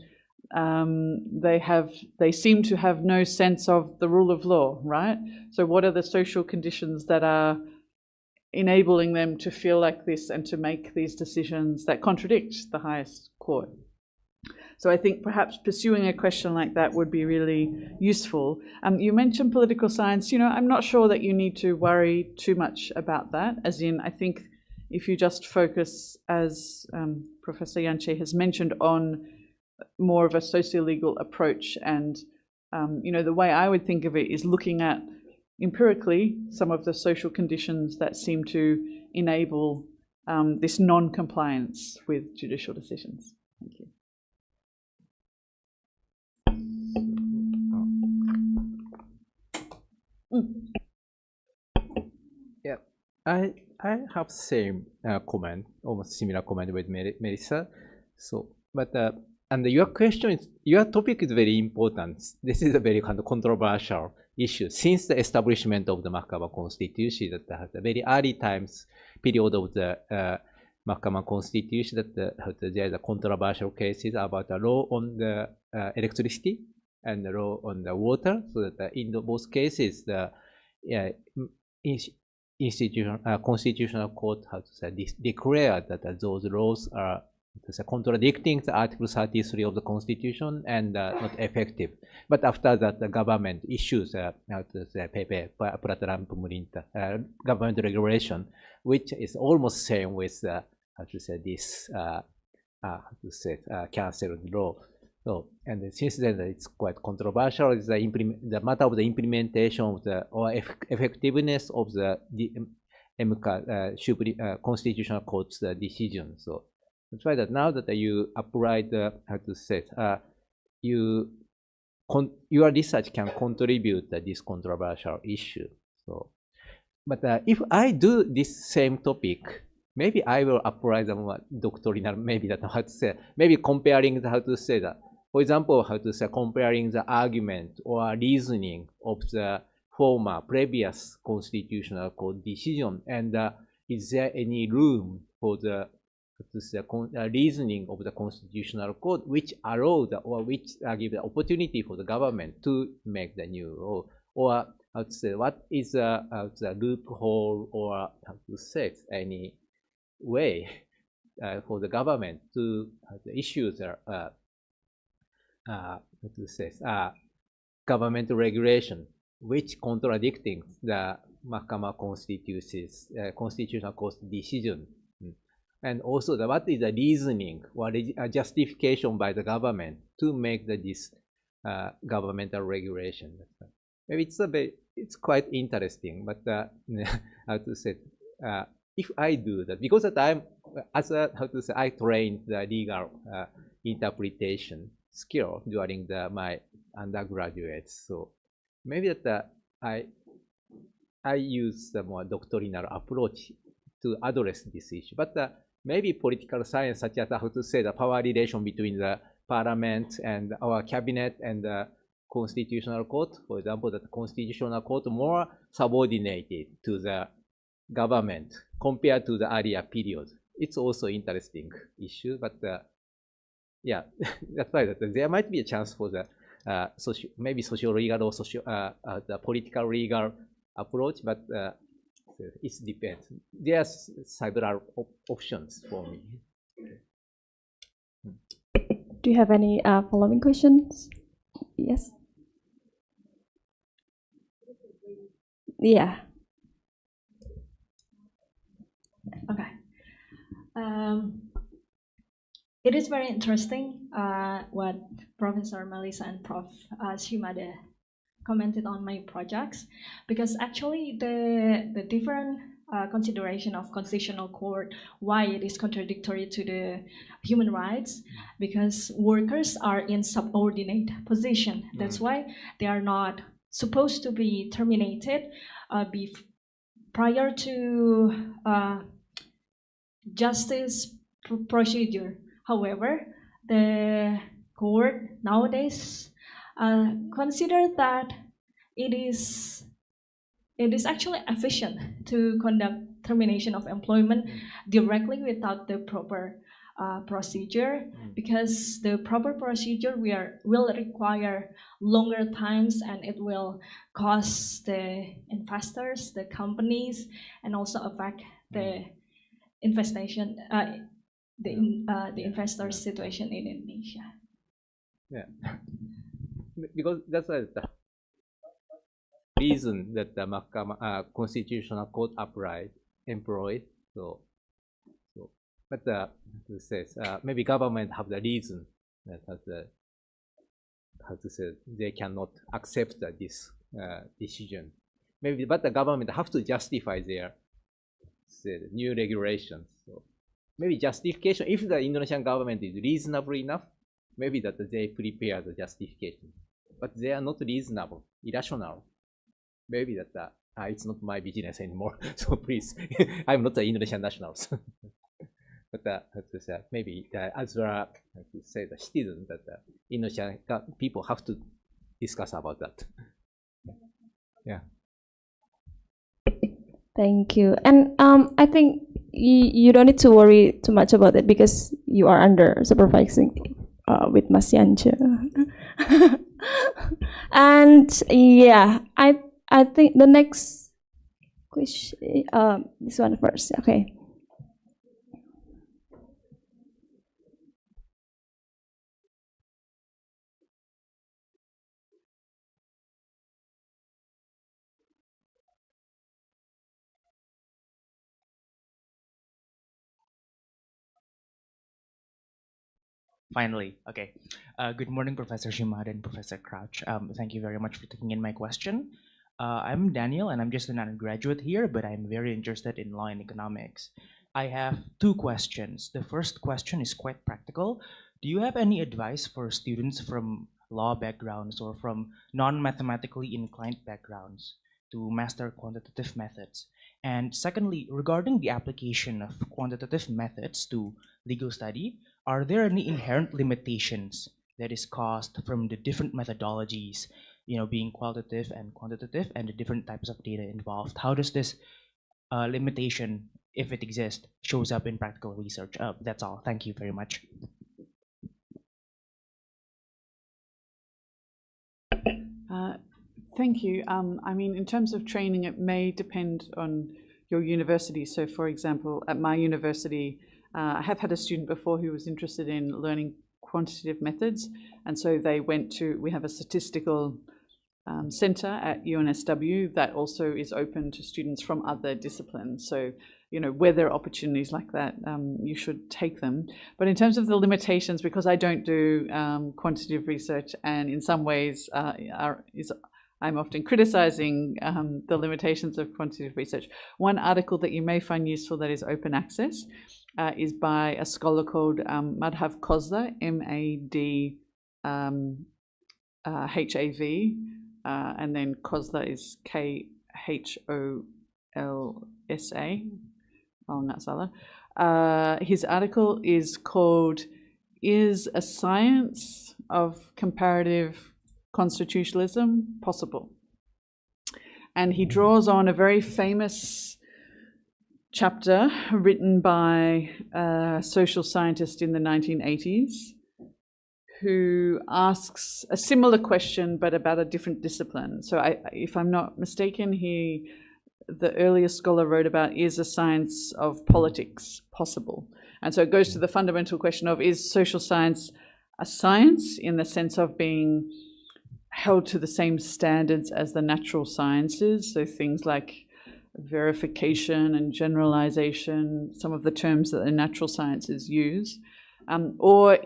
They seem to have no sense of the rule of law, right? So what are the social conditions that are enabling them to feel like this and to make these decisions that contradict the highest court? So I think perhaps pursuing a question like that would be really useful. You mentioned political science. You know, I'm not sure that you need to worry too much about that. As in, I think if you just focus, as Professor Yanche has mentioned, on more of a socio-legal approach, and you know, the way I would think of it is looking at empirically some of the social conditions that seem to enable this non-compliance with judicial decisions. Thank you. Yeah, I have same comment, almost similar comment with Melissa. So, but and your question is, your topic is very important. This is a very kind of controversial issue since the establishment of the Mahkamah Constitution, that the very early times period of the Mahkamah Constitution, that there is a controversial cases about the law on the electricity and the law on the water. So that in both cases, the constitutional court has declared that those laws are contradicting the Article 33 of the Constitution and not effective. But after that, the government issues government regulation, which is almost same with this cancelled law. So, and since then, it's quite controversial. It's the matter of the implementation of the or effectiveness of the Constitutional Court's decision. So that's why that now that you apply the your research can contribute to this controversial issue. So, but if I do this same topic, maybe I will apply the more doctrinal, maybe that maybe comparing the, for example, comparing the argument or reasoning of the former previous constitutional court decision, and is there any room for the reasoning of the constitutional court which allow or which give the opportunity for the government to make the new law, or what is the loophole, or any way for the government to issue the government regulation which contradicting the Mahkamah Constitutional Court's decision. And also, what is the reasoning or justification by the government to make this governmental regulation? Maybe it's quite interesting, but if I do that, because that I'm I trained the legal interpretation skill during my undergraduate, so maybe that I use the more doctrinal approach to address this issue, but maybe political science, such as the power relation between the parliament and our cabinet and the constitutional court, for example, that the constitutional court more subordinated to the government compared to the earlier period. It's also interesting issue, but yeah, that's why there might be a chance for the maybe socio-legal or the political legal approach, but it depends. There's several options for me. Do you have any following questions? Yes. Yeah. Okay. It is very interesting what Professor Melissa and Prof. Shimada commented on my projects, because actually the different consideration of constitutional court, why it is contradictory to the human rights, because workers are in subordinate position. That's why they are not supposed to be terminated prior to justice procedure. However, the court nowadays consider that it is actually efficient to conduct termination of employment directly without the proper procedure, because the proper procedure will require longer times, and it will cost the investors, the companies, and also affect the investation, the investors' situation in Indonesia. Yeah, because that's the reason that the Constitutional Court employed. So, but it says maybe government have the reason that they cannot accept this decision. Maybe, but the government have to justify their new regulations. So maybe justification, if the Indonesian government is reasonable enough, maybe that they prepare the justification. But they are not reasonable, irrational. Maybe that it's not my business anymore. So please, I'm not an Indonesian national. But maybe as the citizen, that Indonesian people have to discuss about that. Yeah. Thank you. And I think you don't need to worry too much about it because you are under supervising with Mas Yance. And yeah, I think the next question, this one first. Okay. Finally, okay. Good morning, Professor Shimada and Professor Crouch. Thank you very much for taking in my question. I'm Daniel, and I'm just an undergraduate here, but I'm very interested in law and economics. I have two questions. The first question is quite practical. Do you have any advice for students from law backgrounds or from non-mathematically inclined backgrounds to master quantitative methods? And secondly, regarding the application of quantitative methods to legal study, are there any inherent limitations that is caused from the different methodologies, being qualitative and quantitative, and the different types of data involved? How does this limitation, if it exists, shows up in practical research? That's all. Thank you very much. Thank you. I mean, in terms of training, it may depend on your university. So, for example, at my university, I have had a student before who was interested in learning quantitative methods, and so they went to, we have a statistical center at UNSW that also is open to students from other disciplines. So, where there are opportunities like that, you should take them. But in terms of the limitations, because I don't do quantitative research, and in some ways I'm often criticizing the limitations of quantitative research. One article that you may find useful that is open access is by a scholar called Madhav Khosla, M-A-D-H-A-V, and then Khosla is K-H-O-L-S-A. His article is called "Is a Science of Comparative Constitutionalism Possible?" And he draws on a very famous chapter written by a social scientist in the 1980s who asks a similar question but about a different discipline. So if I'm not mistaken, the earlier scholar wrote about, is a science of politics possible? And so it goes to the fundamental question of, is social science a science in the sense of being held to the same standards as the natural sciences? So things like verification and generalization, some of the terms that the natural sciences use, or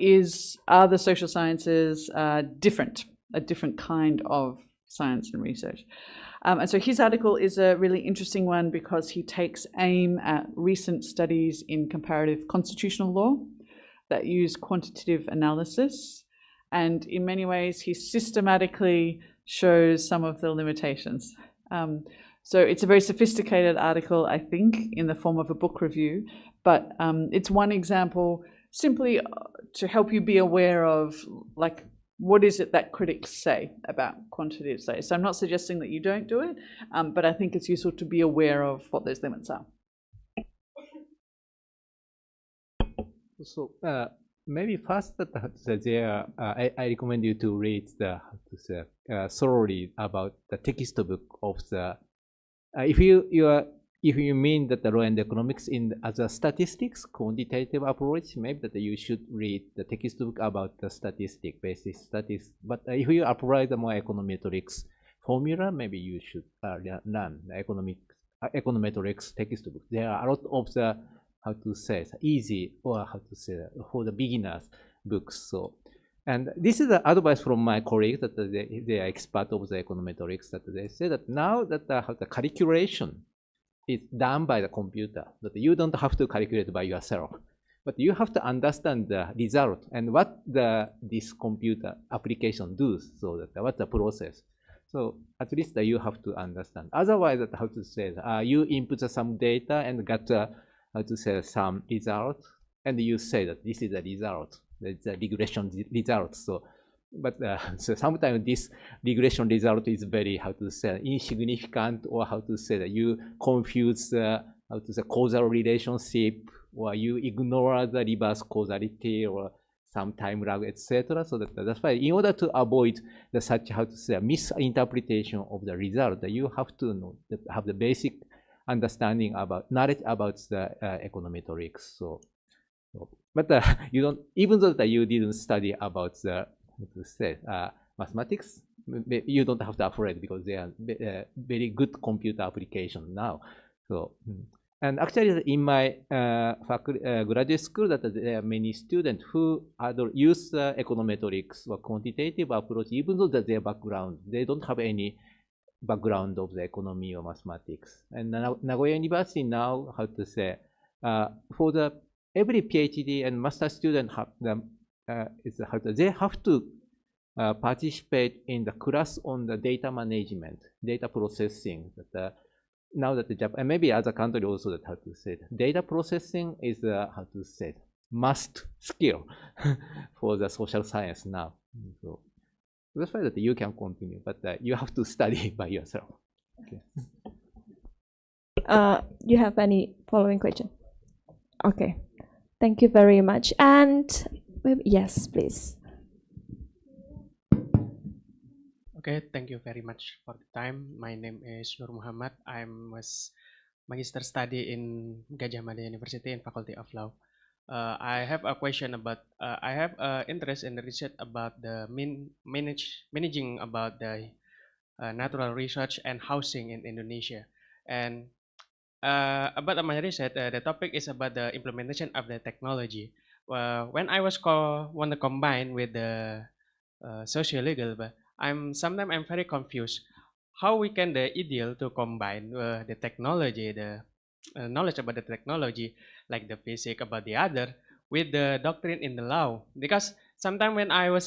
are the social sciences different, a different kind of science and research? And so his article is a really interesting one because he takes aim at recent studies in comparative constitutional law that use quantitative analysis, and in many ways he systematically shows some of the limitations. So it's a very sophisticated article, I think, in the form of a book review, but it's one example simply to help you be aware of, like, what is it that critics say about quantitative studies. So I'm not suggesting that you don't do it, but I think it's useful to be aware of what those limits are. So maybe first, I recommend you to read thoroughly about the textbook of the. If you mean that the law and economics as a statistics quantitative approach, maybe that you should read the textbook about the basis statistics. But if you apply the more econometrics formula, maybe you should learn the econometrics textbook. There are a lot of the easy, or for the beginners books. So, and this is the advice from my colleagues that they are expert of the econometrics, that they say that now that the calculation is done by the computer, that you don't have to calculate by yourself, but you have to understand the result and what this computer application does. So that what's the process. So at least you have to understand. Otherwise, you input some data and got some result, and you say that this is the result. It's a regression result. So but so sometimes this regression result is very, how to say, insignificant, or how to say that you confuse how to say causal relationship, or you ignore the reverse causality or some time lag, etc. So that's why, in order to avoid the such, how to say, misinterpretation of the result, you have to know, have the basic understanding about knowledge about the econometrics. So but you don't, even though that you didn't study about the, to say, mathematics, you don't have to afraid, because they are very good computer application now. So, and actually in my graduate school, that there are many students who either use econometrics or quantitative approach, even though that their background, they don't have any background of the economy or mathematics. And Nagoya University now, how to say, for the every PhD and master student have them, they have to participate in the class on the data management, data processing. That now that the Japan, and maybe other country also, that how to say it, data processing is how to say it, must skill for the social science now. So that's why that you can continue, but you have to study by yourself. Okay. You have any following question? Okay. Thank you very much. And maybe, yes, please. Okay, thank you very much for the time. My name is Nur Muhammad. I'm a magister study in Gadjah Mada University in Faculty of Law. I have a question about, I have interest in the research about the managing about the natural research and housing in Indonesia. And about my research, the topic is about the implementation of the technology. When I was want to combine with the socio-legal, but sometimes I'm very confused. How we can the ideal to combine the technology, the knowledge about the technology, like the physics about the other, with the doctrine in the law? Because sometimes when I was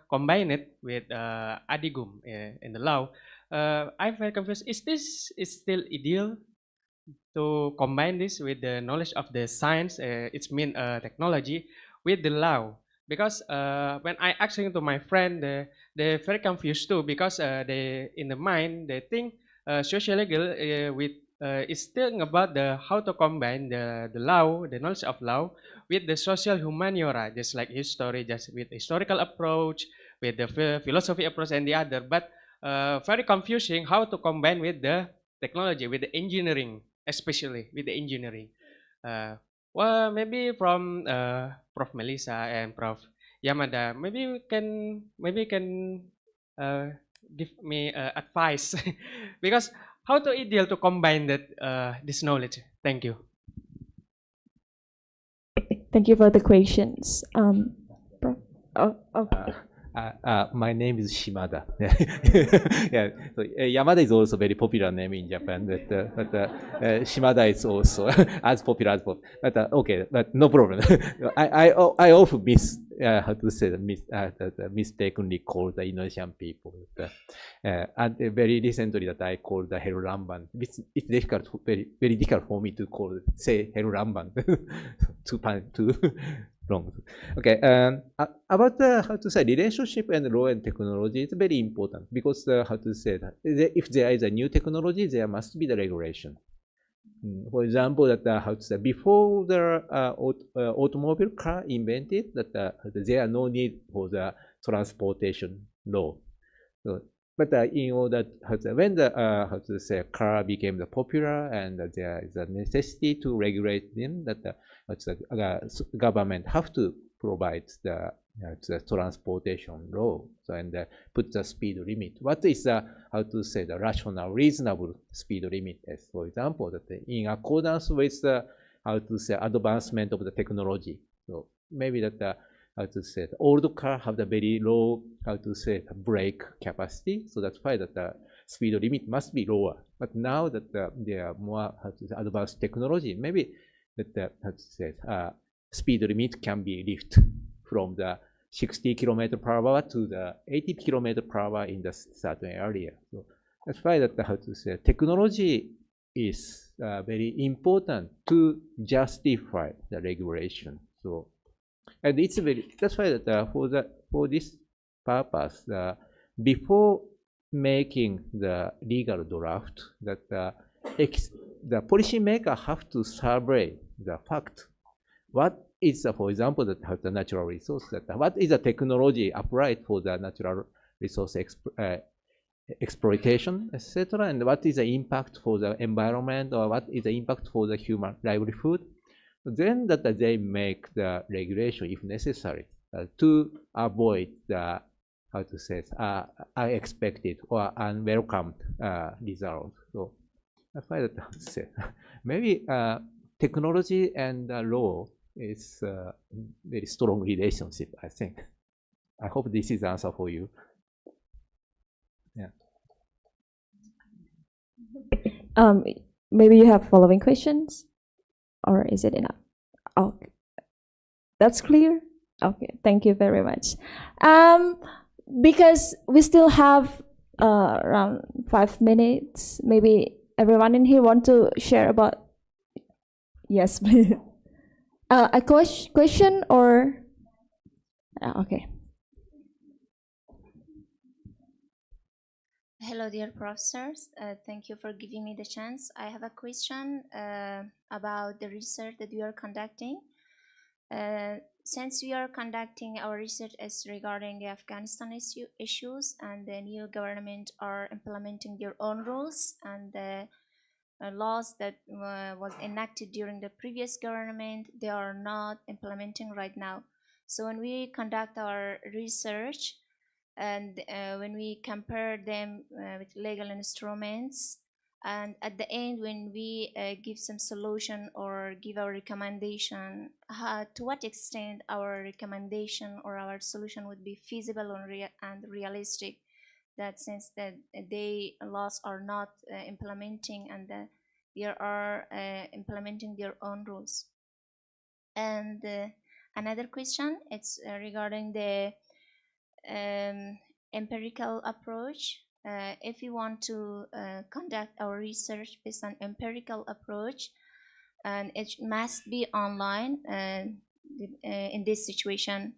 combine it with adigum in the law, I'm very confused. Is this still ideal to combine this with the knowledge of the science, it's mean technology, with the law? Because when I asking to my friend, they're very confused too, because they in the mind they think socio-legal with is still about the how to combine the law, the knowledge of law, with the social humaniora, just like history, just with historical approach, with the philosophy approach and the other. But very confusing how to combine with the technology, with the engineering, especially with the engineering. Well, maybe from Prof. Melissa and Prof. Yamada, maybe you can give me advice because how to ideal to combine that this knowledge. Thank you. Thank you for the questions. My name is Shimada. Yeah, so, Yamada is also very popular name in Japan, but Shimada is also as popular as possible. But okay, but no problem. I often how to say mistakenly call the Indonesian people. And very recently that I called the Heru Ramban. It's difficult, very difficult for me to say Heru Ramban. too wrong. Okay, about the how to say relationship and law and technology, it's very important because how to say that if there is a new technology, there must be the regulation. For example, that how to say before the automobile car invented, that there are no need for the transportation law. So, but in order when the how to say car became the popular and there is a necessity to regulate them, that the government have to provide the transportation law, so and put the speed limit. What is how to say the rational, reasonable speed limit? As for example, that in accordance with the how to say advancement of the technology. So maybe that how to say the old car have the very low how to say brake capacity, so that's why that the speed limit must be lower. But now that there are more how to say advanced technology, maybe that how to say speed limit can be lifted from the 60 km/h to the 80 km/h in the certain area. So that's why that how to say technology is very important to justify the regulation. So and it's very, that's why that for this purpose, before making the legal draft, that the policymaker have to survey the fact. What is, for example, the natural resource, what is the technology applied for the natural resource exploitation, etc., and what is the impact for the environment, or what is the impact for the human livelihood. Then that they make the regulation if necessary to avoid the, how to say, unexpected or unwelcome results. So I find that maybe technology and law is a very strong relationship, I think. I hope this is the answer for you. Yeah. Maybe you have following questions, or is it enough? Okay, that's clear. Okay, thank you very much. Because we still have around 5 minutes, maybe everyone in here want to share about. Yes, please. A question or okay. Hello, dear professors. Thank you for giving me the chance. I have a question about the research that we are conducting. Since we are conducting our research as regarding the Afghanistan issues, and the new government are implementing their own rules and the laws that was enacted during the previous government, they are not implementing right now. So when we conduct our research, and when we compare them with legal instruments, and at the end when we give some solution or give our recommendation, to what extent our recommendation or our solution would be feasible and realistic, that since that they laws are not implementing, and they are implementing their own rules. And another question, it's regarding the empirical approach. If we want to conduct our research based on empirical approach, and it must be online in this situation,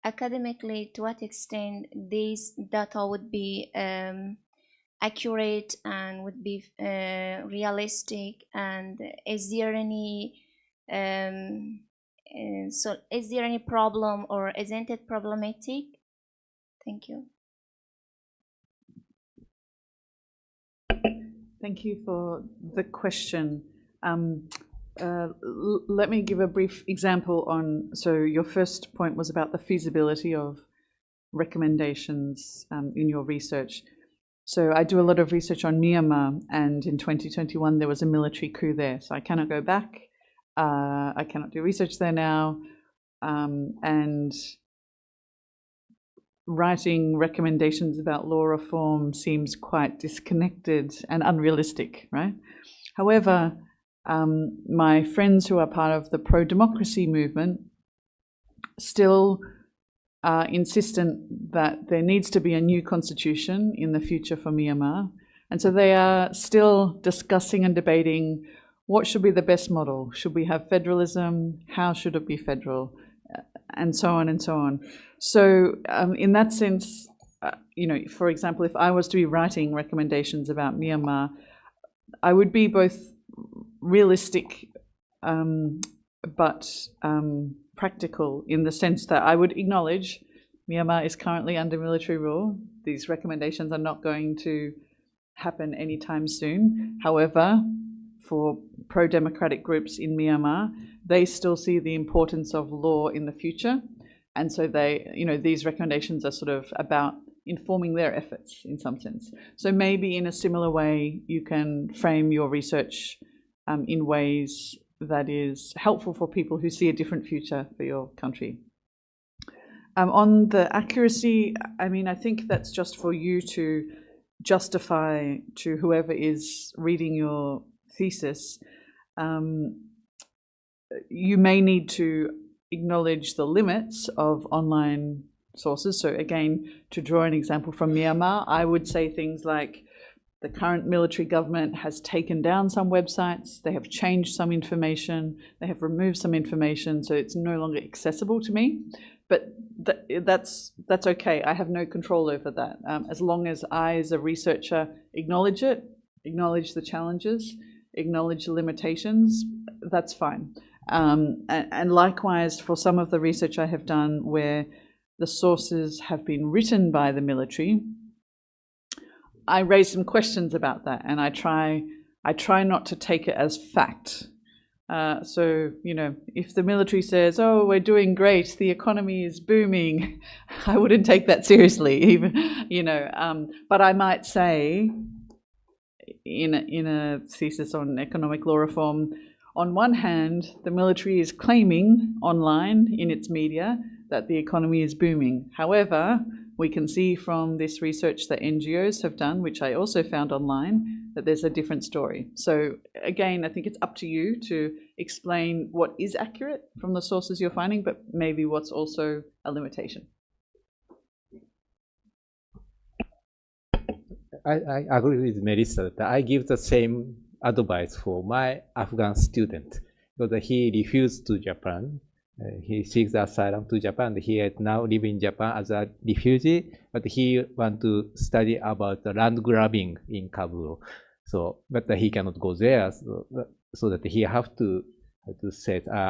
academically, to what extent these data would be accurate and would be realistic, and is there any so is there any problem, or isn't it problematic? Thank you. Thank you for the question. Let me give a brief example on, so your first point was about the feasibility of recommendations in your research. So I do a lot of research on Myanmar, and in 2021 there was a military coup there, so I cannot go back. I cannot do research there now, and writing recommendations about law reform seems quite disconnected and unrealistic, right? However, my friends who are part of the pro-democracy movement still are insistent that there needs to be a new constitution in the future for Myanmar. And so they are still discussing and debating what should be the best model. Should we have federalism? How should it be federal? And so on and so on. So in that sense, you know, for example, if I was to be writing recommendations about Myanmar, I would be both realistic but practical, in the sense that I would acknowledge Myanmar is currently under military rule. These recommendations are not going to happen anytime soon. However, for pro-democratic groups in Myanmar, they still see the importance of law in the future. And so they, you know, these recommendations are sort of about informing their efforts in some sense. So maybe in a similar way, you can frame your research in ways that is helpful for people who see a different future for your country. On the accuracy, I mean, I think that's just for you to justify to whoever is reading your thesis. You may need to acknowledge the limits of online sources. So again, to draw an example from Myanmar, I would say things like the current military government has taken down some websites, they have changed some information, they have removed some information, so it's no longer accessible to me. but that's okay. I have no control over that. As long as I, as a researcher, acknowledge it, acknowledge the challenges, acknowledge the limitations, that's fine. And likewise, for some of the research I have done where the sources have been written by the military, I raise some questions about that, and I try not to take it as fact. So, you know, if the military says, "Oh, we're doing great, the economy is booming," I wouldn't take that seriously, even, you know. But I might say, in a thesis on economic law reform, on one hand, the military is claiming online in its media that the economy is booming. However, we can see from this research that NGOs have done, which I also found online, that there's a different story. So again, I think it's up to you to explain what is accurate from the sources you're finding, but maybe what's also a limitation. I agree with Melissa that I give the same advice for my Afghan student, because he refused to Japan. He seeks asylum to Japan. He is now living in Japan as a refugee, but he wants to study about the land grabbing in Kabul. So, but he cannot go there, so that he have to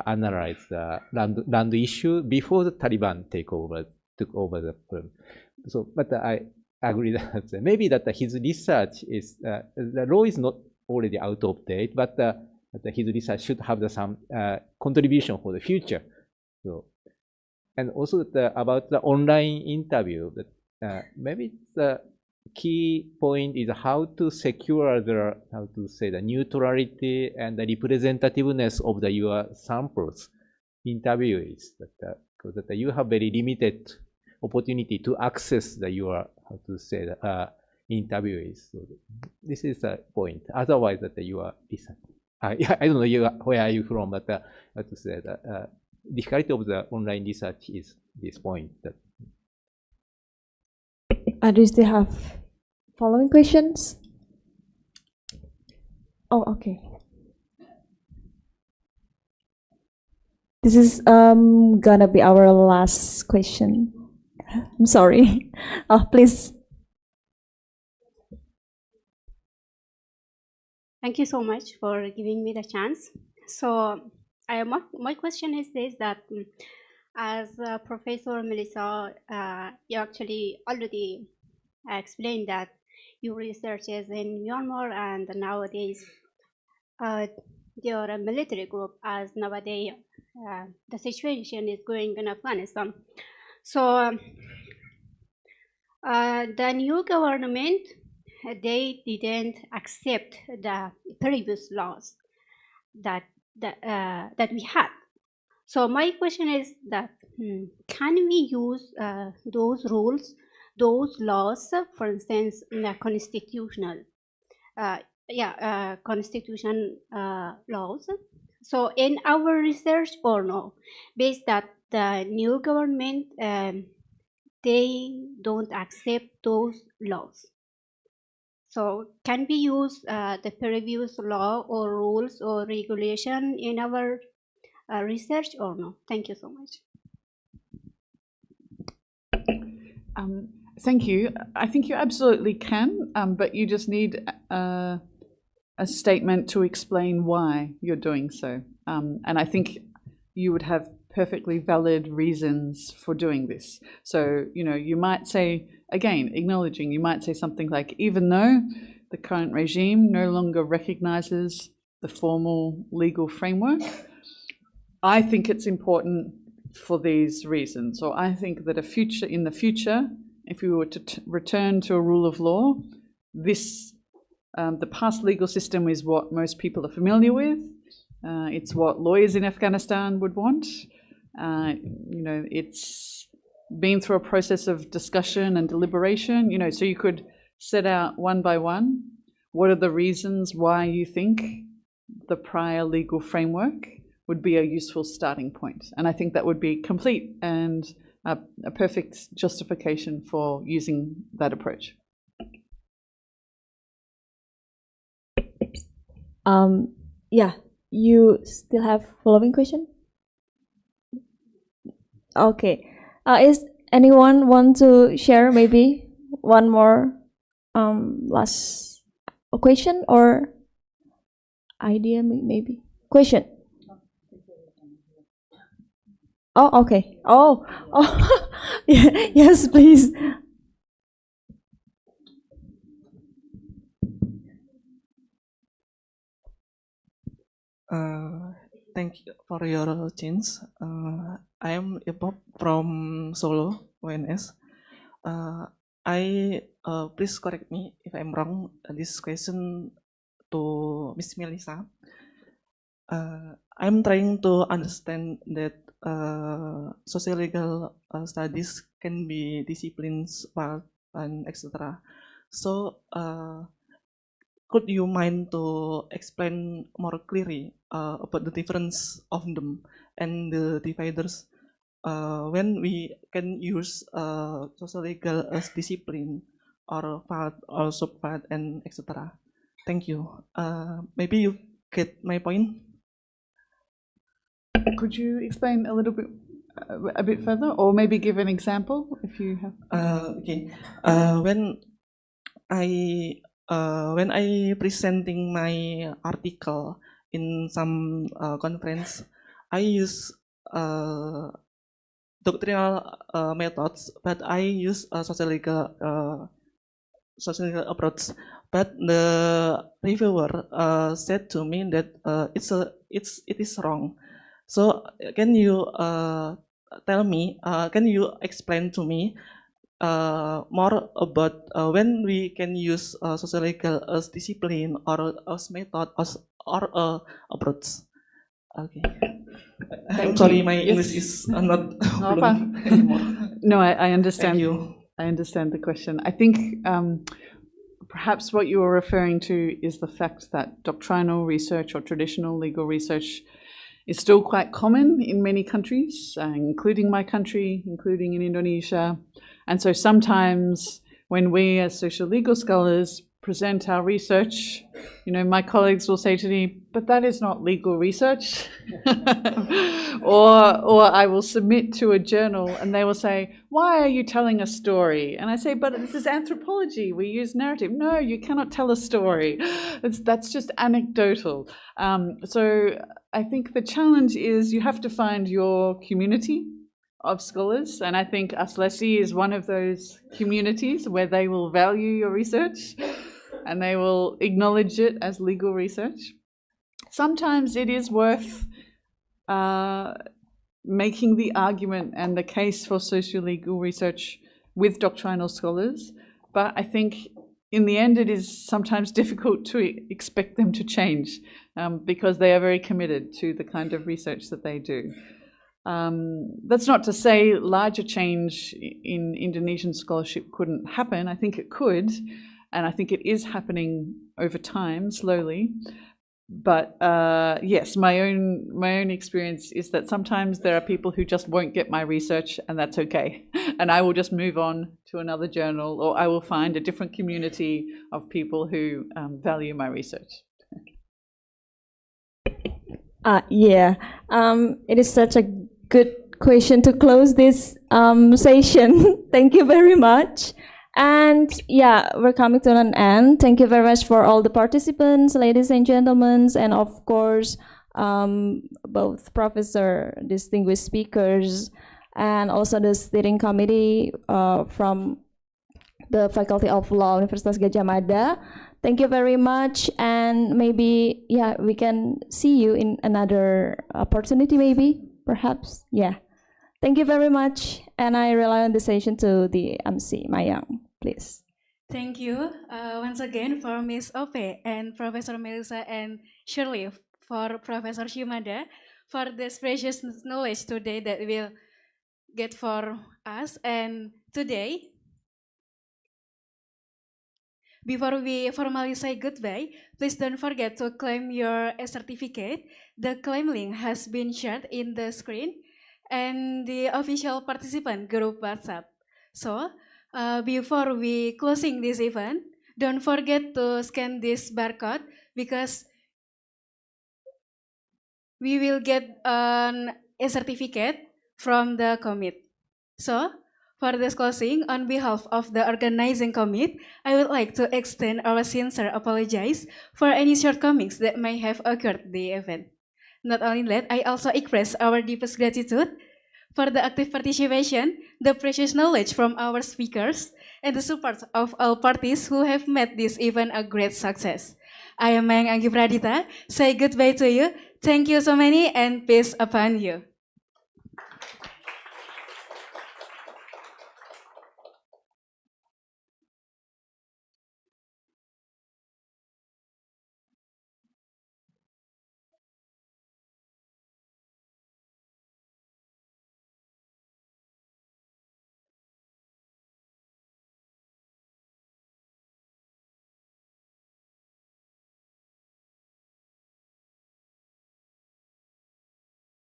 analyze the land issue before the Taliban took over the problem. So, but I agree that maybe that his research is the law is not already out of date, but his research should have some contribution for the future. So, and also about the online interview, that maybe the key point is how to secure the the neutrality and the representativeness of your samples interviewees. Because that you have very limited opportunity to access your interviewees. So this is a point. Otherwise, that you are I don't know where are you from, but to say that difficulty of the online research is this point. Do you still have following questions? Oh, okay. This is gonna be our last question. I'm sorry. Oh, please. Thank you so much for giving me the chance. So, my question is this, that as Professor Melissa, you actually already explained that your research is in Myanmar, and nowadays they are a military group, as nowadays the situation is going in Afghanistan. So the new government, they didn't accept the previous laws that we had. So my question is that can we use those rules, those laws, for instance, the constitutional, constitution laws, so in our research, or no, based that the new government they don't accept those laws? So can we use the previous law or rules or regulation in our research or no? Thank you so much. Thank you. I think you absolutely can, but you just need a statement to explain why you're doing so. And I think you would have perfectly valid reasons for doing this. So, you know, you might say, again, acknowledging, you might say something like, even though the current regime no longer recognizes the formal legal framework, I think it's important for these reasons. Or I think that in the future, if we were to return to a rule of law, this the past legal system is what most people are familiar with. It's what lawyers in Afghanistan would want. You know, it's been through a process of discussion and deliberation. You know, so you could set out one by one what are the reasons why you think the prior legal framework would be a useful starting point. And I think that would be complete and a perfect justification for using that approach. Yeah, you still have following question? Okay. Is anyone want to share maybe one more last question or idea maybe? Question? Oh, okay. Oh, yes, please. Thank you for your chance. I am Ipop from Solo, ONS. Please correct me if I'm wrong. This question to Miss Melissa. I'm trying to understand that socio-legal studies can be disciplines, part, and etc. So, could you mind to explain more clearly about the difference of them and the dividers when we can use socio-legal as discipline or part or sub-part and etc. Thank you. Maybe you get my point? Could you explain a little bit, a bit further, or maybe give an example if you have? Okay. When I presenting my article in some conference, I use doctrinal methods, but I use social-legal approach. But the reviewer said to me that it is wrong. So can you tell me? Can you explain to me more about when we can use socio-legal as discipline or as method or approach? Okay. I'm sorry, my English is not fluent anymore. No, I understand. Thank you. I understand the question. I think perhaps what you are referring to is the fact that doctrinal research or traditional legal research is still quite common in many countries, including my country, including in Indonesia. And so sometimes when we as social legal scholars present our research, my colleagues will say to me, but that is not legal research. or I will submit to a journal and they will say, why are you telling a story? And I say, but this is anthropology. We use narrative. No, you cannot tell a story. That's just anecdotal. So I think the challenge is you have to find your community of scholars, and I think ASSLESI is one of those communities where they will value your research and they will acknowledge it as legal research. Sometimes it is worth making the argument and the case for socio-legal research with doctrinal scholars, but I think in the end it is sometimes difficult to expect them to change because they are very committed to the kind of research that they do. That's not to say larger change in Indonesian scholarship couldn't happen. I think it could, and I think it is happening over time, slowly. But yes, my own experience is that sometimes there are people who just won't get my research, and that's okay. And I will just move on to another journal, or I will find a different community of people who value my research. Yeah, it is such a good question to close this session. Thank you very much. And yeah, we're coming to an end. Thank you very much for all the participants, ladies and gentlemen, and of course, both professor, distinguished speakers, and also the steering committee from the Faculty of Law, Universitas Gadjah Mada. Thank you very much, and maybe, yeah, we can see you in another opportunity, maybe, perhaps, yeah. Thank you very much, and I rely on the session to the MC, Mayang, please. Thank you once again for Ms. Ope and Professor Melissa and Shirley, for Professor Shimada, for this precious knowledge today that we'll get for us. And today, before we formally say goodbye, please don't forget to claim your certificate. The claim link has been shared in the screen and the official participant group WhatsApp. So, before we closing this event, don't forget to scan this barcode because we will get a certificate from the commit. So, for this closing, on behalf of the organizing committee, I would like to extend our sincere apologies for any shortcomings that may have occurred at the event. Not only that, I also express our deepest gratitude for the active participation, the precious knowledge from our speakers, and the support of all parties who have made this event a great success. I am Mayang Anggi Pradita. Say goodbye to you. Thank you so many and peace upon you.